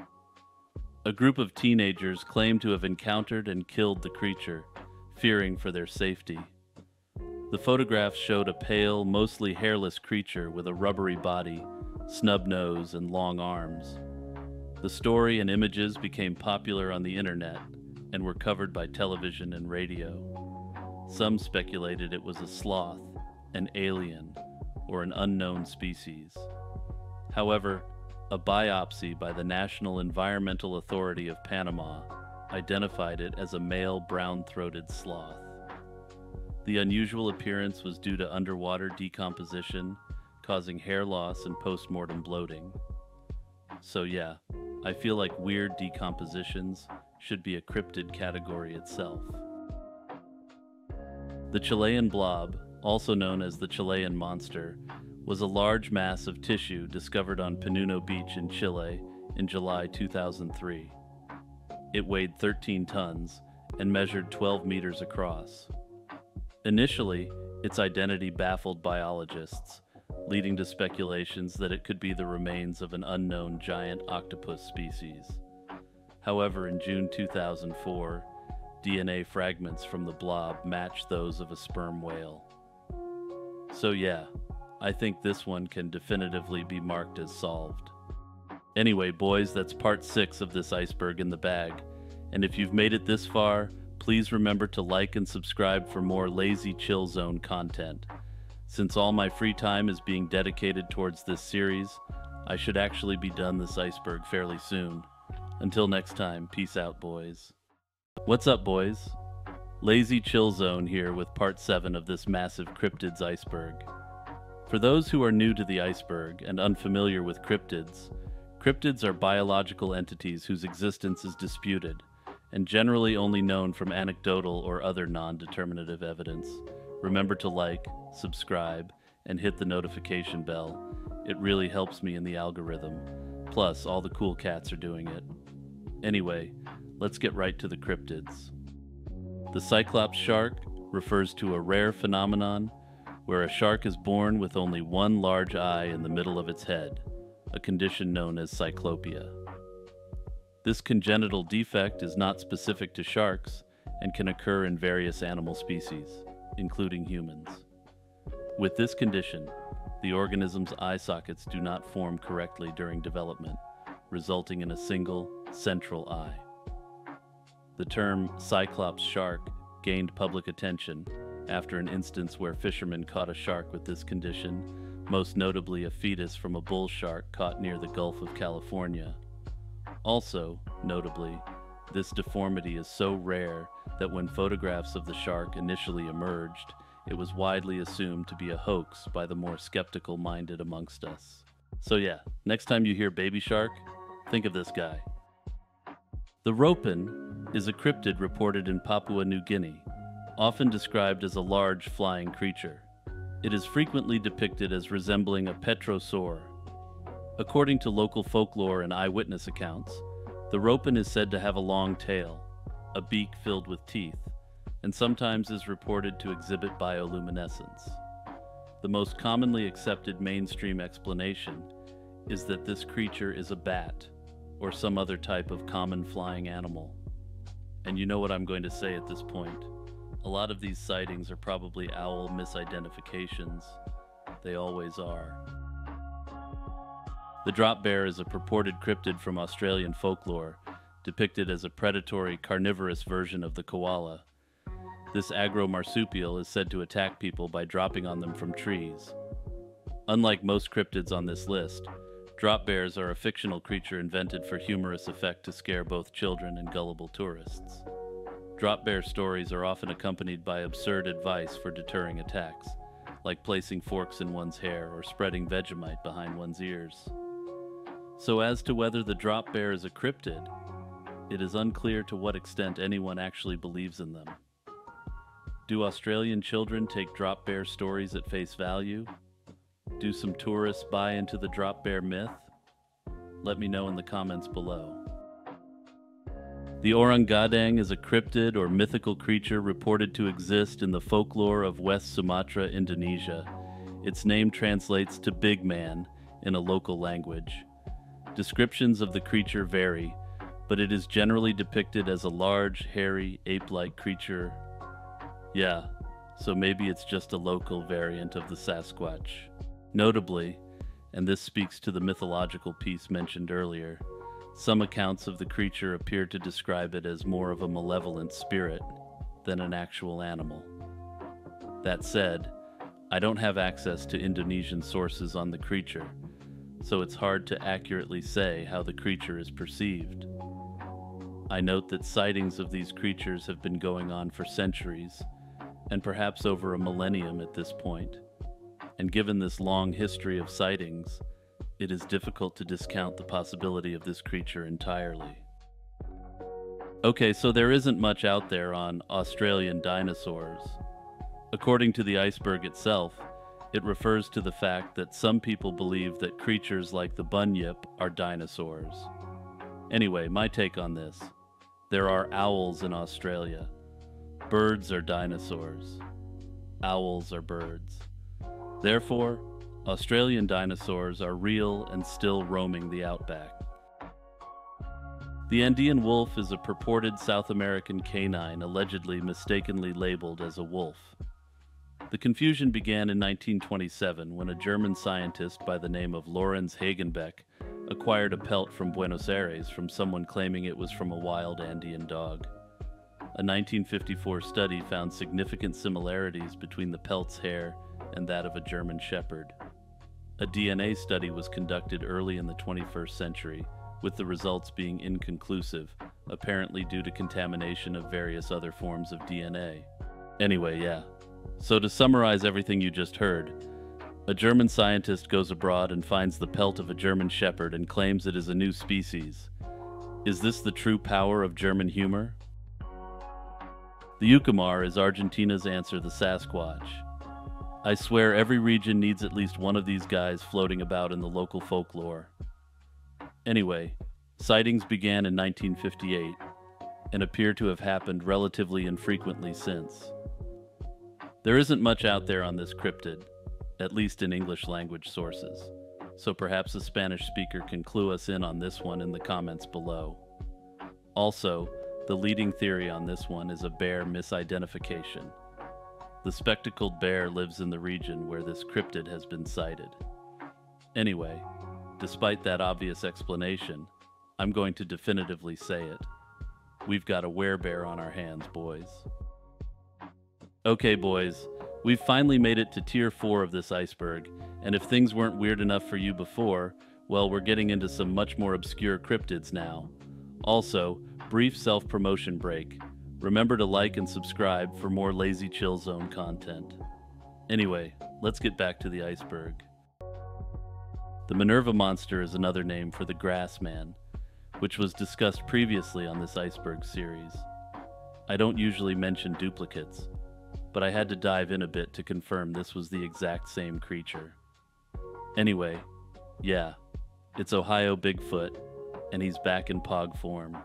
A group of teenagers claim to have encountered and killed the creature, fearing for their safety. The photographs showed a pale, mostly hairless creature with a rubbery body, snub nose, and long arms. The story and images became popular on the internet and were covered by television and radio. Some speculated it was a sloth, an alien, or an unknown species. However, a biopsy by the National Environmental Authority of Panama identified it as a male brown-throated sloth. The unusual appearance was due to underwater decomposition, causing hair loss and post-mortem bloating. So yeah, I feel like weird decompositions should be a cryptid category itself. The Chilean blob, also known as the Chilean monster, was a large mass of tissue discovered on Panuno Beach in Chile in July 2003. It weighed 13 tons and measured 12 meters across. Initially, its identity baffled biologists, leading to speculations that it could be the remains of an unknown giant octopus species. However, in June 2004, DNA fragments from the blob matched those of a sperm whale. So yeah, I think this one can definitively be marked as solved. Anyway, boys, that's part 6 of this iceberg in the bag. And if you've made it this far, please remember to like and subscribe for more Lazy Chill Zone content. Since all my free time is being dedicated towards this series, I should actually be done this iceberg fairly soon. Until next time, peace out, boys. What's up, boys? Lazy Chill Zone here with part 7 of this massive cryptids iceberg. For those who are new to the iceberg and unfamiliar with cryptids, cryptids are biological entities whose existence is disputed, and generally only known from anecdotal or other non-determinative evidence. Remember to like, subscribe, and hit the notification bell. It really helps me in the algorithm. Plus, all the cool cats are doing it. Anyway, let's get right to the cryptids. The Cyclops shark refers to a rare phenomenon where a shark is born with only one large eye in the middle of its head, a condition known as cyclopia. This congenital defect is not specific to sharks and can occur in various animal species, including humans. With this condition, the organism's eye sockets do not form correctly during development, resulting in a single, central eye. The term Cyclops shark gained public attention after an instance where fishermen caught a shark with this condition, most notably a fetus from a bull shark caught near the Gulf of California. Also, notably, this deformity is so rare that when photographs of the shark initially emerged, it was widely assumed to be a hoax by the more skeptical-minded amongst us. So yeah, next time you hear baby shark, think of this guy. The ropin is a cryptid reported in Papua New Guinea, often described as a large flying creature. It is frequently depicted as resembling a petrosaur. According to local folklore and eyewitness accounts, the ropin is said to have a long tail, a beak filled with teeth, and sometimes is reported to exhibit bioluminescence. The most commonly accepted mainstream explanation is that this creature is a bat or some other type of common flying animal. And you know what I'm going to say at this point. A lot of these sightings are probably owl misidentifications. They always are. The drop bear is a purported cryptid from Australian folklore, depicted as a predatory, carnivorous version of the koala. This agro-marsupial is said to attack people by dropping on them from trees. Unlike most cryptids on this list, drop bears are a fictional creature invented for humorous effect to scare both children and gullible tourists. Drop bear stories are often accompanied by absurd advice for deterring attacks, like placing forks in one's hair or spreading Vegemite behind one's ears. So as to whether the drop bear is a cryptid, it is unclear to what extent anyone actually believes in them. Do Australian children take drop bear stories at face value? Do some tourists buy into the drop bear myth? Let me know in the comments below. The orang gadang is a cryptid or mythical creature reported to exist in the folklore of West Sumatra, Indonesia. Its name translates to big man in a local language. Descriptions of the creature vary, but it is generally depicted as a large, hairy, ape-like creature. Yeah, so maybe it's just a local variant of the Sasquatch. Notably, and this speaks to the mythological piece mentioned earlier, some accounts of the creature appear to describe it as more of a malevolent spirit than an actual animal. That said, I don't have access to Indonesian sources on the creature, so it's hard to accurately say how the creature is perceived. I note that sightings of these creatures have been going on for centuries, and perhaps over a millennium at this point. And given this long history of sightings, it is difficult to discount the possibility of this creature entirely. Okay, so there isn't much out there on Australian dinosaurs. According to the iceberg itself, it refers to the fact that some people believe that creatures like the bunyip are dinosaurs. Anyway, my take on this. There are owls in Australia. Birds are dinosaurs. Owls are birds. Therefore, Australian dinosaurs are real and still roaming the outback. The Andean wolf is a purported South American canine allegedly mistakenly labeled as a wolf. The confusion began in 1927 when a German scientist by the name of Lorenz Hagenbeck acquired a pelt from Buenos Aires from someone claiming it was from a wild Andean dog. A 1954 study found significant similarities between the pelt's hair and that of a German shepherd. A DNA study was conducted early in the 21st century, with the results being inconclusive, apparently due to contamination of various other forms of DNA. Anyway, yeah. So to summarize everything you just heard, a German scientist goes abroad and finds the pelt of a German shepherd and claims it is a new species. Is this the true power of German humor? The Ucumar is Argentina's answer to the Sasquatch. I swear every region needs at least one of these guys floating about in the local folklore. Anyway, sightings began in 1958 and appear to have happened relatively infrequently since. There isn't much out there on this cryptid, at least in English language sources, so perhaps a Spanish speaker can clue us in on this one in the comments below. Also, the leading theory on this one is a bear misidentification. The spectacled bear lives in the region where this cryptid has been sighted. Anyway, despite that obvious explanation, I'm going to definitively say it. We've got a werebear on our hands, boys. Okay, boys, we've finally made it to tier 4 of this iceberg, and if things weren't weird enough for you before, well, we're getting into some much more obscure cryptids now. Also, brief self-promotion break. Remember to like and subscribe for more Lazy Chill Zone content. Anyway, let's get back to the iceberg. The Minerva monster is another name for the grass man, which was discussed previously on this iceberg series. I don't usually mention duplicates, but I had to dive in a bit to confirm this was the exact same creature. Anyway, yeah, it's Ohio Bigfoot, and he's back in pog form.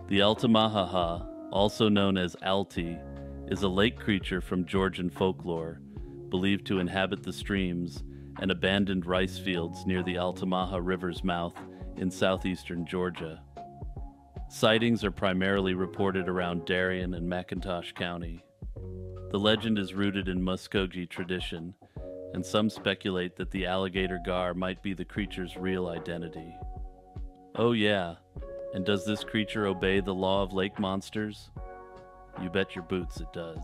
The Altamaha, also known as Alti, is a lake creature from Georgian folklore, believed to inhabit the streams and abandoned rice fields near the Altamaha River's mouth in southeastern Georgia. Sightings are primarily reported around Darien and McIntosh County. The legend is rooted in Muskogee tradition, and some speculate that the alligator gar might be the creature's real identity. Oh yeah, and does this creature obey the law of lake monsters? You bet your boots it does.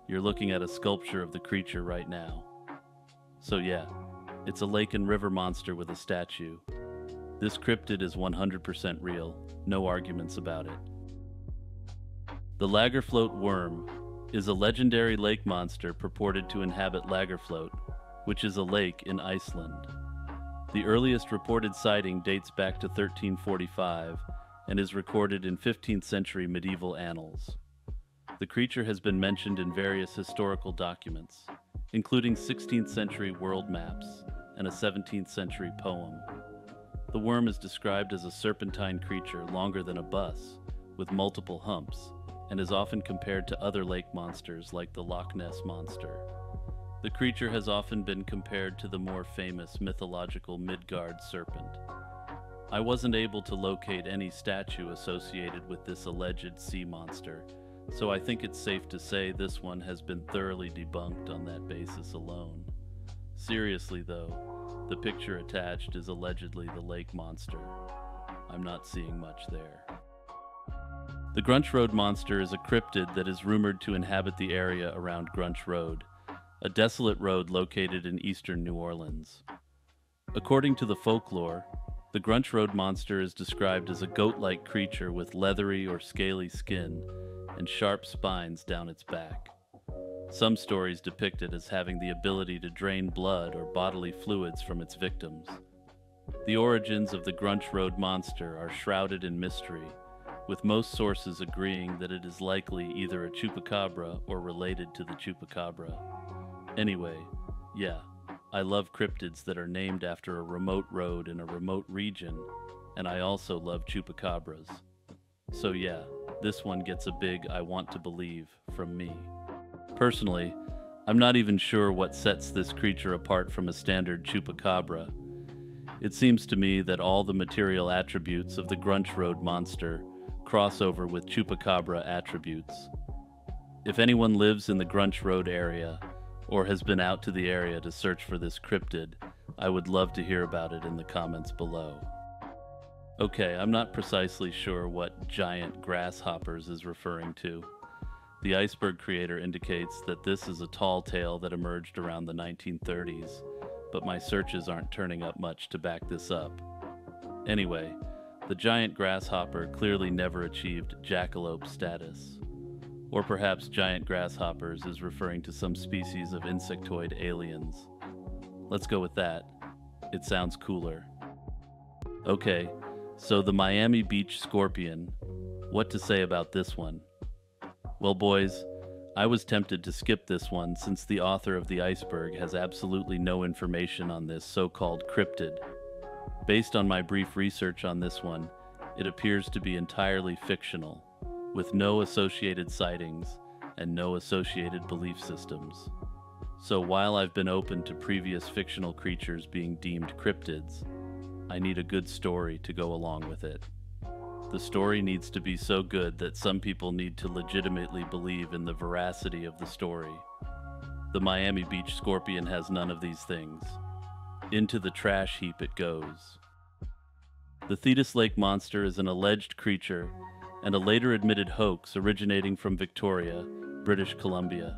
You're looking at a sculpture of the creature right now. So yeah, it's a lake and river monster with a statue. This cryptid is 100% real, no arguments about it. The Lagerfloat worm is a legendary lake monster purported to inhabit Lagerflot, which is a lake in Iceland. The earliest reported sighting dates back to 1345 and is recorded in 15th century medieval annals. The creature has been mentioned in various historical documents, including 16th century world maps and a 17th century poem. The worm is described as a serpentine creature longer than a bus, with multiple humps, and is often compared to other lake monsters like the Loch Ness Monster. The creature has often been compared to the more famous mythological Midgard serpent. I wasn't able to locate any statue associated with this alleged sea monster, so I think it's safe to say this one has been thoroughly debunked on that basis alone. Seriously though, the picture attached is allegedly the lake monster. I'm not seeing much there. The Grunch Road Monster is a cryptid that is rumored to inhabit the area around Grunch Road, a desolate road located in eastern New Orleans. According to the folklore, the Grunch Road Monster is described as a goat-like creature with leathery or scaly skin and sharp spines down its back. Some stories depict it as having the ability to drain blood or bodily fluids from its victims. The origins of the Grunch Road Monster are shrouded in mystery, with most sources agreeing that it is likely either a chupacabra or related to the chupacabra. Anyway, yeah, I love cryptids that are named after a remote road in a remote region, and I also love chupacabras. So yeah, this one gets a big I want to believe from me. Personally, I'm not even sure what sets this creature apart from a standard chupacabra. It seems to me that all the material attributes of the Grunch Road Monster cross over with chupacabra attributes. If anyone lives in the Grunch Road area, or has been out to the area to search for this cryptid, I would love to hear about it in the comments below. Okay, I'm not precisely sure what giant grasshoppers is referring to. The Iceberg creator indicates that this is a tall tale that emerged around the 1930s, but my searches aren't turning up much to back this up. Anyway, the giant grasshopper clearly never achieved jackalope status. Or perhaps giant grasshoppers is referring to some species of insectoid aliens. Let's go with that. It sounds cooler. Okay, so the Miami Beach scorpion. What to say about this one? Well, boys, I was tempted to skip this one since the author of The Iceberg has absolutely no information on this so-called cryptid. Based on my brief research on this one, it appears to be entirely fictional, with no associated sightings and no associated belief systems. So while I've been open to previous fictional creatures being deemed cryptids, I need a good story to go along with it. The story needs to be so good that some people need to legitimately believe in the veracity of the story. The Miami Beach scorpion has none of these things. Into the trash heap it goes. The Thetis Lake Monster is an alleged creature and a later admitted hoax originating from Victoria, British Columbia.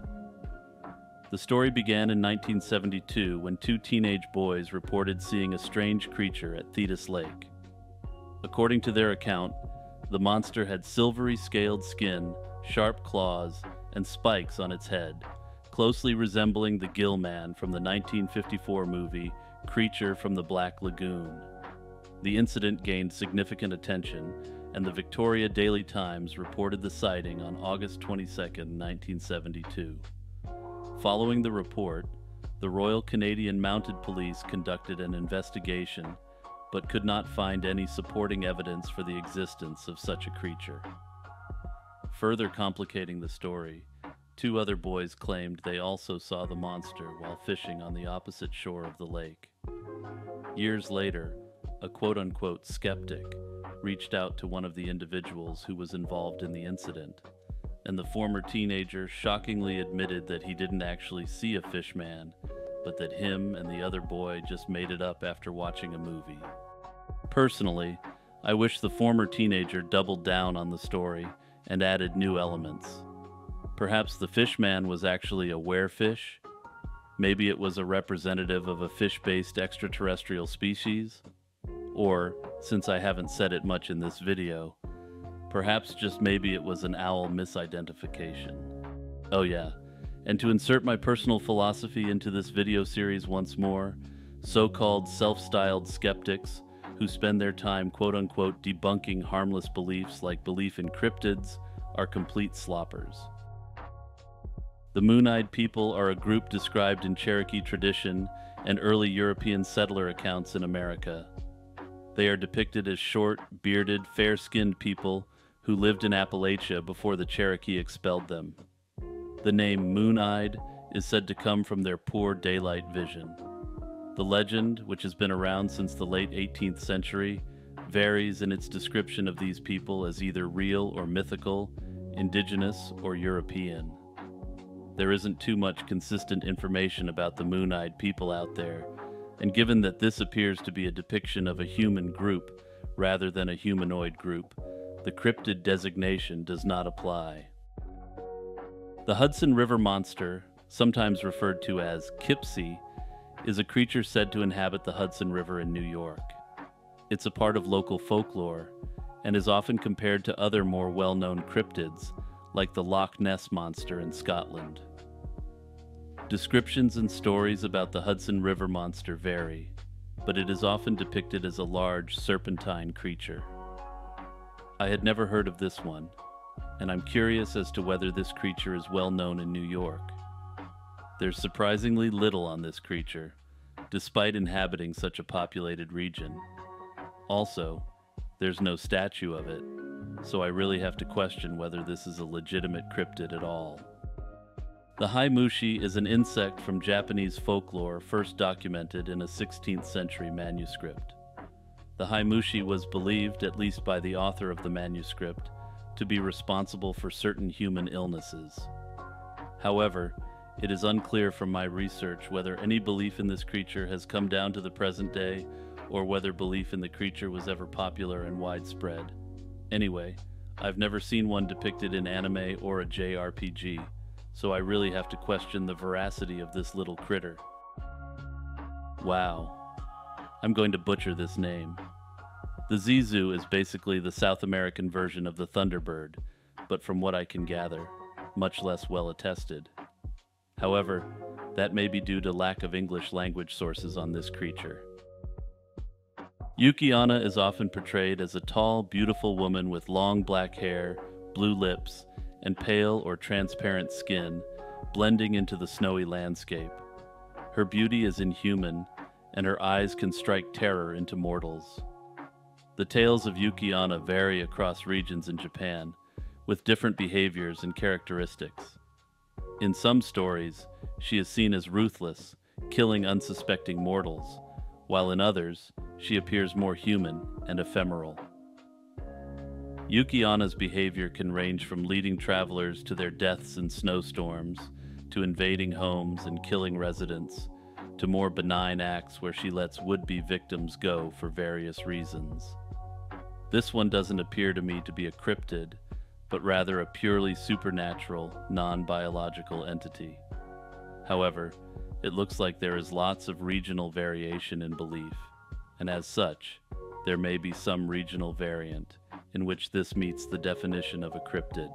The story began in 1972 when two teenage boys reported seeing a strange creature at Thetis Lake. According to their account, the monster had silvery scaled skin, sharp claws, and spikes on its head, closely resembling the Gill Man from the 1954 movie Creature from the Black Lagoon. The incident gained significant attention, and the Victoria Daily Times reported the sighting on August 22, 1972. Following the report, the Royal Canadian Mounted Police conducted an investigation, but could not find any supporting evidence for the existence of such a creature. Further complicating the story, Two other boys claimed they also saw the monster while fishing on the opposite shore of the lake. Years later, a quote-unquote skeptic reached out to one of the individuals who was involved in the incident, and the former teenager shockingly admitted that he didn't actually see a fish man, but that him and the other boy just made it up after watching a movie. Personally, I wish the former teenager doubled down on the story and added new elements. Perhaps the fish man was actually a werefish? Maybe it was a representative of a fish-based extraterrestrial species? Or, since I haven't said it much in this video, perhaps just maybe it was an owl misidentification. Oh yeah, and to insert my personal philosophy into this video series once more, so-called self-styled skeptics who spend their time quote-unquote debunking harmless beliefs like belief in cryptids are complete sloppers. The Moon-Eyed people are a group described in Cherokee tradition and early European settler accounts in America. They are depicted as short, bearded, fair-skinned people who lived in Appalachia before the Cherokee expelled them. The name Moon-Eyed is said to come from their poor daylight vision. The legend, which has been around since the late 18th century, varies in its description of these people as either real or mythical, indigenous or European. There isn't too much consistent information about the Moon-Eyed people out there, and given that this appears to be a depiction of a human group rather than a humanoid group, the cryptid designation does not apply. The Hudson River Monster, sometimes referred to as Kipsey, is a creature said to inhabit the Hudson River in New York. It's a part of local folklore and is often compared to other more well-known cryptids, like the Loch Ness Monster in Scotland. Descriptions and stories about the Hudson River Monster vary, but it is often depicted as a large, serpentine creature. I had never heard of this one, and I'm curious as to whether this creature is well known in New York. There's surprisingly little on this creature, despite inhabiting such a populated region. Also, there's no statue of it, so I really have to question whether this is a legitimate cryptid at all. The Haimushi is an insect from Japanese folklore first documented in a 16th century manuscript. The Haimushi was believed, at least by the author of the manuscript, to be responsible for certain human illnesses. However, it is unclear from my research whether any belief in this creature has come down to the present day or whether belief in the creature was ever popular and widespread. Anyway, I've never seen one depicted in anime or a JRPG, so I really have to question the veracity of this little critter. Wow. I'm going to butcher this name. The Zizu is basically the South American version of the Thunderbird, but from what I can gather, much less well attested. However, that may be due to lack of English language sources on this creature. Yuki-onna is often portrayed as a tall, beautiful woman with long black hair, blue lips, and pale or transparent skin, blending into the snowy landscape. Her beauty is inhuman, and her eyes can strike terror into mortals. The tales of Yuki-onna vary across regions in Japan, with different behaviors and characteristics. In some stories, she is seen as ruthless, killing unsuspecting mortals, while in others, she appears more human and ephemeral. Yuki-onna's behavior can range from leading travelers to their deaths in snowstorms, to invading homes and killing residents, to more benign acts where she lets would-be victims go for various reasons. This one doesn't appear to me to be a cryptid, but rather a purely supernatural, non-biological entity. However, it looks like there is lots of regional variation in belief, and as such, there may be some regional variant in which this meets the definition of a cryptid.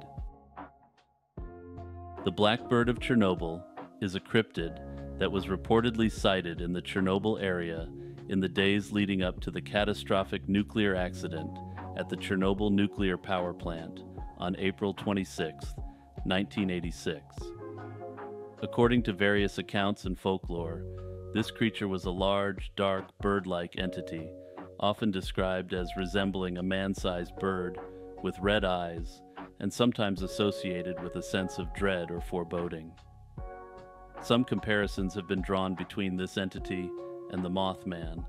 The Blackbird of Chernobyl is a cryptid that was reportedly sighted in the Chernobyl area in the days leading up to the catastrophic nuclear accident at the Chernobyl nuclear power plant on April 26, 1986. According to various accounts and folklore, this creature was a large, dark, bird-like entity, often described as resembling a man-sized bird with red eyes and sometimes associated with a sense of dread or foreboding. Some comparisons have been drawn between this entity and the Mothman,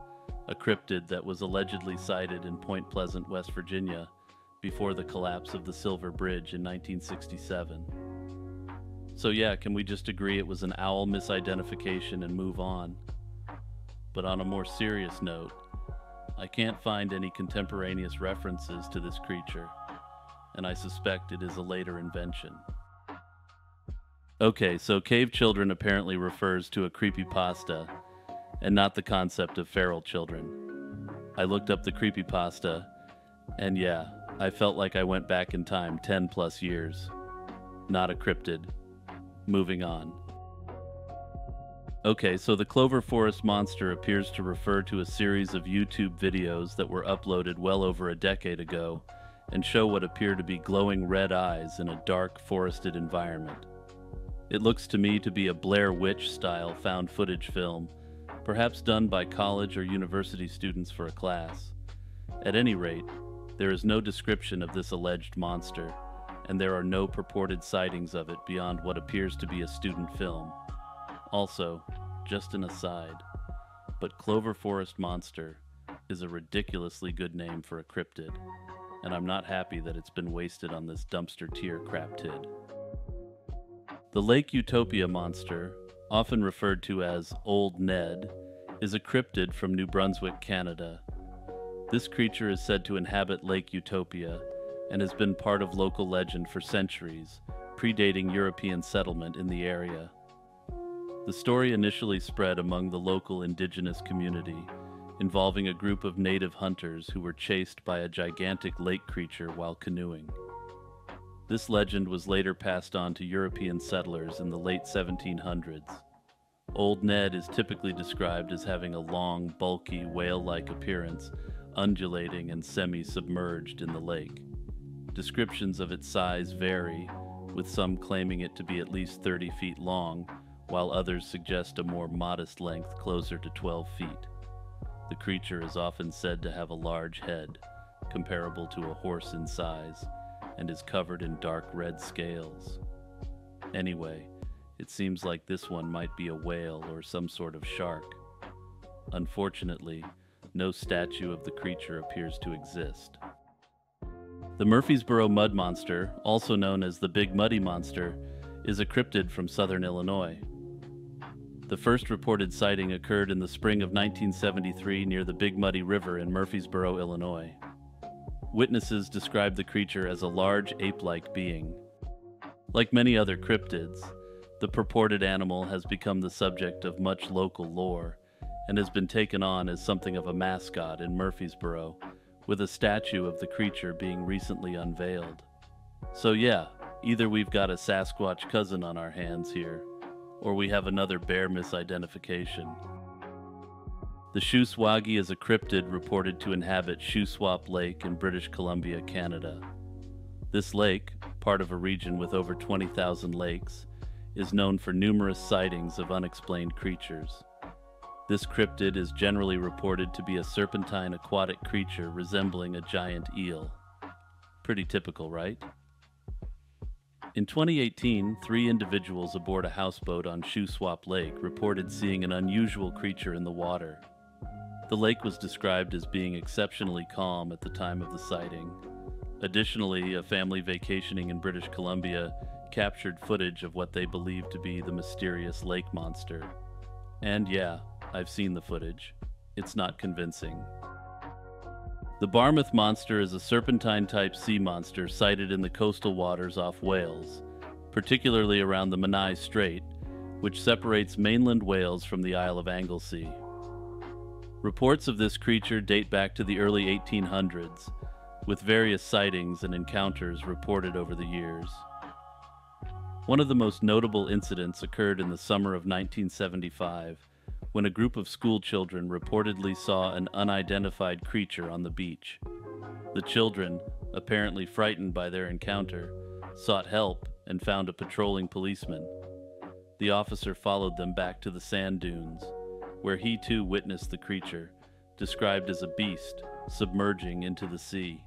a cryptid that was allegedly sighted in Point Pleasant, West Virginia, before the collapse of the Silver Bridge in 1967. So yeah, can we just agree it was an owl misidentification and move on? But on a more serious note, I can't find any contemporaneous references to this creature, and I suspect it is a later invention. Okay, so Cave Children apparently refers to a creepypasta, and not the concept of feral children. I looked up the creepypasta, and yeah, I felt like I went back in time 10 plus years. Not a cryptid. Moving on. Okay, so the Clover Forest monster appears to refer to a series of YouTube videos that were uploaded well over a decade ago and show what appear to be glowing red eyes in a dark forested environment. It looks to me to be a Blair Witch-style found footage film, perhaps done by college or university students for a class. At any rate, there is no description of this alleged monster, and there are no purported sightings of it beyond what appears to be a student film. Also, just an aside, but Clover Forest Monster is a ridiculously good name for a cryptid, and I'm not happy that it's been wasted on this dumpster tier craptid. The Lake Utopia monster, often referred to as Old Ned, is a cryptid from New Brunswick, Canada. This creature is said to inhabit Lake Utopia and has been part of local legend for centuries, predating European settlement in the area. The story initially spread among the local indigenous community, involving a group of native hunters who were chased by a gigantic lake creature while canoeing. This legend was later passed on to European settlers in the late 1700s. Old Ned is typically described as having a long, bulky, whale-like appearance, undulating and semi-submerged in the lake. Descriptions of its size vary, with some claiming it to be at least 30 feet long, while others suggest a more modest length closer to 12 feet. The creature is often said to have a large head, comparable to a horse in size, and is covered in dark red scales. Anyway, it seems like this one might be a whale or some sort of shark. Unfortunately, no statue of the creature appears to exist. The Murfreesboro Mud Monster, also known as the Big Muddy Monster, is a cryptid from southern Illinois. The first reported sighting occurred in the spring of 1973 near the Big Muddy River in Murfreesboro, Illinois. Witnesses described the creature as a large ape-like being. Like many other cryptids, the purported animal has become the subject of much local lore and has been taken on as something of a mascot in Murfreesboro, with a statue of the creature being recently unveiled. So yeah, either we've got a Sasquatch cousin on our hands here, or we have another bear misidentification. The Shuswagi is a cryptid reported to inhabit Shuswap Lake in British Columbia, Canada. This lake, part of a region with over 20,000 lakes, is known for numerous sightings of unexplained creatures. This cryptid is generally reported to be a serpentine aquatic creature resembling a giant eel. Pretty typical, right? In 2018, 3 individuals aboard a houseboat on Shuswap Lake reported seeing an unusual creature in the water. The lake was described as being exceptionally calm at the time of the sighting. Additionally, a family vacationing in British Columbia captured footage of what they believed to be the mysterious lake monster. And yeah, I've seen the footage. It's not convincing. The Barmouth Monster is a serpentine-type sea monster sighted in the coastal waters off Wales, particularly around the Menai Strait, which separates mainland Wales from the Isle of Anglesey. Reports of this creature date back to the early 1800s, with various sightings and encounters reported over the years. One of the most notable incidents occurred in the summer of 1975, when a group of school children reportedly saw an unidentified creature on the beach. The children, apparently frightened by their encounter, sought help and found a patrolling policeman. The officer followed them back to the sand dunes, where he too witnessed the creature, described as a beast, submerging into the sea.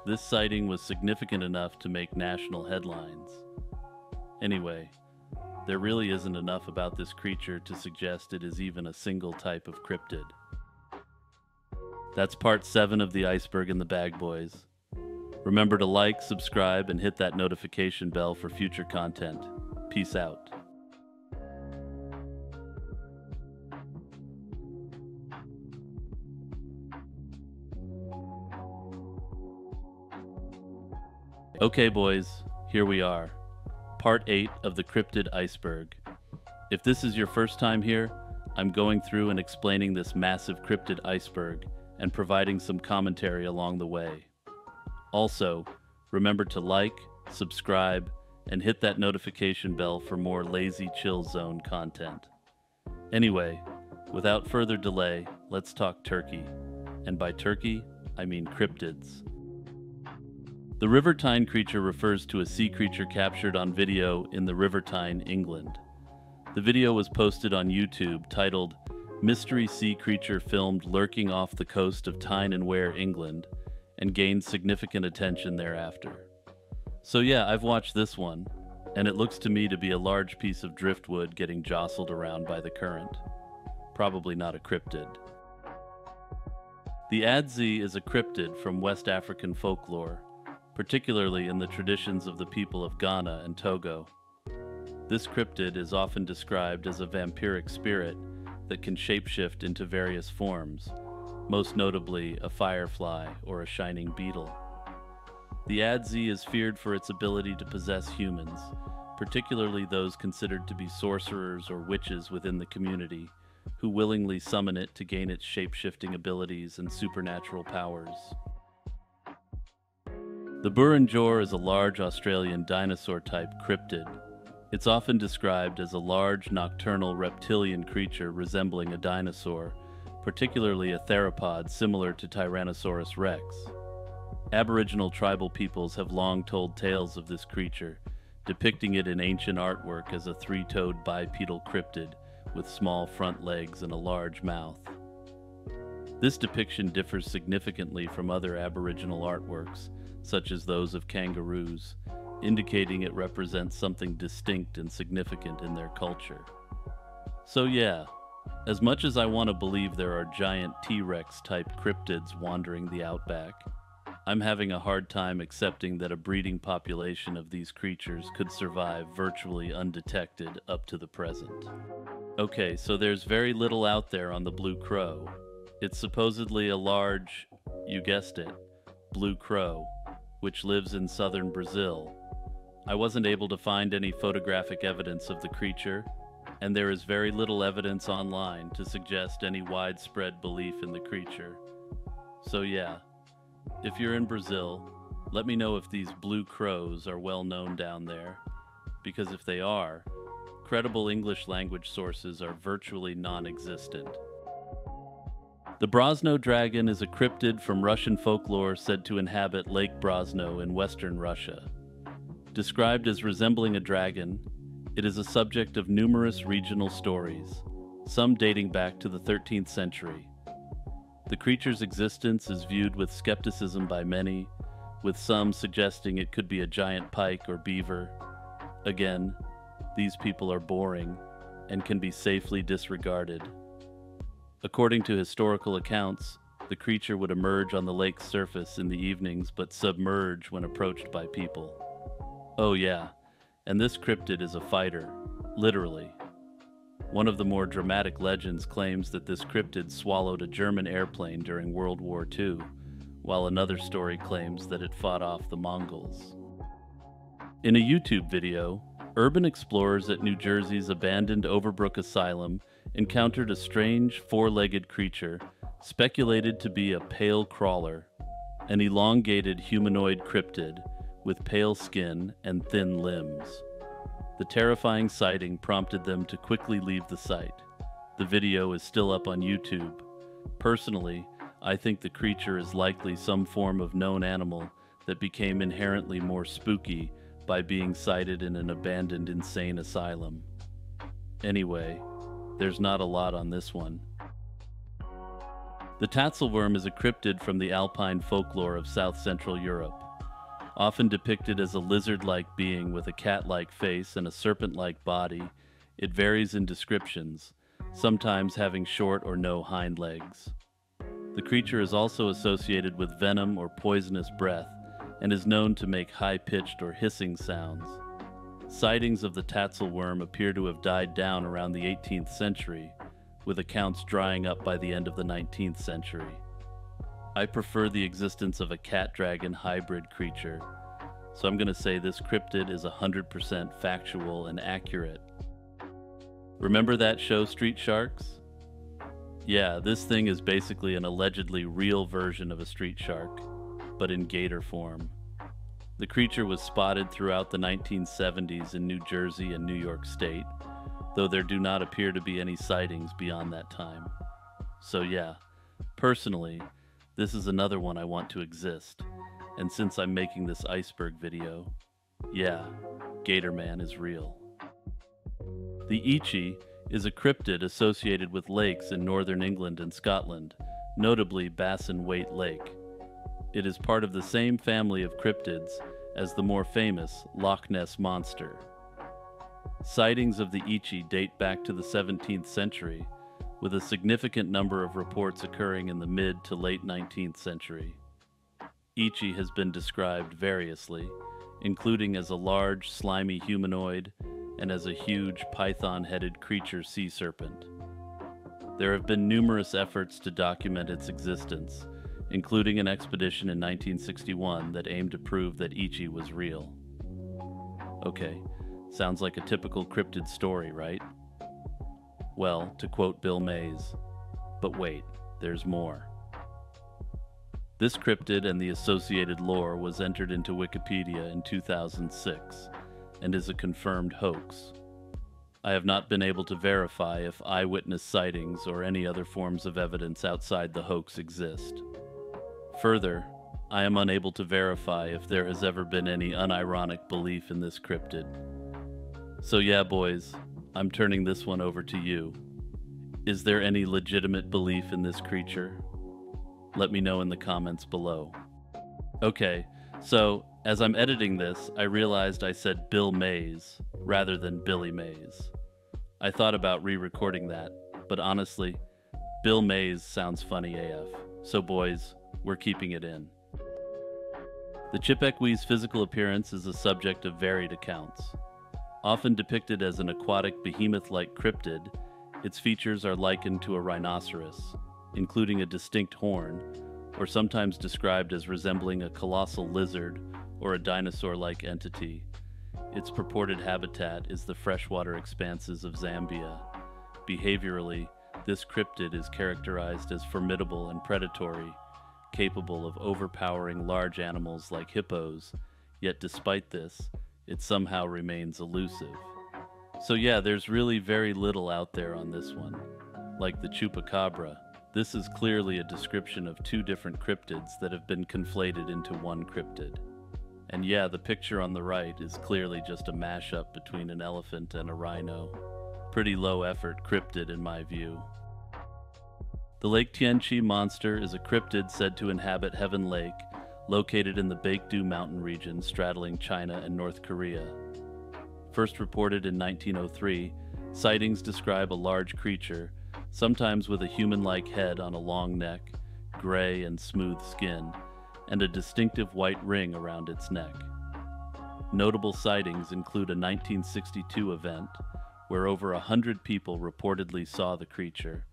This sighting was significant enough to make national headlines. Anyway, there really isn't enough about this creature to suggest it is even a single type of cryptid. That's part 7 of the Iceberg in the Bag, boys. Remember to like, subscribe, and hit that notification bell for future content. Peace out. Okay, boys, here we are. Part 8 of the Cryptid Iceberg. If this is your first time here, I'm going through and explaining this massive cryptid iceberg and providing some commentary along the way. Also, remember to like, subscribe, and hit that notification bell for more Lazy Chill Zone content. Anyway, without further delay, let's talk turkey. And by turkey, I mean cryptids. The River Tyne creature refers to a sea creature captured on video in the River Tyne, England. The video was posted on YouTube titled Mystery Sea Creature Filmed Lurking Off the Coast of Tyne and Wear, England, and gained significant attention thereafter. So yeah, I've watched this one, and it looks to me to be a large piece of driftwood getting jostled around by the current. Probably not a cryptid. The Adze is a cryptid from West African folklore, particularly in the traditions of the people of Ghana and Togo. This cryptid is often described as a vampiric spirit that can shapeshift into various forms, most notably a firefly or a shining beetle. The Adze is feared for its ability to possess humans, particularly those considered to be sorcerers or witches within the community, who willingly summon it to gain its shape-shifting abilities and supernatural powers. The Burundjor is a large Australian dinosaur-type cryptid. It's often described as a large nocturnal reptilian creature resembling a dinosaur, particularly a theropod similar to Tyrannosaurus rex. Aboriginal tribal peoples have long told tales of this creature, depicting it in ancient artwork as a three-toed bipedal cryptid with small front legs and a large mouth. This depiction differs significantly from other Aboriginal artworks, such as those of kangaroos, indicating it represents something distinct and significant in their culture. So yeah, as much as I want to believe there are giant T-Rex type cryptids wandering the outback, I'm having a hard time accepting that a breeding population of these creatures could survive virtually undetected up to the present. Okay, so there's very little out there on the blue crow. It's supposedly a large, you guessed it, blue crow, which lives in southern Brazil. I wasn't able to find any photographic evidence of the creature, and there is very little evidence online to suggest any widespread belief in the creature. So yeah, if you're in Brazil, let me know if these blue crows are well known down there, because if they are, credible English language sources are virtually non-existent. The Brosno dragon is a cryptid from Russian folklore said to inhabit Lake Brosno in western Russia. Described as resembling a dragon, it is a subject of numerous regional stories, some dating back to the 13th century. The creature's existence is viewed with skepticism by many, with some suggesting it could be a giant pike or beaver. Again, these people are boring and can be safely disregarded. According to historical accounts, the creature would emerge on the lake's surface in the evenings but submerge when approached by people. Oh yeah, and this cryptid is a fighter, literally. One of the more dramatic legends claims that this cryptid swallowed a German airplane during World War II, while another story claims that it fought off the Mongols. In a YouTube video, urban explorers at New Jersey's abandoned Overbrook Asylum encountered a strange four-legged creature speculated to be a pale crawler, an elongated humanoid cryptid with pale skin and thin limbs. The terrifying sighting prompted them to quickly leave the site. The video is still up on YouTube. Personally, I think the creature is likely some form of known animal that became inherently more spooky by being sighted in an abandoned insane asylum. Anyway, there's not a lot on this one. The The tatzelworm is a cryptid from the alpine folklore of south-central Europe. Often depicted as a lizard-like being with a cat-like face and a serpent-like body, it varies in descriptions, sometimes having short or no hind legs. The creature is also associated with venom or poisonous breath and is known to make high-pitched or hissing sounds. Sightings of the tatzelworm appear to have died down around the 18th century, with accounts drying up by the end of the 19th century. I prefer the existence of a cat-dragon hybrid creature, so I'm going to say this cryptid is 100% factual and accurate. Remember that show Street Sharks? Yeah, this thing is basically an allegedly real version of a street shark, but in gator form. The creature was spotted throughout the 1970s in New Jersey and New York State, though there do not appear to be any sightings beyond that time. So yeah, personally, this is another one I want to exist, and since I'm making this iceberg video, yeah, Gatorman is real. The Ichi is a cryptid associated with lakes in northern England and Scotland, notably Bassin Waite Lake. It is part of the same family of cryptids as the more famous Loch Ness Monster. Sightings of the Ichi date back to the 17th century, with a significant number of reports occurring in the mid to late 19th century. Ichi has been described variously, including as a large, slimy humanoid and as a huge, python-headed creature sea serpent. There have been numerous efforts to document its existence, including an expedition in 1961 that aimed to prove that Ichi was real. Okay, sounds like a typical cryptid story, right? Well, to quote Bill Mays, but wait, there's more. This cryptid and the associated lore was entered into Wikipedia in 2006 and is a confirmed hoax. I have not been able to verify if eyewitness sightings or any other forms of evidence outside the hoax exist. Further, I am unable to verify if there has ever been any unironic belief in this cryptid. So yeah, boys, I'm turning this one over to you. Is there any legitimate belief in this creature? Let me know in the comments below. Okay, so as I'm editing this, I realized I said Bill Mays rather than Billy Mays. I thought about re-recording that, but honestly, Bill Mays sounds funny AF. So boys, we're keeping it in. The Chippewa's physical appearance is the subject of varied accounts. Often depicted as an aquatic behemoth-like cryptid, its features are likened to a rhinoceros, including a distinct horn, or sometimes described as resembling a colossal lizard or a dinosaur-like entity. Its purported habitat is the freshwater expanses of Zambia. Behaviorally, this cryptid is characterized as formidable and predatory, capable of overpowering large animals like hippos, yet despite this, it somehow remains elusive. So yeah, there's really very little out there on this one. Like the chupacabra, this is clearly a description of two different cryptids that have been conflated into one cryptid. And yeah, the picture on the right is clearly just a mashup between an elephant and a rhino. Pretty low effort cryptid in my view. The Lake Tianchi monster is a cryptid said to inhabit Heaven Lake, located in the Baekdu mountain region straddling China and North Korea. First reported in 1903, sightings describe a large creature, sometimes with a human-like head on a long neck, gray and smooth skin, and a distinctive white ring around its neck. Notable sightings include a 1962 event where over 100 people reportedly saw the creature,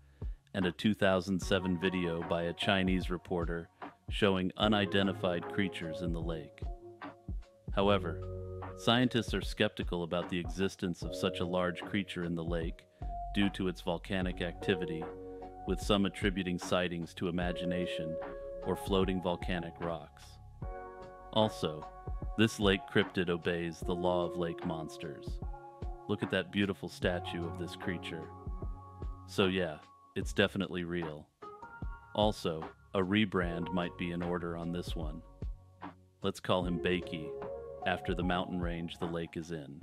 and a 2007 video by a Chinese reporter showing unidentified creatures in the lake. However, scientists are skeptical about the existence of such a large creature in the lake due to its volcanic activity, with some attributing sightings to imagination or floating volcanic rocks. Also, this lake cryptid obeys the law of lake monsters. Look at that beautiful statue of this creature. So yeah, it's definitely real. Also, a rebrand might be in order on this one. Let's call him Bakey, after the mountain range the lake is in.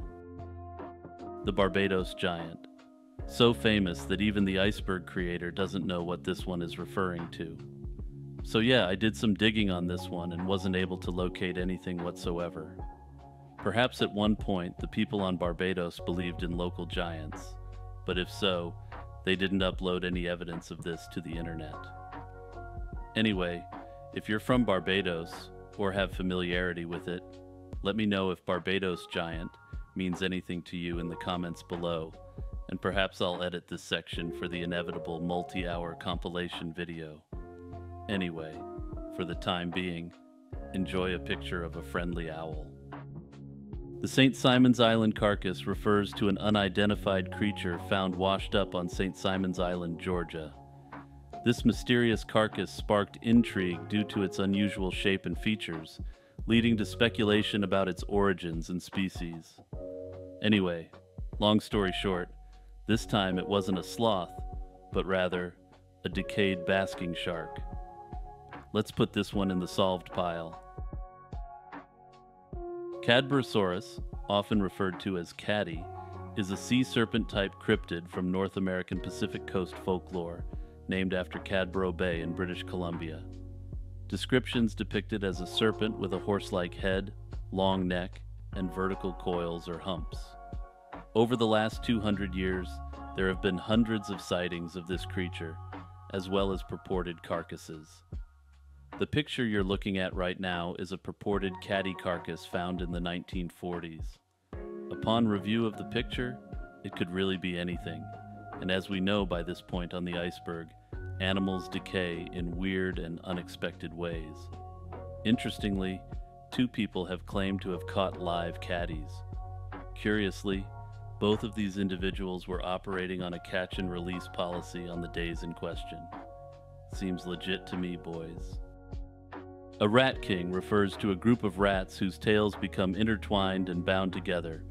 The Barbados Giant. So famous that even the iceberg creator doesn't know what this one is referring to. So yeah, I did some digging on this one and wasn't able to locate anything whatsoever. Perhaps at one point the people on Barbados believed in local giants, but if so, they didn't upload any evidence of this to the internet. Anyway, if you're from Barbados or have familiarity with it, let me know if Barbados giant means anything to you in the comments below, and perhaps I'll edit this section for the inevitable multi-hour compilation video. Anyway, for the time being, enjoy a picture of a friendly owl. The St. Simon's Island carcass refers to an unidentified creature found washed up on St. Simon's Island, Georgia. This mysterious carcass sparked intrigue due to its unusual shape and features, leading to speculation about its origins and species. Anyway, long story short, this time it wasn't a sloth, but rather a decayed basking shark. Let's put this one in the solved pile. Cadborosaurus, often referred to as Caddy, is a sea serpent-type cryptid from North American Pacific Coast folklore, named after Cadboro Bay in British Columbia. Descriptions depict it as a serpent with a horse-like head, long neck, and vertical coils or humps. Over the last 200 years, there have been hundreds of sightings of this creature, as well as purported carcasses. The picture you're looking at right now is a purported caddy carcass found in the 1940s. Upon review of the picture, it could really be anything, and as we know by this point on the iceberg, animals decay in weird and unexpected ways. Interestingly, 2 people have claimed to have caught live caddies. Curiously, both of these individuals were operating on a catch and release policy on the days in question. Seems legit to me, boys. A rat king refers to a group of rats whose tails become intertwined and bound together,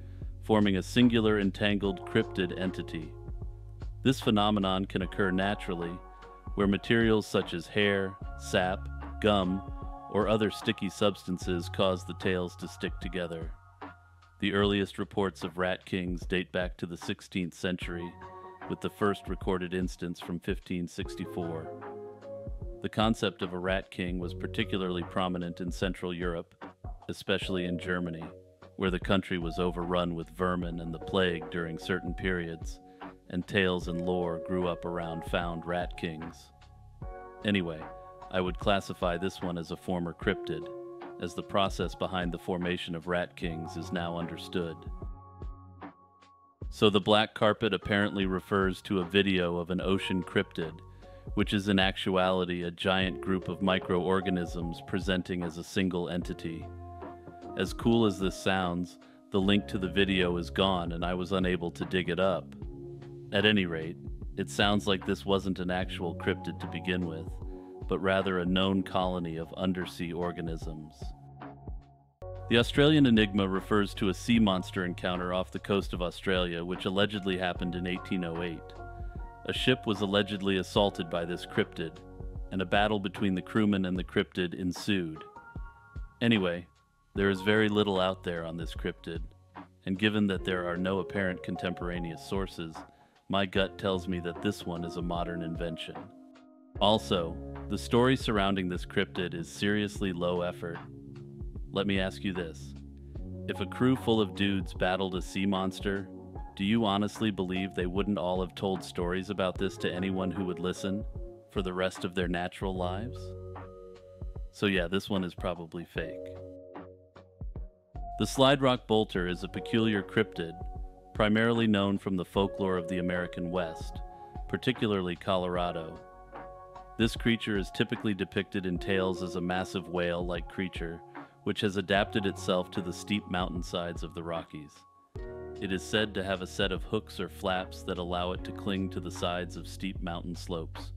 forming a singular entangled cryptid entity. This phenomenon can occur naturally, where materials such as hair, sap, gum, or other sticky substances cause the tails to stick together. The earliest reports of rat kings date back to the 16th century, with the first recorded instance from 1564. The concept of a rat king was particularly prominent in Central Europe, especially in Germany, where the country was overrun with vermin and the plague during certain periods, and tales and lore grew up around found rat kings. Anyway, I would classify this one as a former cryptid, as the process behind the formation of rat kings is now understood. So the black carpet apparently refers to a video of an ocean cryptid, which is in actuality a giant group of microorganisms presenting as a single entity. As cool as this sounds, the link to the video is gone and I was unable to dig it up. At any rate, it sounds like this wasn't an actual cryptid to begin with, but rather a known colony of undersea organisms. The Australian enigma refers to a sea monster encounter off the coast of Australia which allegedly happened in 1808. A ship was allegedly assaulted by this cryptid, and a battle between the crewmen and the cryptid ensued. Anyway, there is very little out there on this cryptid, and given that there are no apparent contemporaneous sources, my gut tells me that this one is a modern invention. Also, the story surrounding this cryptid is seriously low effort. Let me ask you this. If a crew full of dudes battled a sea monster, do you honestly believe they wouldn't all have told stories about this to anyone who would listen for the rest of their natural lives? So yeah, this one is probably fake. The Slide Rock Bolter is a peculiar cryptid, primarily known from the folklore of the American West, particularly Colorado. This creature is typically depicted in tales as a massive whale-like creature, which has adapted itself to the steep mountainsides of the Rockies. It is said to have a set of hooks or flaps that allow it to cling to the sides of steep mountain slopes.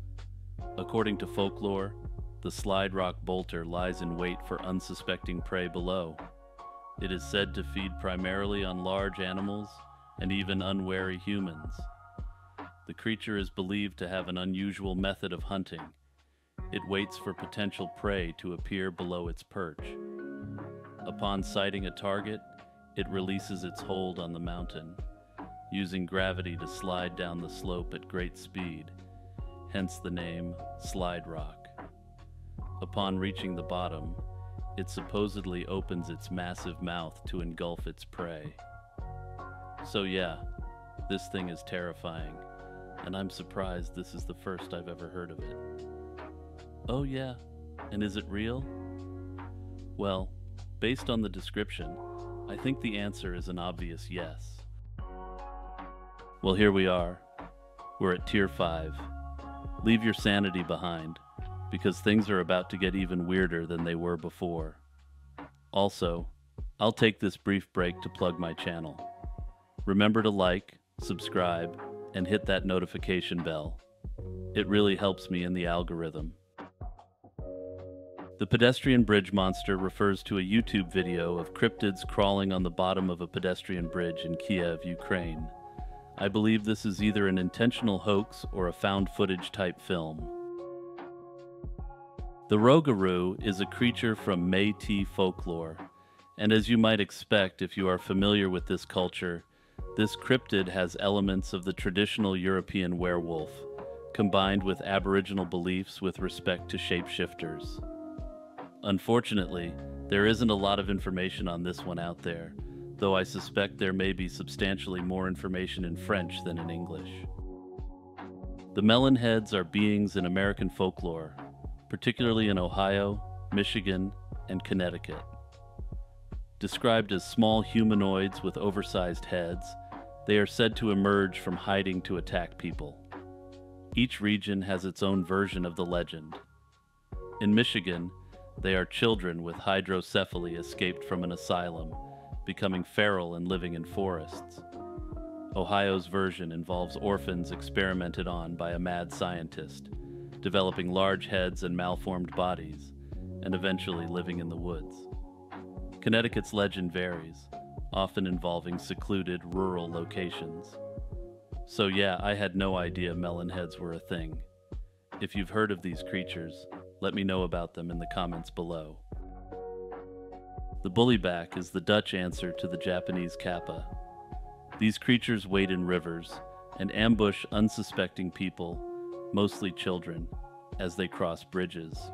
According to folklore, the Slide Rock Bolter lies in wait for unsuspecting prey below. It is said to feed primarily on large animals and even unwary humans. The creature is believed to have an unusual method of hunting. It waits for potential prey to appear below its perch. Upon sighting a target, it releases its hold on the mountain. using gravity to slide down the slope at great speed, hence the name Slide Rock. Upon reaching the bottom, it supposedly opens its massive mouth to engulf its prey. So yeah, this thing is terrifying, and I'm surprised this is the first I've ever heard of it. Oh yeah, and is it real? Well, based on the description, I think the answer is an obvious yes. Well, here we are. We're at Tier 5. Leave your sanity behind, because things are about to get even weirder than they were before. Also, I'll take this brief break to plug my channel. Remember to like, subscribe, and hit that notification bell. It really helps me in the algorithm. The pedestrian bridge monster refers to a YouTube video of cryptids crawling on the bottom of a pedestrian bridge in Kiev, Ukraine. I believe this is either an intentional hoax or a found footage type film. The Rougarou is a creature from Métis folklore, and as you might expect if you are familiar with this culture, this cryptid has elements of the traditional European werewolf, combined with Aboriginal beliefs with respect to shapeshifters. Unfortunately, there isn't a lot of information on this one out there, though I suspect there may be substantially more information in French than in English. The Melonheads are beings in American folklore, particularly in Ohio, Michigan, and Connecticut. Described as small humanoids with oversized heads, they are said to emerge from hiding to attack people. Each region has its own version of the legend. In Michigan, they are children with hydrocephaly escaped from an asylum, becoming feral and living in forests. Ohio's version involves orphans experimented on by a mad scientist, developing large heads and malformed bodies, and eventually living in the woods. Connecticut's legend varies, often involving secluded rural locations. So yeah, I had no idea melonheads were a thing. If you've heard of these creatures, let me know about them in the comments below. The bullyback is the Dutch answer to the Japanese kappa. These creatures wade in rivers and ambush unsuspecting people, mostly children, as they cross bridges.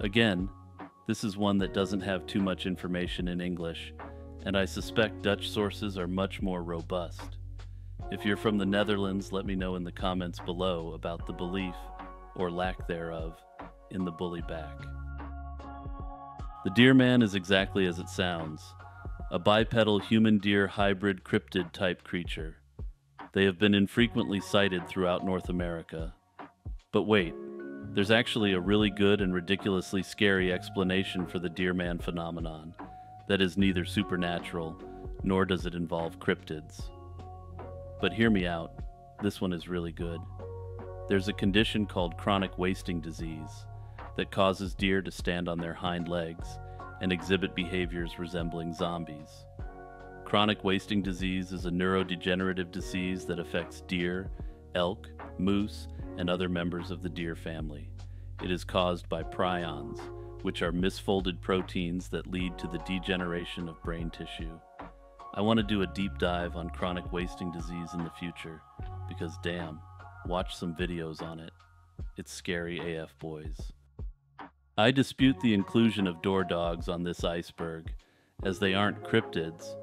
Again, this is one that doesn't have too much information in English, and I suspect Dutch sources are much more robust. If you're from the Netherlands, let me know in the comments below about the belief, or lack thereof, in the bullyback. The deer man is exactly as it sounds, a bipedal human-deer hybrid cryptid-type creature. They have been infrequently sighted throughout North America. But wait, there's actually a really good and ridiculously scary explanation for the deer man phenomenon that is neither supernatural, nor does it involve cryptids. But hear me out, this one is really good. There's a condition called chronic wasting disease that causes deer to stand on their hind legs and exhibit behaviors resembling zombies. Chronic wasting disease is a neurodegenerative disease that affects deer, elk, moose, and other members of the deer family. It is caused by prions, which are misfolded proteins that lead to the degeneration of brain tissue. I want to do a deep dive on chronic wasting disease in the future, because damn, watch some videos on it. It's scary AF, boys. I dispute the inclusion of door dogs on this iceberg, as they aren't cryptids,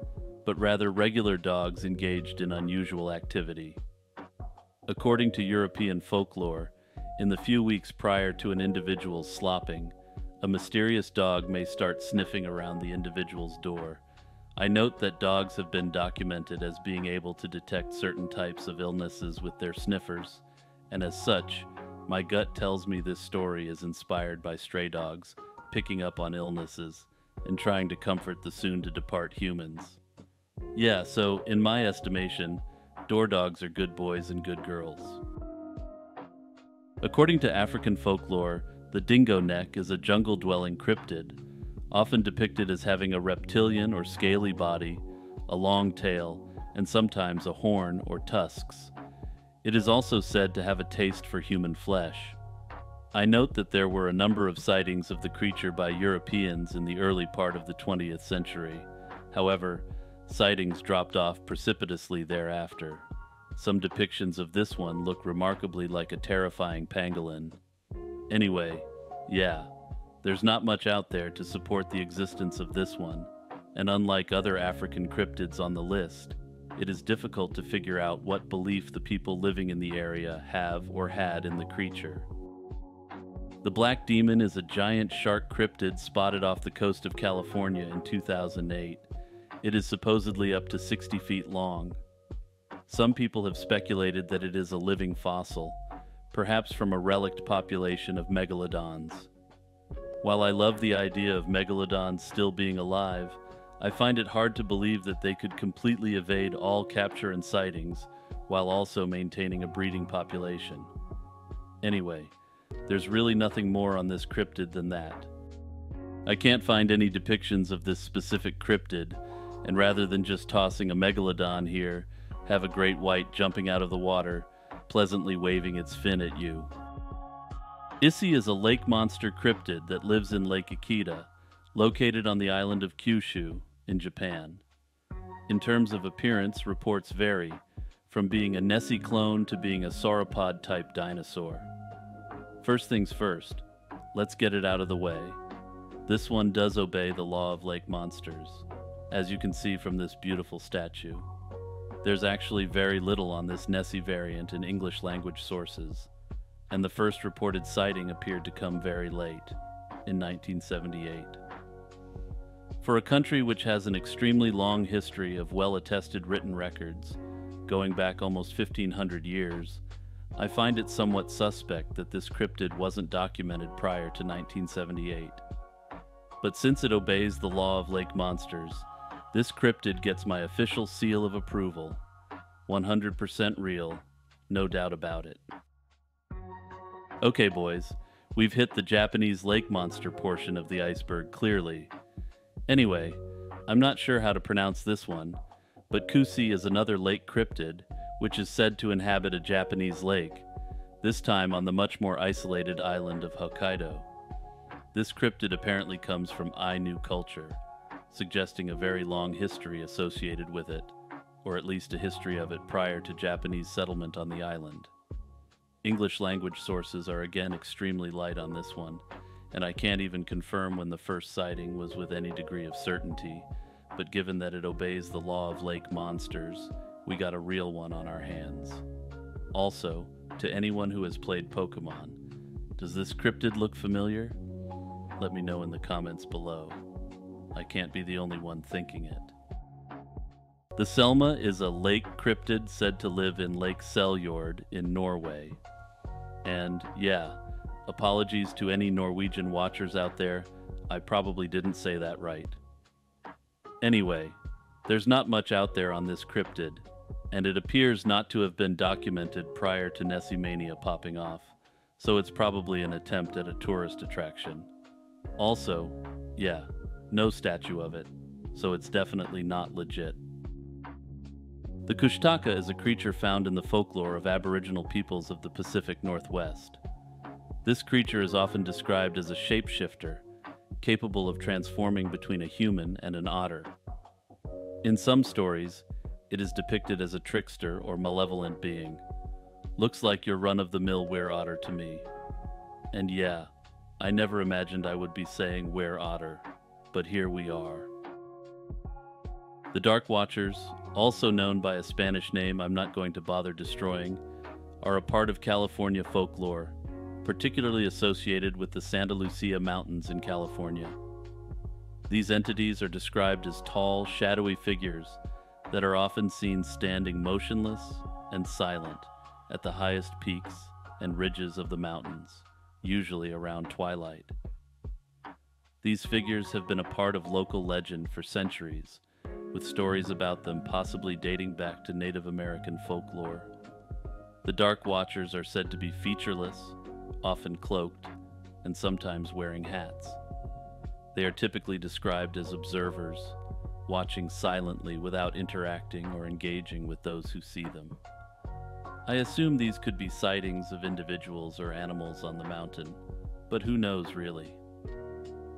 but rather regular dogs engaged in unusual activity. According to European folklore, in the few weeks prior to an individual's slopping, a mysterious dog may start sniffing around the individual's door. I note that dogs have been documented as being able to detect certain types of illnesses with their sniffers, and as such, my gut tells me this story is inspired by stray dogs picking up on illnesses and trying to comfort the soon-to-depart humans. Yeah, so in my estimation, door dogs are good boys and good girls. According to African folklore, the dingo neck is a jungle-dwelling cryptid, often depicted as having a reptilian or scaly body, a long tail, and sometimes a horn or tusks. It is also said to have a taste for human flesh. I note that there were a number of sightings of the creature by Europeans in the early part of the 20th century. However, Sightings dropped off precipitously thereafter. Some depictions of this one look remarkably like a terrifying pangolin. Anyway, yeah, there's not much out there to support the existence of this one, and unlike other African cryptids on the list, it is difficult to figure out what belief the people living in the area have or had in the creature. The Black Demon is a giant shark cryptid spotted off the coast of California in 2008. It is supposedly up to 60 feet long. Some people have speculated that it is a living fossil, perhaps from a relict population of megalodons. While I love the idea of megalodons still being alive, I find it hard to believe that they could completely evade all capture and sightings while also maintaining a breeding population. Anyway, there's really nothing more on this cryptid than that. I can't find any depictions of this specific cryptid, and rather than just tossing a megalodon here, have a great white jumping out of the water, pleasantly waving its fin at you. Issy is a lake monster cryptid that lives in Lake Ikeda, located on the island of Kyushu in Japan. In terms of appearance, reports vary, from being a Nessie clone to being a sauropod-type dinosaur. First things first, let's get it out of the way. This one does obey the law of lake monsters, as you can see from this beautiful statue. There's actually very little on this Nessie variant in English language sources, and the first reported sighting appeared to come very late, in 1978. For a country which has an extremely long history of well-attested written records, going back almost 1,500 years, I find it somewhat suspect that this cryptid wasn't documented prior to 1978. But since it obeys the law of lake monsters, this cryptid gets my official seal of approval. 100% real, no doubt about it. Okay, boys, we've hit the Japanese lake monster portion of the iceberg clearly. Anyway, I'm not sure how to pronounce this one, but Kusi is another lake cryptid, which is said to inhabit a Japanese lake, this time on the much more isolated island of Hokkaido. This cryptid apparently comes from Ainu culture, suggesting a very long history associated with it, or at least a history of it prior to Japanese settlement on the island. English language sources are again extremely light on this one, and I can't even confirm when the first sighting was with any degree of certainty, but given that it obeys the law of lake monsters, we got a real one on our hands. Also, to anyone who has played Pokemon, does this cryptid look familiar? Let me know in the comments below. I can't be the only one thinking it. The Selma is a lake cryptid said to live in Lake Seljord in Norway. And yeah, apologies to any Norwegian watchers out there, I probably didn't say that right. Anyway, there's not much out there on this cryptid, and it appears not to have been documented prior to Nessie Mania popping off, so it's probably an attempt at a tourist attraction. Also, yeah, no statue of it, so it's definitely not legit. The Kushtaka is a creature found in the folklore of Aboriginal peoples of the Pacific Northwest. This creature is often described as a shapeshifter, capable of transforming between a human and an otter. In some stories, it is depicted as a trickster or malevolent being. Looks like your run-of-the-mill were-otter to me. And yeah, I never imagined I would be saying were-otter, but here we are. The Dark Watchers, also known by a Spanish name I'm not going to bother destroying, are a part of California folklore, particularly associated with the Santa Lucia Mountains in California. These entities are described as tall, shadowy figures that are often seen standing motionless and silent at the highest peaks and ridges of the mountains, usually around twilight. These figures have been a part of local legend for centuries, with stories about them possibly dating back to Native American folklore. The Dark Watchers are said to be featureless, often cloaked, and sometimes wearing hats. They are typically described as observers, watching silently without interacting or engaging with those who see them. I assume these could be sightings of individuals or animals on the mountain, but who knows really?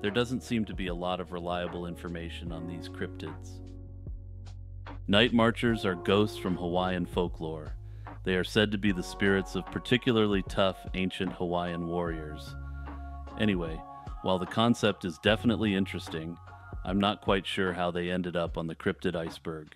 There doesn't seem to be a lot of reliable information on these cryptids. Night Marchers are ghosts from Hawaiian folklore. They are said to be the spirits of particularly tough ancient Hawaiian warriors. Anyway, while the concept is definitely interesting, I'm not quite sure how they ended up on the cryptid iceberg.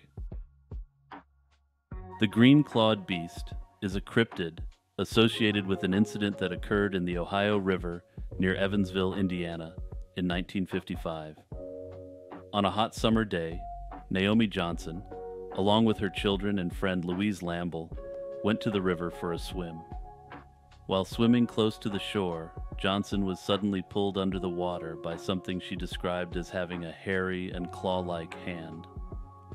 The green-clawed beast is a cryptid associated with an incident that occurred in the Ohio River near Evansville, Indiana, in 1955. On a hot summer day, Naomi Johnson, along with her children and friend Louise Lamble, went to the river for a swim. While swimming close to the shore, Johnson was suddenly pulled under the water by something she described as having a hairy and claw-like hand.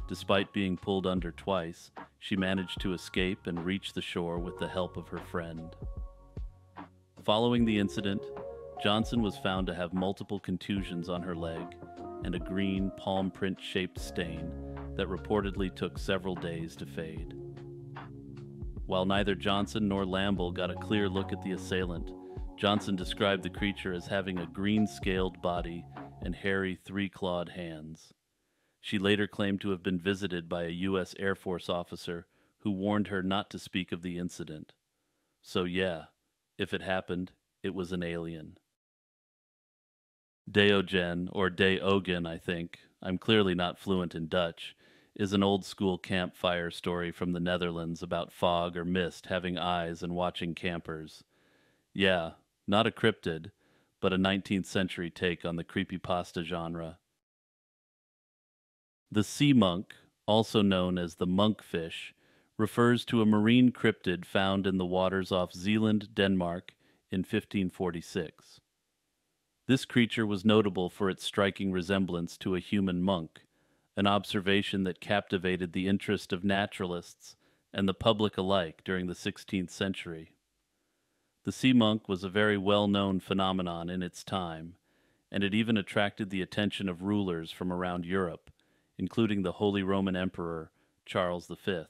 Despite being pulled under twice, she managed to escape and reach the shore with the help of her friend. Following the incident, Johnson was found to have multiple contusions on her leg and a green palm print-shaped stain that reportedly took several days to fade. While neither Johnson nor Lamble got a clear look at the assailant, Johnson described the creature as having a green-scaled body and hairy three-clawed hands. She later claimed to have been visited by a U.S. Air Force officer who warned her not to speak of the incident. So yeah, if it happened, it was an alien. Deogen, or Deogen, I think, I'm clearly not fluent in Dutch, is an old-school campfire story from the Netherlands about fog or mist having eyes and watching campers. Yeah, not a cryptid, but a 19th century take on the creepypasta genre. The sea monk, also known as the monkfish, refers to a marine cryptid found in the waters off Zealand, Denmark, in 1546. This creature was notable for its striking resemblance to a human monk, an observation that captivated the interest of naturalists and the public alike during the 16th century. The sea monk was a very well-known phenomenon in its time, and it even attracted the attention of rulers from around Europe, including the Holy Roman Emperor Charles V.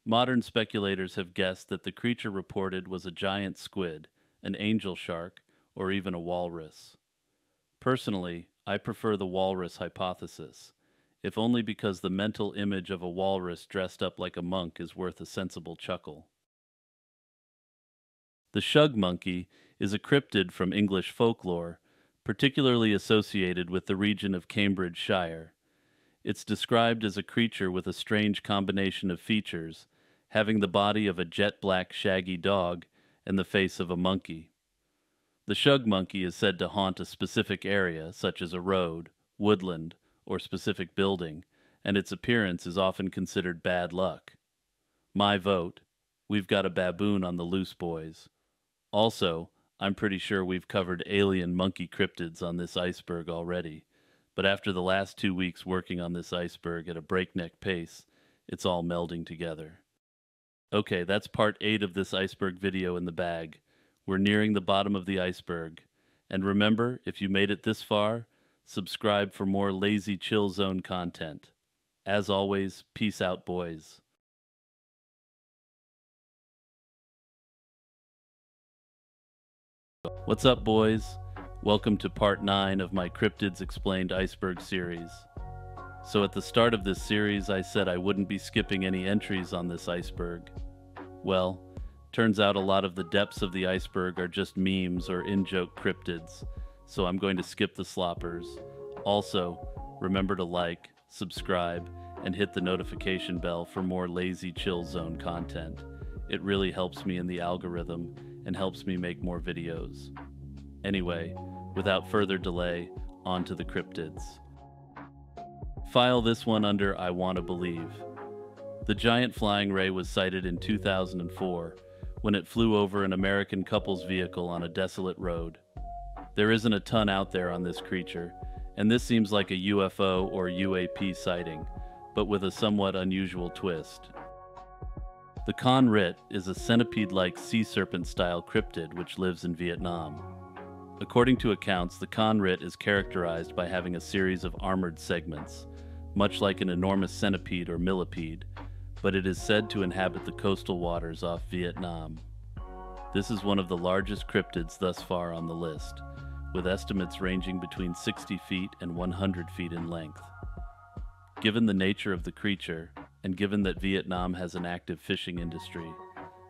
Modern speculators have guessed that the creature reported was a giant squid, an angel shark, or even a walrus. Personally, I prefer the walrus hypothesis, if only because the mental image of a walrus dressed up like a monk is worth a sensible chuckle. The shug monkey is a cryptid from English folklore, particularly associated with the region of Cambridgeshire. It's described as a creature with a strange combination of features, having the body of a jet-black shaggy dog and the face of a monkey. The shug monkey is said to haunt a specific area, such as a road, woodland, or specific building, and its appearance is often considered bad luck. My vote: we've got a baboon on the loose, boys. Also, I'm pretty sure we've covered alien monkey cryptids on this iceberg already, but after the last 2 weeks working on this iceberg at a breakneck pace, it's all melding together. Okay, that's part 8 of this iceberg video in the bag. We're nearing the bottom of the iceberg. And remember, if you made it this far, subscribe for more Lazy Chill Zone content. As always, peace out, boys. What's up, boys? Welcome to part 9 of my Cryptids Explained Iceberg series. So at the start of this series, I said I wouldn't be skipping any entries on this iceberg. Well, turns out a lot of the depths of the iceberg are just memes or in-joke cryptids, so I'm going to skip the sloppers. Also, remember to like, subscribe, and hit the notification bell for more Lazy Chill Zone content. It really helps me in the algorithm and helps me make more videos. Anyway, without further delay, on to the cryptids. File this one under I Wanna Believe. The giant flying ray was sighted in 2004 when it flew over an American couple's vehicle on a desolate road. There isn't a ton out there on this creature, and this seems like a UFO or UAP sighting, but with a somewhat unusual twist. The Con Rit is a centipede-like sea serpent-style cryptid which lives in Vietnam. According to accounts, the Con Rit is characterized by having a series of armored segments, much like an enormous centipede or millipede, but it is said to inhabit the coastal waters off Vietnam. This is one of the largest cryptids thus far on the list, with estimates ranging between 60 feet and 100 feet in length. Given the nature of the creature, and given that Vietnam has an active fishing industry,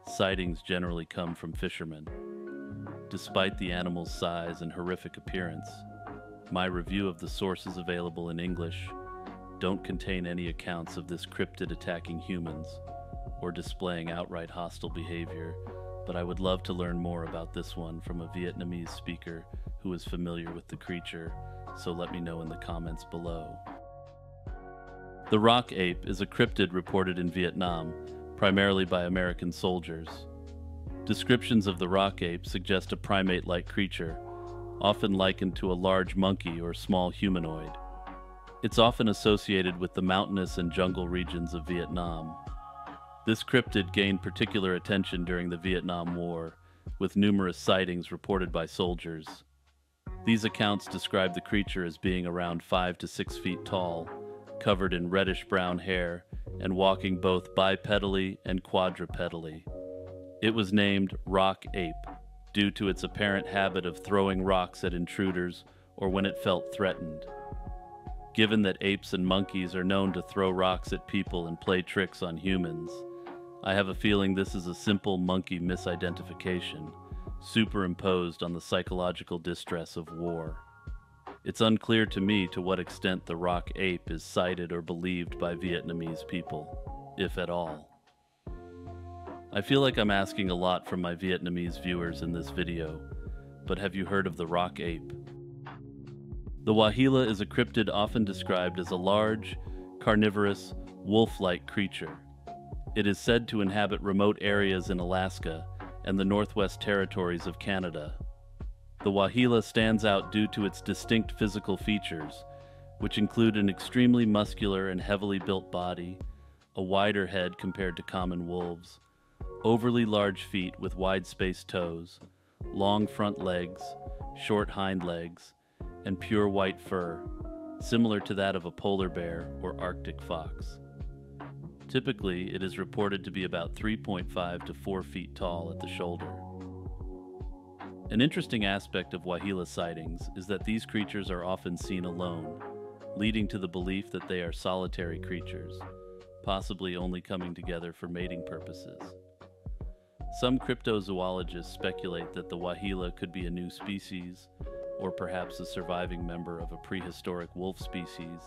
sightings generally come from fishermen. Despite the animal's size and horrific appearance, my review of the sources available in English don't contain any accounts of this cryptid attacking humans or displaying outright hostile behavior, but I would love to learn more about this one from a Vietnamese speaker who is familiar with the creature, so let me know in the comments below. The rock ape is a cryptid reported in Vietnam, primarily by American soldiers. Descriptions of the rock ape suggest a primate-like creature, often likened to a large monkey or small humanoid. It's often associated with the mountainous and jungle regions of Vietnam. This cryptid gained particular attention during the Vietnam War, with numerous sightings reported by soldiers. These accounts describe the creature as being around 5 to 6 feet tall, covered in reddish-brown hair, and walking both bipedally and quadrupedally. It was named rock ape due to its apparent habit of throwing rocks at intruders or when it felt threatened. Given that apes and monkeys are known to throw rocks at people and play tricks on humans, I have a feeling this is a simple monkey misidentification, superimposed on the psychological distress of war. It's unclear to me to what extent the rock ape is cited or believed by Vietnamese people, if at all. I feel like I'm asking a lot from my Vietnamese viewers in this video, but have you heard of the rock ape? The Wahila is a cryptid often described as a large, carnivorous, wolf-like creature. It is said to inhabit remote areas in Alaska and the Northwest Territories of Canada. The Wahila stands out due to its distinct physical features, which include an extremely muscular and heavily built body, a wider head compared to common wolves, overly large feet with wide-spaced toes, long front legs, short hind legs, and pure white fur, similar to that of a polar bear or Arctic fox. Typically, it is reported to be about 3.5 to 4 feet tall at the shoulder. An interesting aspect of Wahila sightings is that these creatures are often seen alone, leading to the belief that they are solitary creatures, possibly only coming together for mating purposes. Some cryptozoologists speculate that the Wahila could be a new species, or perhaps a surviving member of a prehistoric wolf species.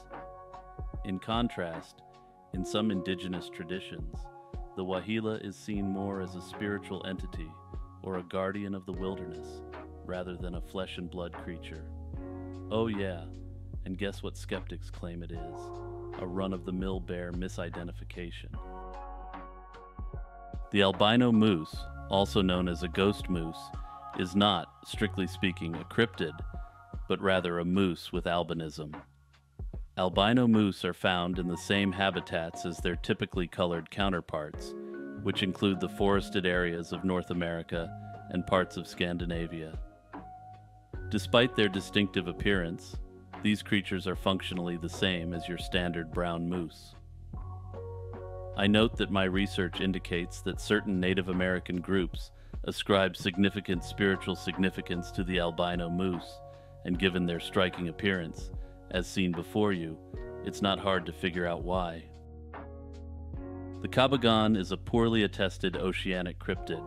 In contrast, in some indigenous traditions, the Wahila is seen more as a spiritual entity or a guardian of the wilderness, rather than a flesh and blood creature. Oh yeah, and guess what skeptics claim it is? A run-of-the-mill bear misidentification. The albino moose, also known as a ghost moose, is not, strictly speaking, a cryptid, but rather a moose with albinism. Albino moose are found in the same habitats as their typically colored counterparts, which include the forested areas of North America and parts of Scandinavia. Despite their distinctive appearance, these creatures are functionally the same as your standard brown moose. I note that my research indicates that certain Native American groups ascribe significant spiritual significance to the albino moose, and given their striking appearance, as seen before you, it's not hard to figure out why. The Kabagan is a poorly attested oceanic cryptid.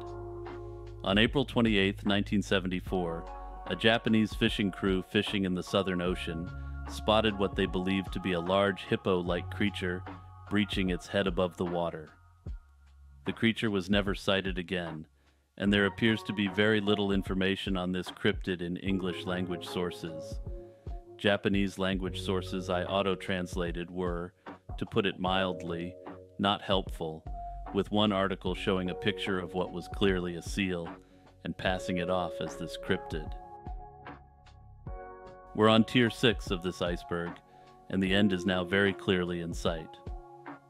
On April 28, 1974, a Japanese fishing crew fishing in the Southern Ocean spotted what they believed to be a large hippo-like creature breaching its head above the water. The creature was never sighted again, and there appears to be very little information on this cryptid in English language sources. Japanese language sources I auto-translated were, to put it mildly, not helpful, with one article showing a picture of what was clearly a seal and passing it off as this cryptid. We're on tier 6 of this iceberg, and the end is now very clearly in sight.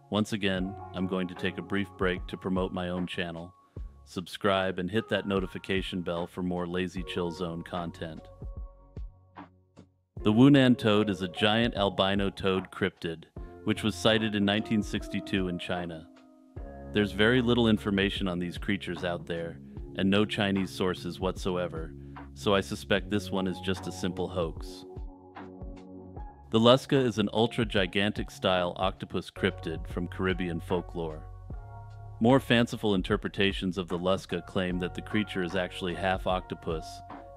Once again, I'm going to take a brief break to promote my own channel. Subscribe and hit that notification bell for more Lazy Chill Zone content. The Wunan toad is a giant albino toad cryptid, which was sighted in 1962 in China. There's very little information on these creatures out there, and no Chinese sources whatsoever, so I suspect this one is just a simple hoax. The Lusca is an ultra-gigantic style octopus cryptid from Caribbean folklore. More fanciful interpretations of the Lusca claim that the creature is actually half octopus,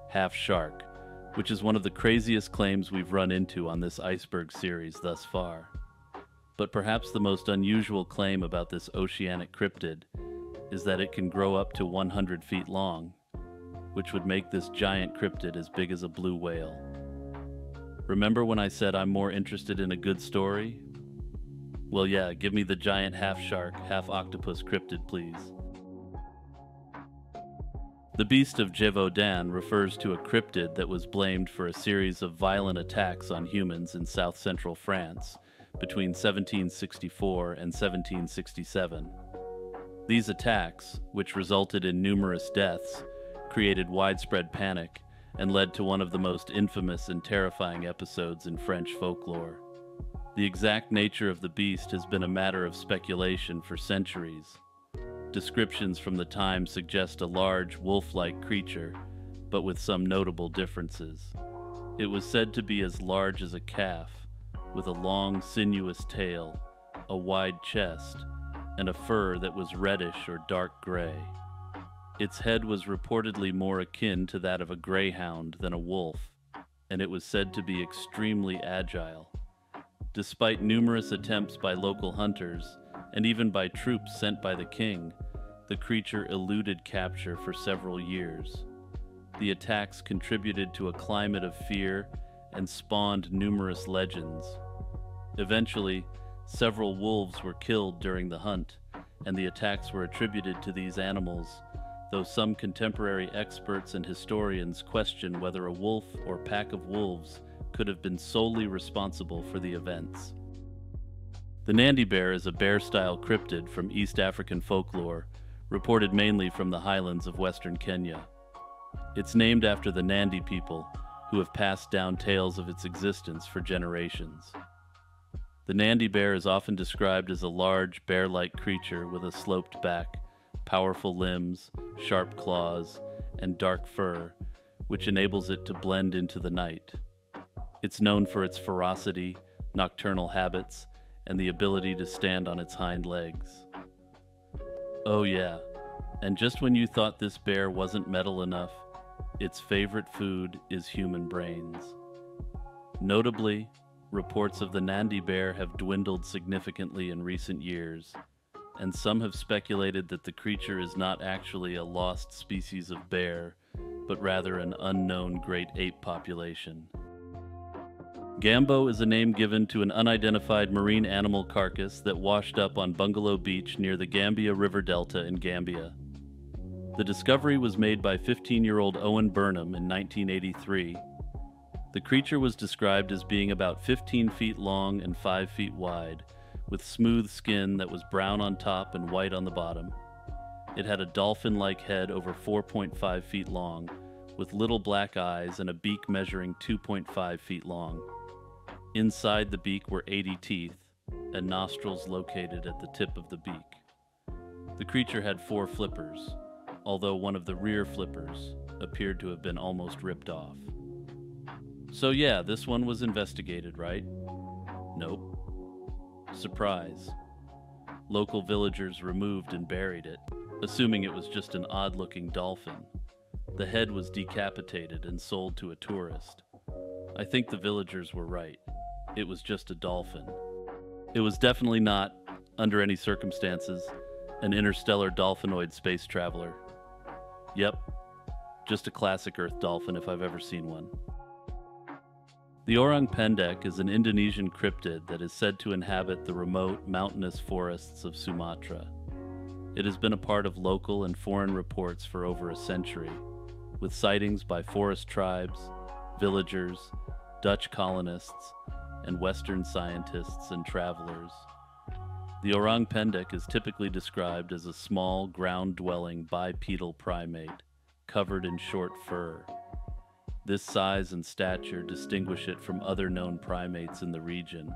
half shark, which is one of the craziest claims we've run into on this iceberg series thus far. But perhaps the most unusual claim about this oceanic cryptid is that it can grow up to 100 feet long, which would make this giant cryptid as big as a blue whale. Remember when I said I'm more interested in a good story? Well, yeah, give me the giant half shark, half octopus cryptid, please. The Beast of Gévaudan refers to a cryptid that was blamed for a series of violent attacks on humans in south-central France between 1764 and 1767. These attacks, which resulted in numerous deaths, created widespread panic and led to one of the most infamous and terrifying episodes in French folklore. The exact nature of the beast has been a matter of speculation for centuries. Descriptions from the time suggest a large, wolf-like creature, but with some notable differences. It was said to be as large as a calf, with a long, sinuous tail, a wide chest, and a fur that was reddish or dark gray. Its head was reportedly more akin to that of a greyhound than a wolf, and it was said to be extremely agile. Despite numerous attempts by local hunters, and even by troops sent by the king, the creature eluded capture for several years. The attacks contributed to a climate of fear and spawned numerous legends. Eventually, several wolves were killed during the hunt, and the attacks were attributed to these animals, though some contemporary experts and historians question whether a wolf or pack of wolves could have been solely responsible for the events. The Nandi bear is a bear-style cryptid from East African folklore, reported mainly from the highlands of western Kenya. It's named after the Nandi people, who have passed down tales of its existence for generations. The Nandi bear is often described as a large, bear-like creature with a sloped back, powerful limbs, sharp claws, and dark fur, which enables it to blend into the night. It's known for its ferocity, nocturnal habits, and the ability to stand on its hind legs. Oh yeah, and just when you thought this bear wasn't metal enough, its favorite food is human brains. Notably, reports of the Nandi bear have dwindled significantly in recent years, and some have speculated that the creature is not actually a lost species of bear, but rather an unknown great ape population. Gambo is a name given to an unidentified marine animal carcass that washed up on Bungalow Beach near the Gambia River Delta in Gambia. The discovery was made by 15-year-old Owen Burnham in 1983. The creature was described as being about 15 feet long and 5 feet wide, with smooth skin that was brown on top and white on the bottom. It had a dolphin-like head over 4.5 feet long, with little black eyes and a beak measuring 2.5 feet long. Inside the beak were 80 teeth, and nostrils located at the tip of the beak. The creature had 4 flippers, although one of the rear flippers appeared to have been almost ripped off. So yeah, this one was investigated, right? Nope. Surprise. Local villagers removed and buried it, assuming it was just an odd-looking dolphin. The head was decapitated and sold to a tourist. I think the villagers were right. It was just a dolphin. It was definitely not, under any circumstances, an interstellar dolphinoid space traveler. Yep, just a classic Earth dolphin if I've ever seen one. The orang pendek is an Indonesian cryptid that is said to inhabit the remote, mountainous forests of Sumatra. It has been a part of local and foreign reports for over a century, with sightings by forest tribes, villagers, Dutch colonists, and Western scientists and travelers. The orang pendek is typically described as a small, ground-dwelling bipedal primate, covered in short fur. This size and stature distinguish it from other known primates in the region.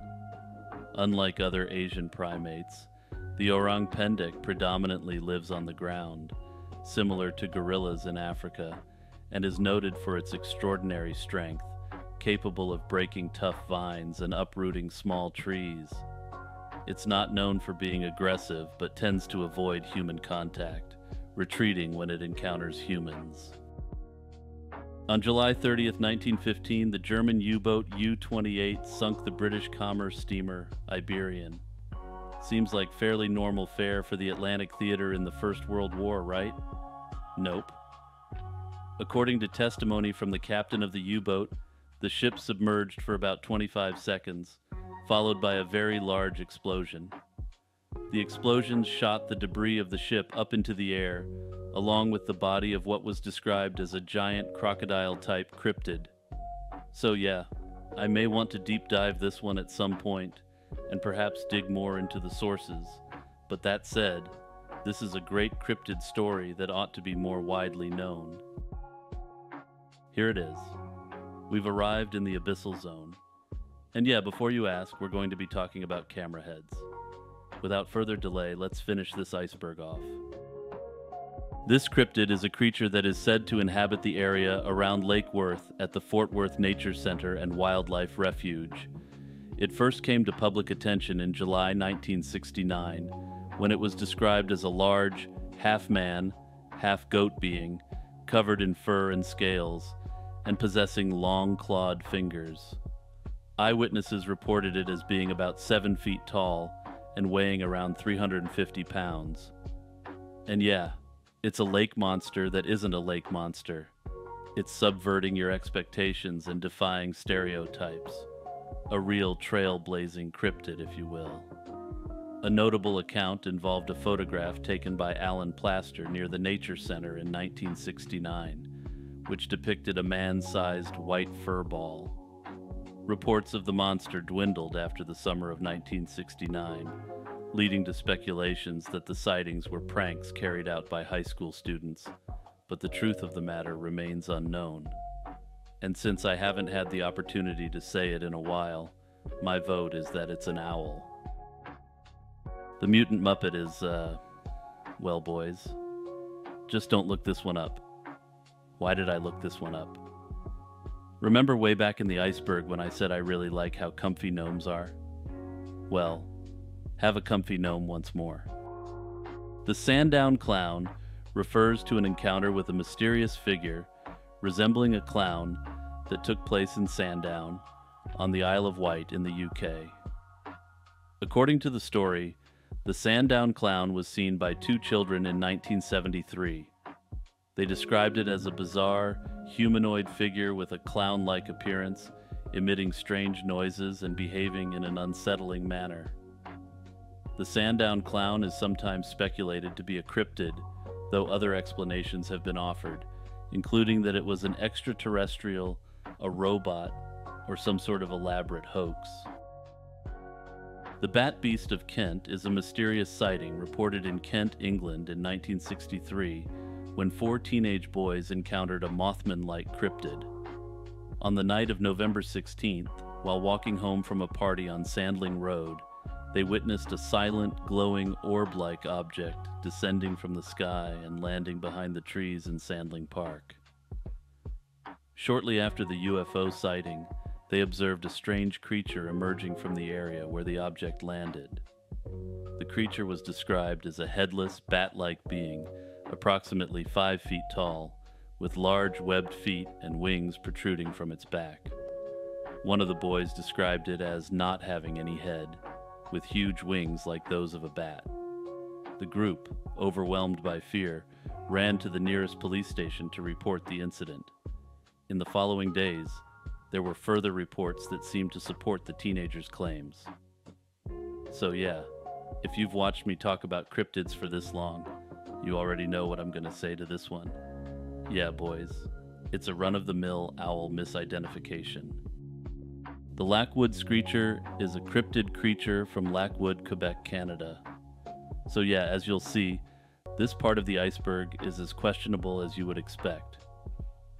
Unlike other Asian primates, the orang pendek predominantly lives on the ground, similar to gorillas in Africa, and is noted for its extraordinary strength, capable of breaking tough vines and uprooting small trees. It's not known for being aggressive, but tends to avoid human contact, retreating when it encounters humans. On July 30th, 1915, the German U-boat U-28 sunk the British commerce steamer Iberian. Seems like fairly normal fare for the Atlantic theater in the First World War, right? Nope. According to testimony from the captain of the U-boat, the ship submerged for about 25 seconds, followed by a very large explosion. The explosions shot the debris of the ship up into the air, along with the body of what was described as a giant crocodile-type cryptid. So yeah, I may want to deep dive this one at some point, and perhaps dig more into the sources, but that said, this is a great cryptid story that ought to be more widely known. Here it is. We've arrived in the abyssal zone. And yeah, before you ask, we're going to be talking about camera heads. Without further delay, let's finish this iceberg off. This cryptid is a creature that is said to inhabit the area around Lake Worth at the Fort Worth Nature Center and Wildlife Refuge. It first came to public attention in July 1969, when it was described as a large, half-man, half-goat being, covered in fur and scales, and possessing long clawed fingers. Eyewitnesses reported it as being about 7 feet tall and weighing around 350 pounds. And yeah, it's a lake monster that isn't a lake monster. It's subverting your expectations and defying stereotypes. A real trailblazing cryptid, if you will. A notable account involved a photograph taken by Alan Plaster near the Nature Center in 1969, which depicted a man-sized white fur ball. Reports of the monster dwindled after the summer of 1969, leading to speculations that the sightings were pranks carried out by high school students, but the truth of the matter remains unknown. And since I haven't had the opportunity to say it in a while, my vote is that it's an owl. The mutant Muppet is, well, boys, just don't look this one up. Why did I look this one up? Remember way back in the iceberg when I said I really like how comfy gnomes are? Well, have a comfy gnome once more. The Sandown Clown refers to an encounter with a mysterious figure resembling a clown that took place in Sandown on the Isle of Wight in the UK. According to the story, the Sandown Clown was seen by 2 children in 1973. They described it as a bizarre, humanoid figure with a clown-like appearance, emitting strange noises and behaving in an unsettling manner. The Sandown Clown is sometimes speculated to be a cryptid, though other explanations have been offered, including that it was an extraterrestrial, a robot, or some sort of elaborate hoax. The Bat Beast of Kent is a mysterious sighting reported in Kent, England in 1963, when 4 teenage boys encountered a Mothman-like cryptid. On the night of November 16th, while walking home from a party on Sandling Road, they witnessed a silent, glowing orb-like object descending from the sky and landing behind the trees in Sandling Park. Shortly after the UFO sighting, they observed a strange creature emerging from the area where the object landed. The creature was described as a headless, bat-like being, approximately 5 feet tall, with large webbed feet and wings protruding from its back. One of the boys described it as not having any head, with huge wings like those of a bat. The group, overwhelmed by fear, ran to the nearest police station to report the incident. In the following days, there were further reports that seemed to support the teenagers' claims. So yeah, if you've watched me talk about cryptids for this long, you already know what I'm going to say to this one. Yeah, boys, it's a run-of-the-mill owl misidentification. The Lackwood Screecher is a cryptid creature from Lackwood, Quebec, Canada. So yeah, as you'll see, this part of the iceberg is as questionable as you would expect.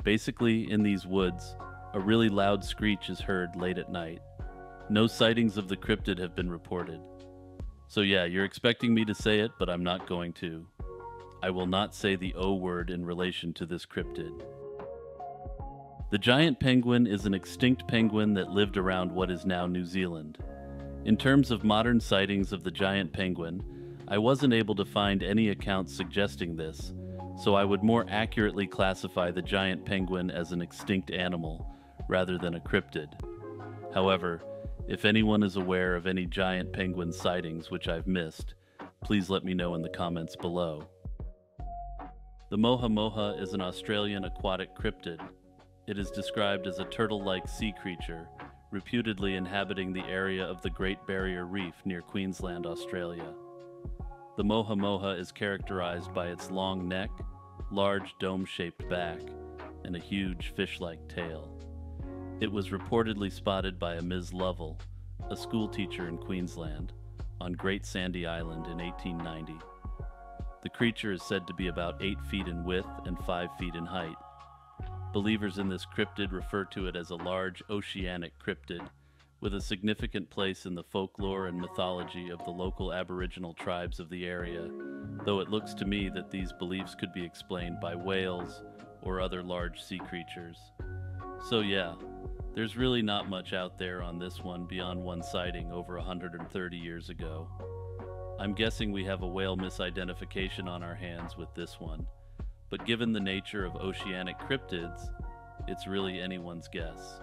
Basically, in these woods, a really loud screech is heard late at night. No sightings of the cryptid have been reported. So yeah, you're expecting me to say it, but I'm not going to. I will not say the O word in relation to this cryptid. The giant penguin is an extinct penguin that lived around what is now New Zealand. In terms of modern sightings of the giant penguin, I wasn't able to find any accounts suggesting this, so I would more accurately classify the giant penguin as an extinct animal rather than a cryptid. However, if anyone is aware of any giant penguin sightings which I've missed, please let me know in the comments below. The moha moha is an Australian aquatic cryptid. It is described as a turtle-like sea creature, reputedly inhabiting the area of the Great Barrier Reef near Queensland, Australia. The moha moha is characterized by its long neck, large dome-shaped back, and a huge fish-like tail. It was reportedly spotted by a Ms. Lovell, a schoolteacher in Queensland, on Great Sandy Island in 1890. The creature is said to be about 8 feet in width and 5 feet in height. Believers in this cryptid refer to it as a large oceanic cryptid, with a significant place in the folklore and mythology of the local Aboriginal tribes of the area, though it looks to me that these beliefs could be explained by whales or other large sea creatures. So yeah, there's really not much out there on this one beyond one sighting over 130 years ago. I'm guessing we have a whale misidentification on our hands with this one, but given the nature of oceanic cryptids, it's really anyone's guess.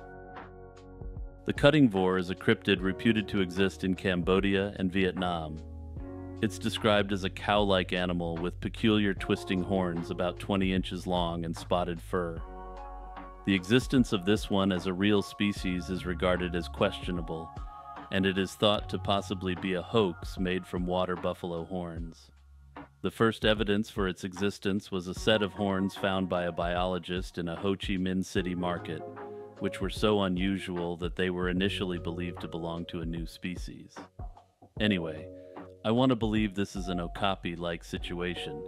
The cutting vor is a cryptid reputed to exist in Cambodia and Vietnam. It's described as a cow-like animal with peculiar twisting horns about 20 inches long and spotted fur. The existence of this one as a real species is regarded as questionable, and it is thought to possibly be a hoax made from water buffalo horns. The first evidence for its existence was a set of horns found by a biologist in a Ho Chi Minh City market, which were so unusual that they were initially believed to belong to a new species. Anyway, I want to believe this is an okapi-like situation,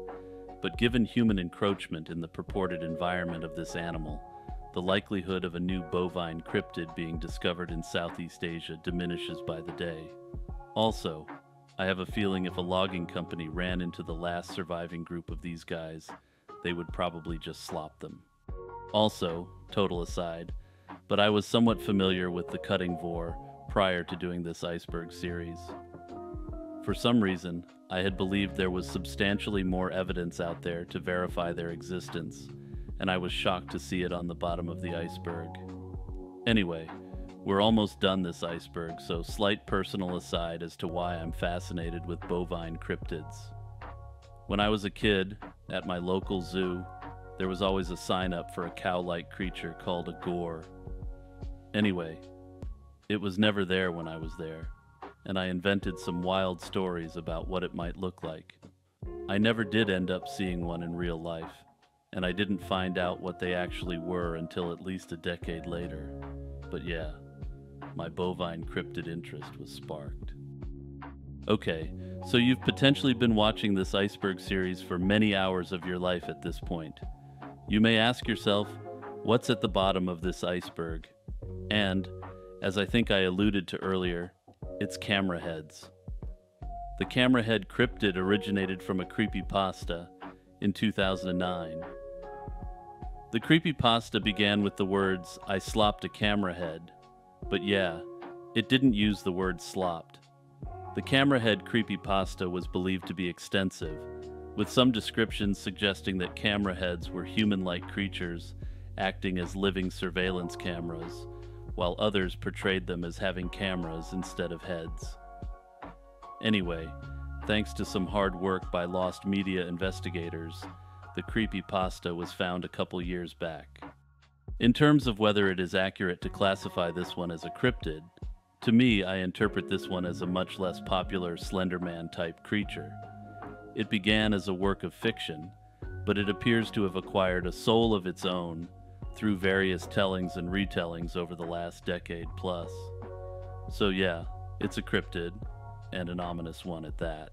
but given human encroachment in the purported environment of this animal, the likelihood of a new bovine cryptid being discovered in Southeast Asia diminishes by the day. Also, I have a feeling if a logging company ran into the last surviving group of these guys, they would probably just slop them. Also, total aside, but I was somewhat familiar with the cutting vor prior to doing this iceberg series. For some reason, I had believed there was substantially more evidence out there to verify their existence, and I was shocked to see it on the bottom of the iceberg. Anyway, we're almost done this iceberg, so slight personal aside as to why I'm fascinated with bovine cryptids. When I was a kid, at my local zoo, there was always a sign up for a cow-like creature called a gore. Anyway, it was never there when I was there, and I invented some wild stories about what it might look like. I never did end up seeing one in real life, and I didn't find out what they actually were until at least a decade later. But yeah, my bovine cryptid interest was sparked. Okay, so you've potentially been watching this iceberg series for many hours of your life at this point. You may ask yourself, what's at the bottom of this iceberg? And, as I think I alluded to earlier, it's camera heads. The camera head cryptid originated from a creepypasta in 2009. The creepypasta began with the words, "I slopped a camera head." But yeah, it didn't use the word slopped. The camera head creepypasta was believed to be extensive, with some descriptions suggesting that camera heads were human-like creatures acting as living surveillance cameras, while others portrayed them as having cameras instead of heads. Anyway, thanks to some hard work by Lost Media investigators, the creepypasta was found a couple years back. In terms of whether it is accurate to classify this one as a cryptid, to me I interpret this one as a much less popular Slender Man-type creature. It began as a work of fiction, but it appears to have acquired a soul of its own through various tellings and retellings over the last decade plus. So yeah, it's a cryptid, and an ominous one at that.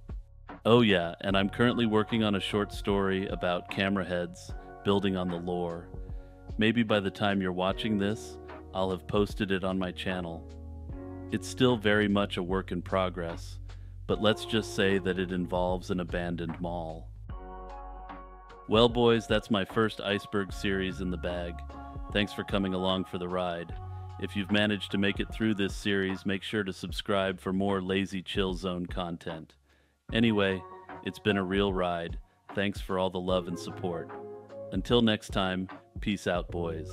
Oh yeah, and I'm currently working on a short story about camera heads, building on the lore. Maybe by the time you're watching this, I'll have posted it on my channel. It's still very much a work in progress, but let's just say that it involves an abandoned mall. Well boys, that's my first iceberg series in the bag. Thanks for coming along for the ride. If you've managed to make it through this series, make sure to subscribe for more Lazy Chill Zone content. Anyway, it's been a real ride. Thanks for all the love and support. Until next time, peace out, boys.